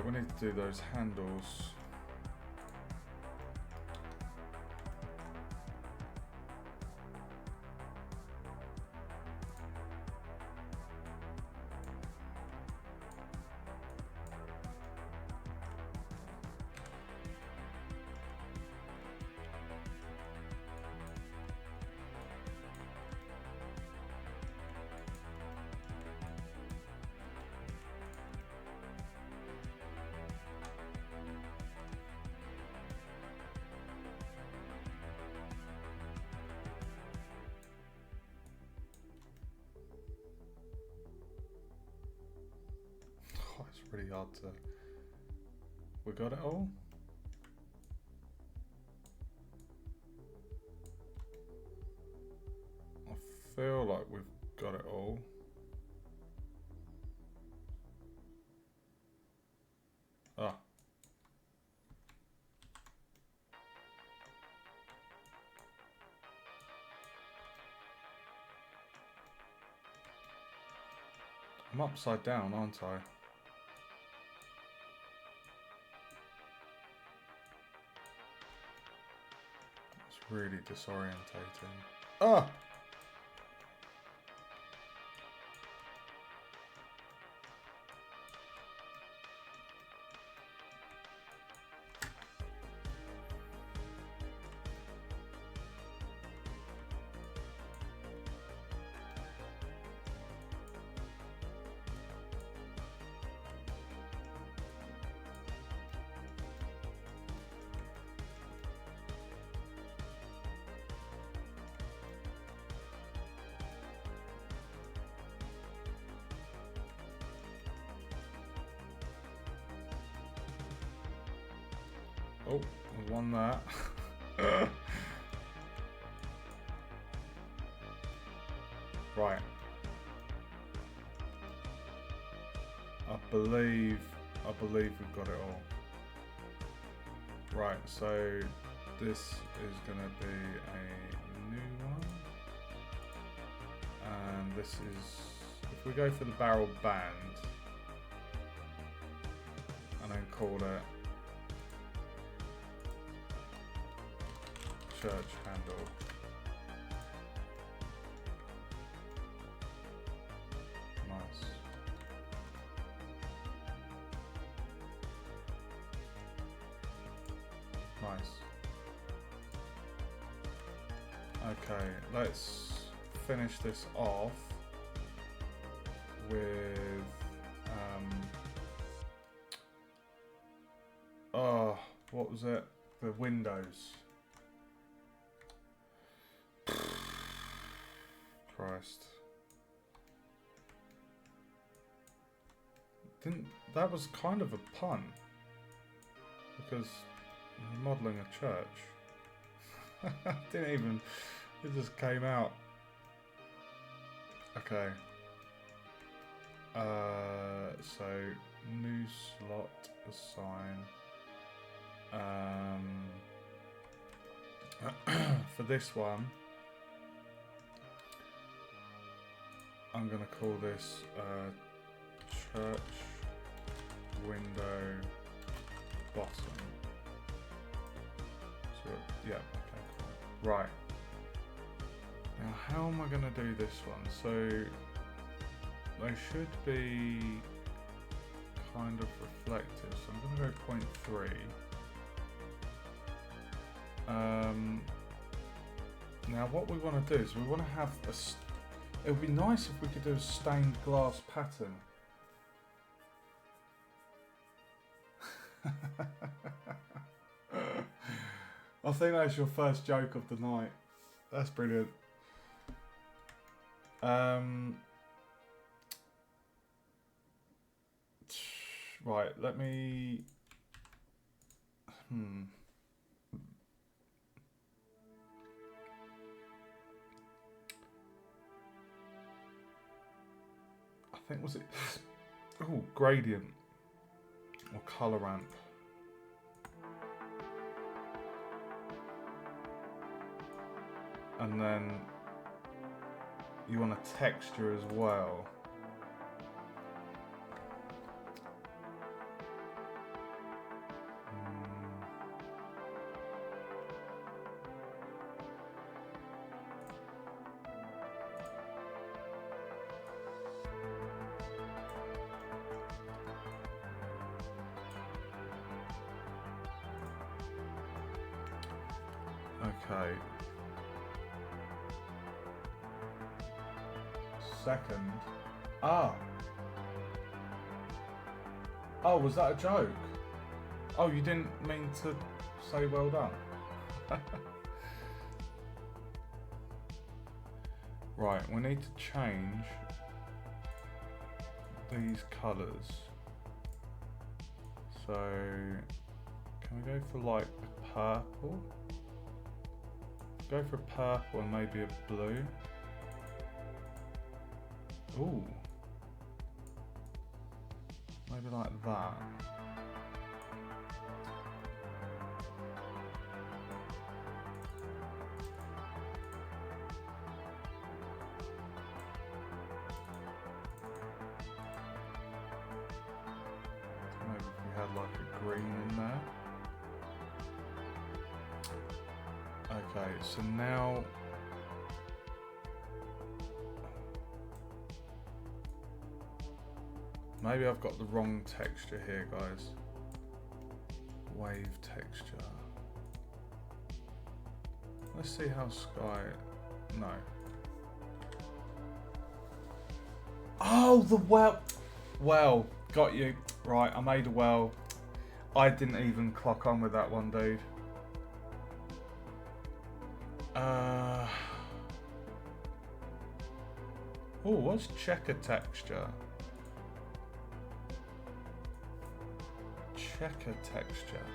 We need to do those handles. It's pretty hard to... We got it all? I feel like we've got it all. Ah. I'm upside down, aren't I? Really disorientating. Ah! Oh, I won that. Right. I believe we've got it all. Right, so this is gonna be a new one. And this is, if we go for the barrel band and then call it church handle. Nice. Nice. Okay, let's finish this off with oh, what was it? The windows. Christ. That was kind of a pun, because I'm modelling a church. Didn't even, it just came out. Okay. So new slot assign. For this one, I'm gonna call this church window bottom. So yeah, okay, cool. Right. Now how am I gonna do this one? So they should be kind of reflective. So I'm gonna go 0.3. Now what we want to do is we want to have it would be nice if we could do a stained glass pattern. I think that's your first joke of the night. That's brilliant. Right, let me... I think, was it... Oh, gradient. Or colour ramp. And then you want a texture as well. Okay. Second. Ah. Oh, was that a joke? Oh, you didn't mean to say well done? Right, we need to change these colours. So, can we go for like a purple? Go for purple and maybe a blue. Ooh. Maybe like that. Maybe if we had like a green in there. Okay, so now maybe I've got the wrong texture here, guys. Wave texture. Let's see how sky... No. Oh, the well. Well, got you. Right, I made a well. I didn't even clock on with that one, dude. Oh, what's checker texture? Checker texture.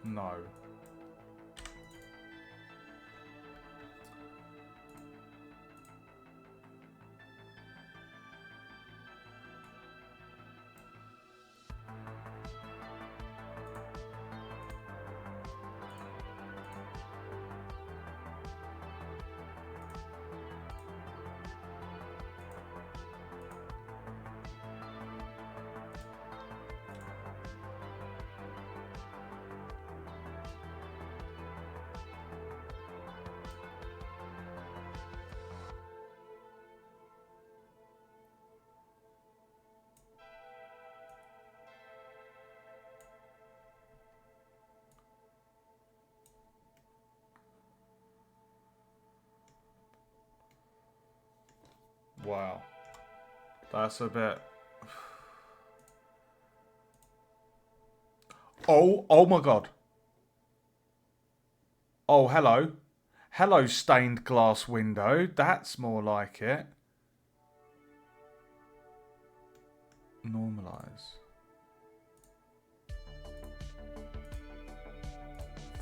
No. Wow. That's a bit... Oh my god. Oh, hello. Hello, stained glass window. That's more like it. Normalize.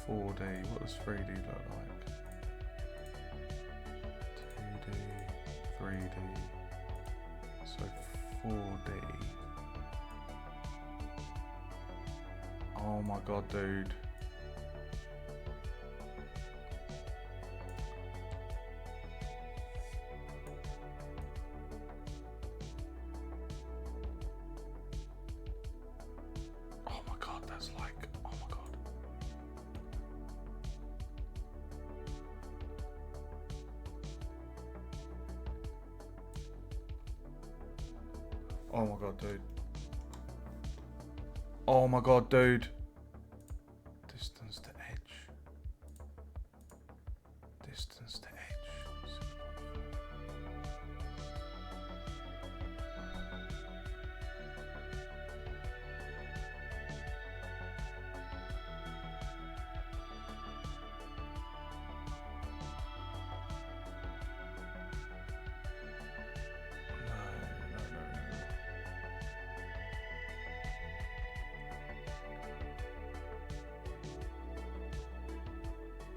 4D. What does 3D look like? 2D. 3D. So 4D. Oh my god, dude. Oh my god, that's like, oh my god. Oh my god, dude. Oh my god, dude. Distance to edge. Distance to edge.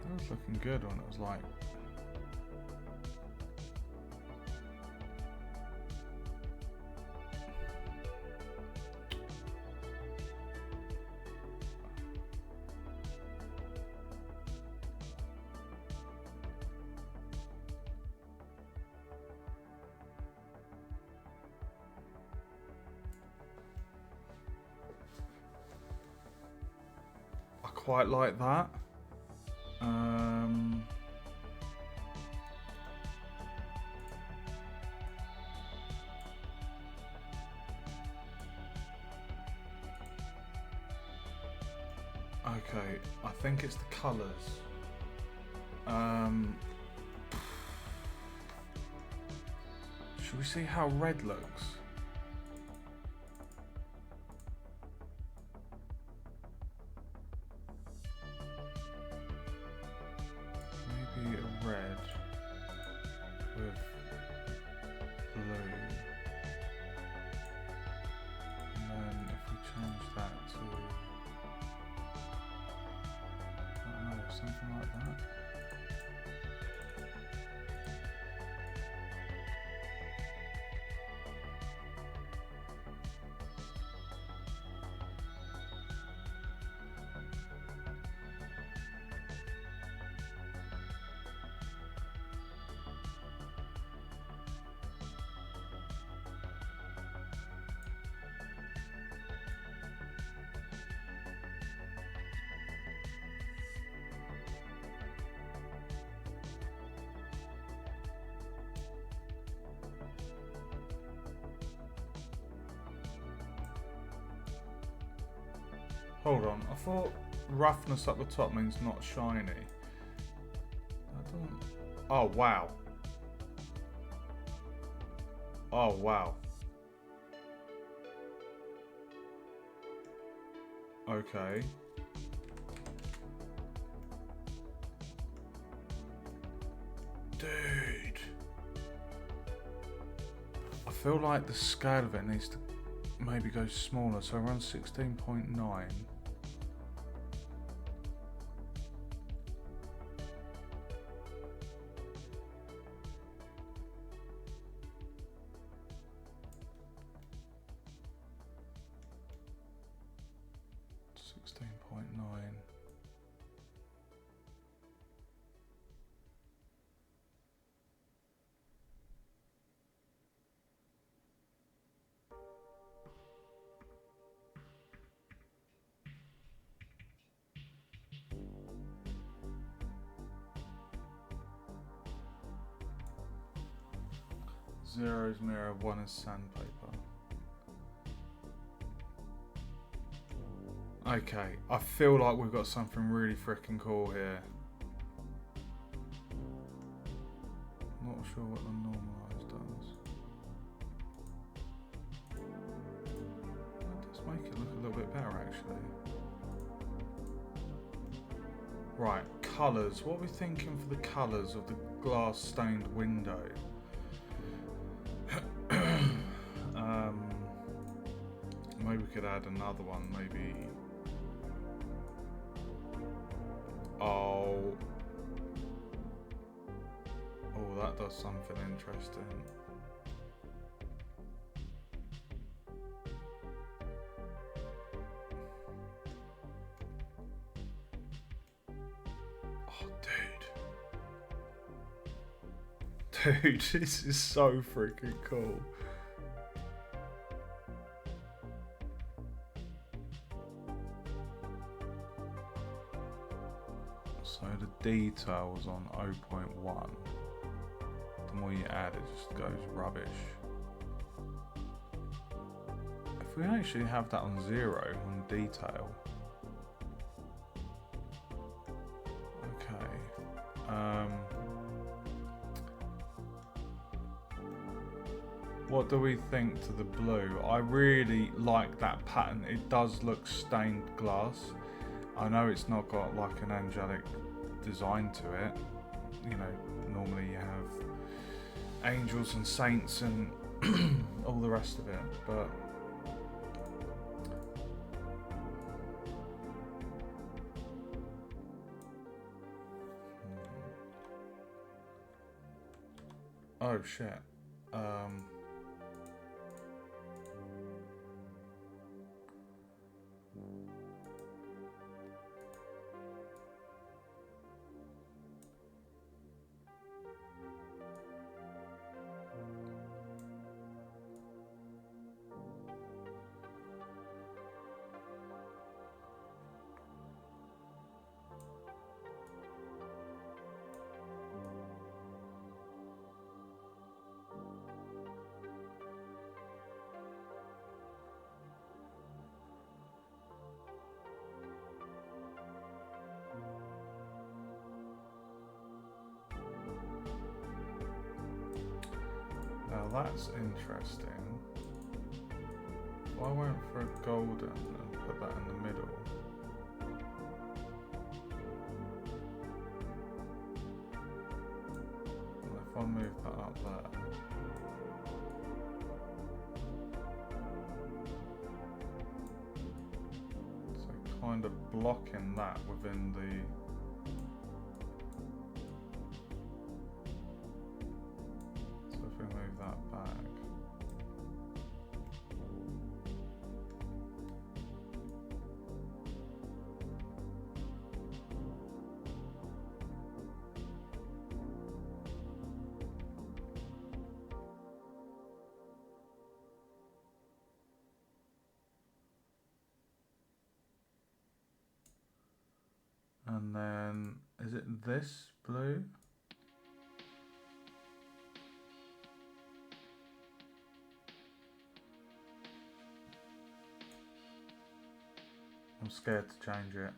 That was looking good when it was like. I quite like that. Okay, I think it's the colours. Should we see how red looks? Maybe a red with blue. And then if we change that to, I don't know, something like that. Hold on, I thought roughness at the top means not shiny. That doesn't... Oh, wow. Oh, wow. Okay. Dude. I feel like the scale of it needs to maybe go smaller, so around 16.9. Zero is mirror, one is sandpaper. Okay, I feel like we've got something really freaking cool here. Not sure what the normalize does. That does make it look a little bit better actually. Right, colours. What are we thinking for the colours of the glass stained window? Maybe we could add another one, maybe. Oh, that does something interesting. Oh, dude. Dude, this is so freaking cool. So the detail was on 0.1. The more you add, it just goes rubbish. we actually have that on 0 on detail. Okay. What do we think to the blue? I really like that pattern. It does look stained glass. I know it's not got like an angelic design to it. You know, normally you have angels and saints and all the rest of it, but oh shit. Now that's interesting. If I went for a golden and put that in the middle. And if I move that up there. So kind of blocking that within the move that back. And then, is it this blue? I'm scared to change it.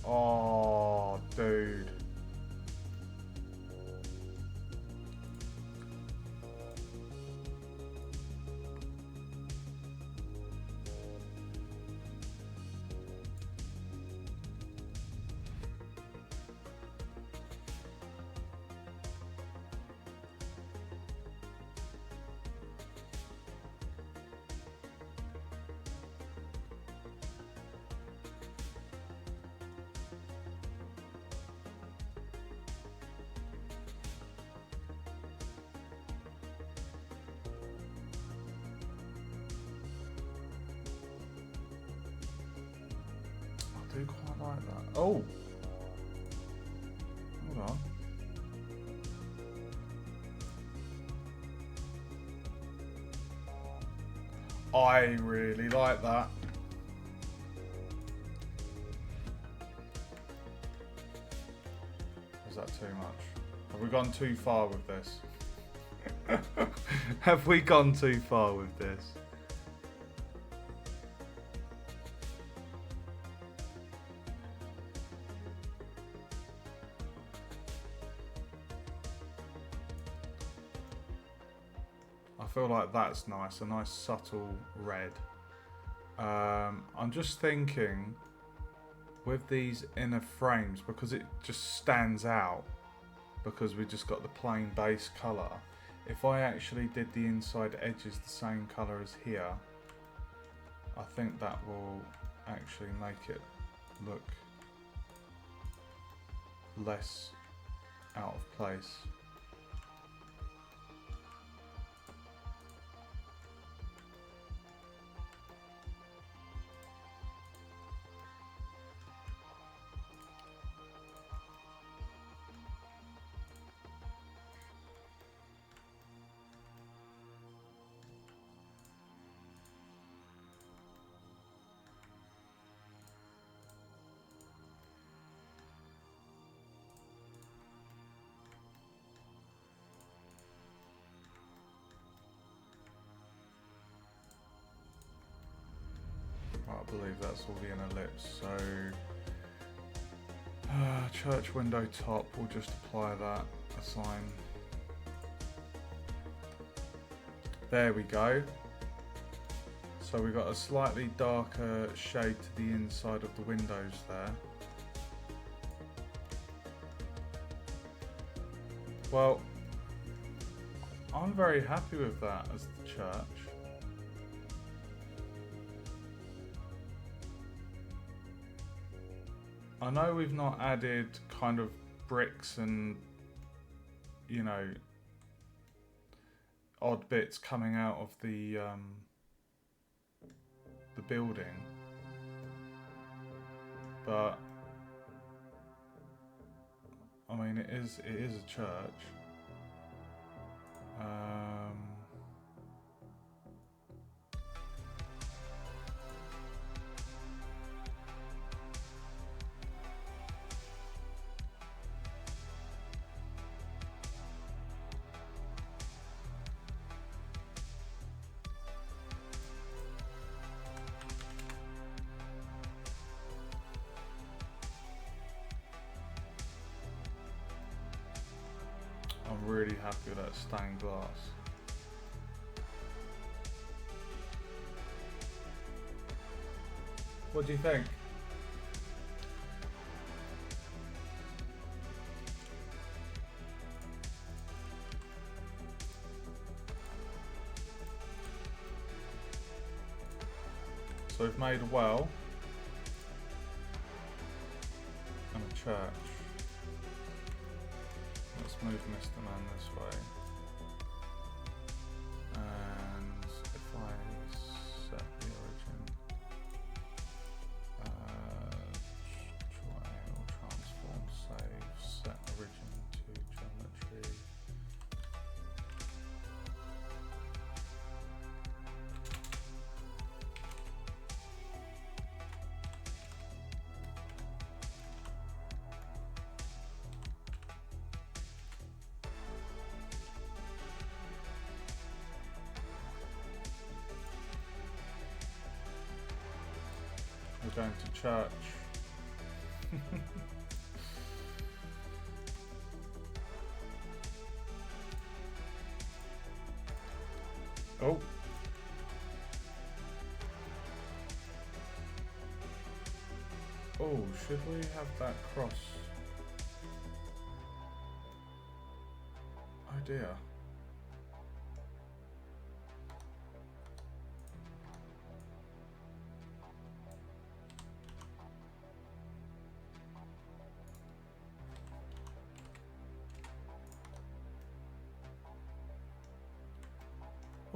Oh, dude. I do quite like that. Oh! Hold on. I really like that. Is that too much? Have we gone too far with this? Have we gone too far with this? I feel like that's nice, a nice subtle red. I'm just thinking with these inner frames, because it just stands out, because we just got the plain base colour, if I actually did the inside edges the same colour as here, I think that will actually make it look less out of place. I believe that's all the inner lips, so church window top, we'll just apply that, assign. There we go. So we've got a slightly darker shade to the inside of the windows there. Well, I'm very happy with that as the church. I know we've not added kind of bricks and, you know, odd bits coming out of the building, but I mean it is a church. I'm really happy with that stained glass. What do you think? So we've made a well and a church. Let's move Mr. Man this way. And if I set the origin, trial, transform, save, set origin to geometry. We're going to church. Oh. Oh, should we have that cross? Oh dear.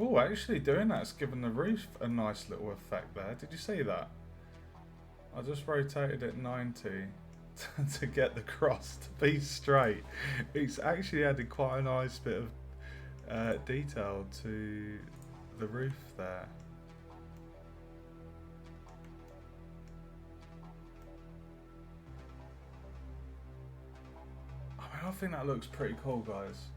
Oh, actually doing that's given the roof a nice little effect there. Did you see that? I just rotated it 90 to get the cross to be straight. It's actually added quite a nice bit of detail to the roof there. I mean, I think that looks pretty cool, guys.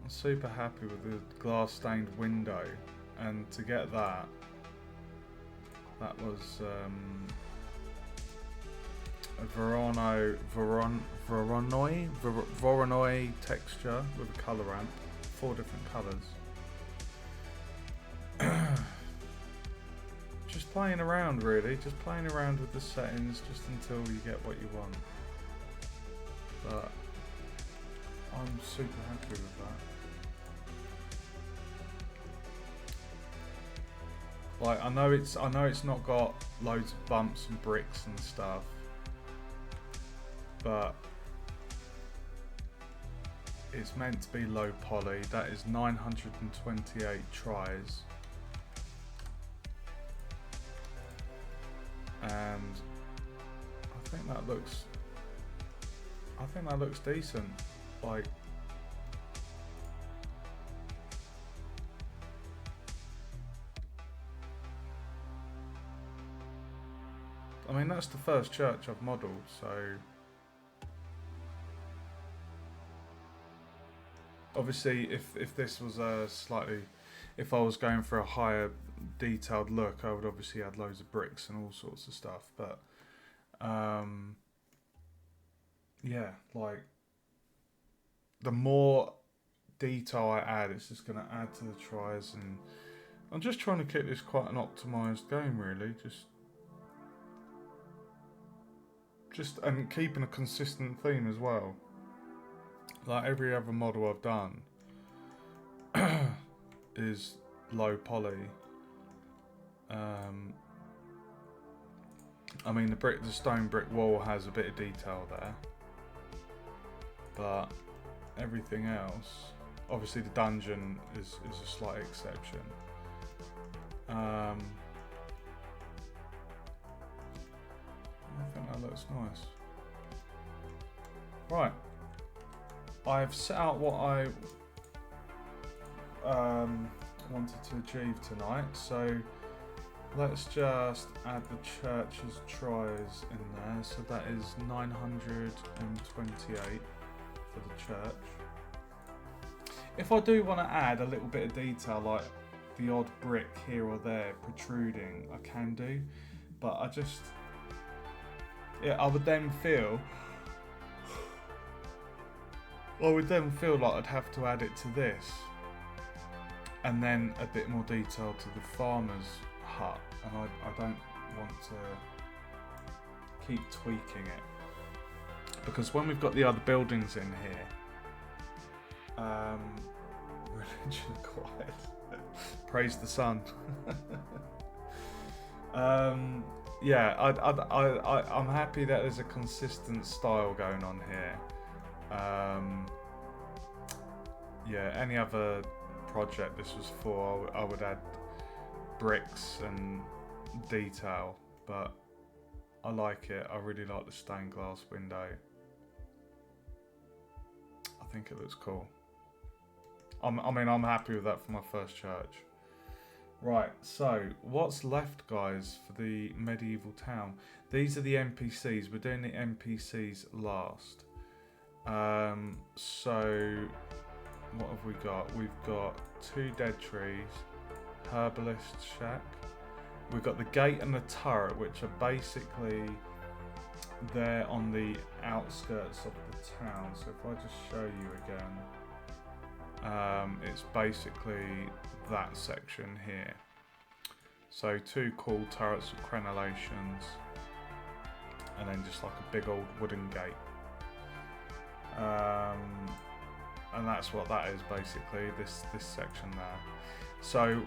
I'm super happy with the glass stained window, and to get that was a Voronoi texture with a colour ramp, 4 different colours. Just playing around really, just playing around with the settings just until you get what you want. But I'm super happy with that. Like I know it's not got loads of bumps and bricks and stuff, but it's meant to be low poly. That is 928 tries. And I think that looks decent. Like, I mean, that's the first church I've modelled, so obviously if this was a slightly, if I was going for a higher detailed look, I would obviously add loads of bricks and all sorts of stuff, but yeah, like, the more detail I add, it's just going to add to the tries, and I'm just trying to keep this quite an optimised game, really, just and keeping a consistent theme as well. Like every other model I've done is low poly. I mean, the stone brick wall has a bit of detail there, but everything else, obviously the dungeon is a slight exception. I think that looks nice. Right, I've set out what I wanted to achieve tonight, so let's just add the church's tries in there. So that is 928 for the church. If I do want to add a little bit of detail, like the odd brick here or there protruding, I can do, but I would then feel like I'd have to add it to this, and then a bit more detail to the farmer's hut, and I don't want to keep tweaking it, because when we've got the other buildings in here, religion quiet, praise the sun. Yeah, I'm happy that there's a consistent style going on here. Yeah, any other project this was for, I would add bricks and detail, but I like it. I really like the stained glass window. I think it looks cool. I mean, I'm happy with that for my first church. Right, so what's left, guys, for the medieval town? These are the NPCs. We're doing the NPCs last. So what have we got? We've got 2 dead trees, herbalist shack. We've got the gate and the turret, which are basically there on the outskirts of the town. So if I just show you again, it's basically that section here. So 2 cool turrets with crenellations, and then just like a big old wooden gate. And that's what that is basically, this section there. So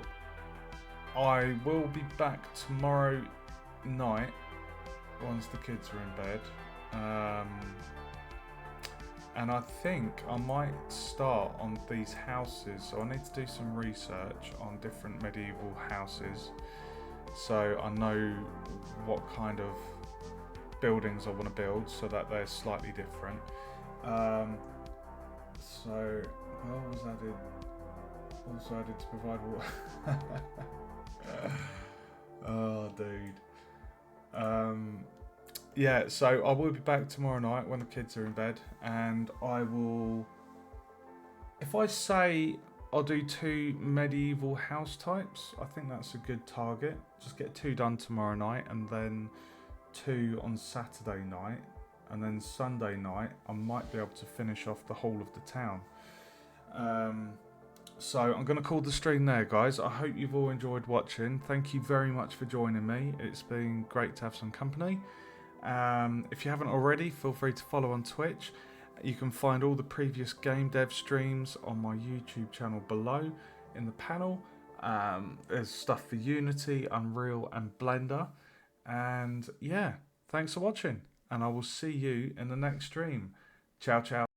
I will be back tomorrow night once the kids are in bed, and I think I might start on these houses. So I need to do some research on different medieval houses, so I know what kind of buildings I want to build, so that they're slightly different. So well was added, also added to provide water. Oh, dude. Yeah, so I will be back tomorrow night when the kids are in bed, and I will, if I say I'll do 2 medieval house types, I think that's a good target. Just get 2 done tomorrow night, and then 2 on Saturday night, and then Sunday night I might be able to finish off the whole of the town. So I'm going to call the stream there, guys. I hope you've all enjoyed watching. Thank you very much for joining me. It's been great to have some company. If you haven't already, feel free to follow on Twitch. You can find all the previous game dev streams on my YouTube channel below in the panel. There's stuff for Unity, Unreal and Blender. And yeah, thanks for watching. and I will see you in the next stream. Ciao, ciao.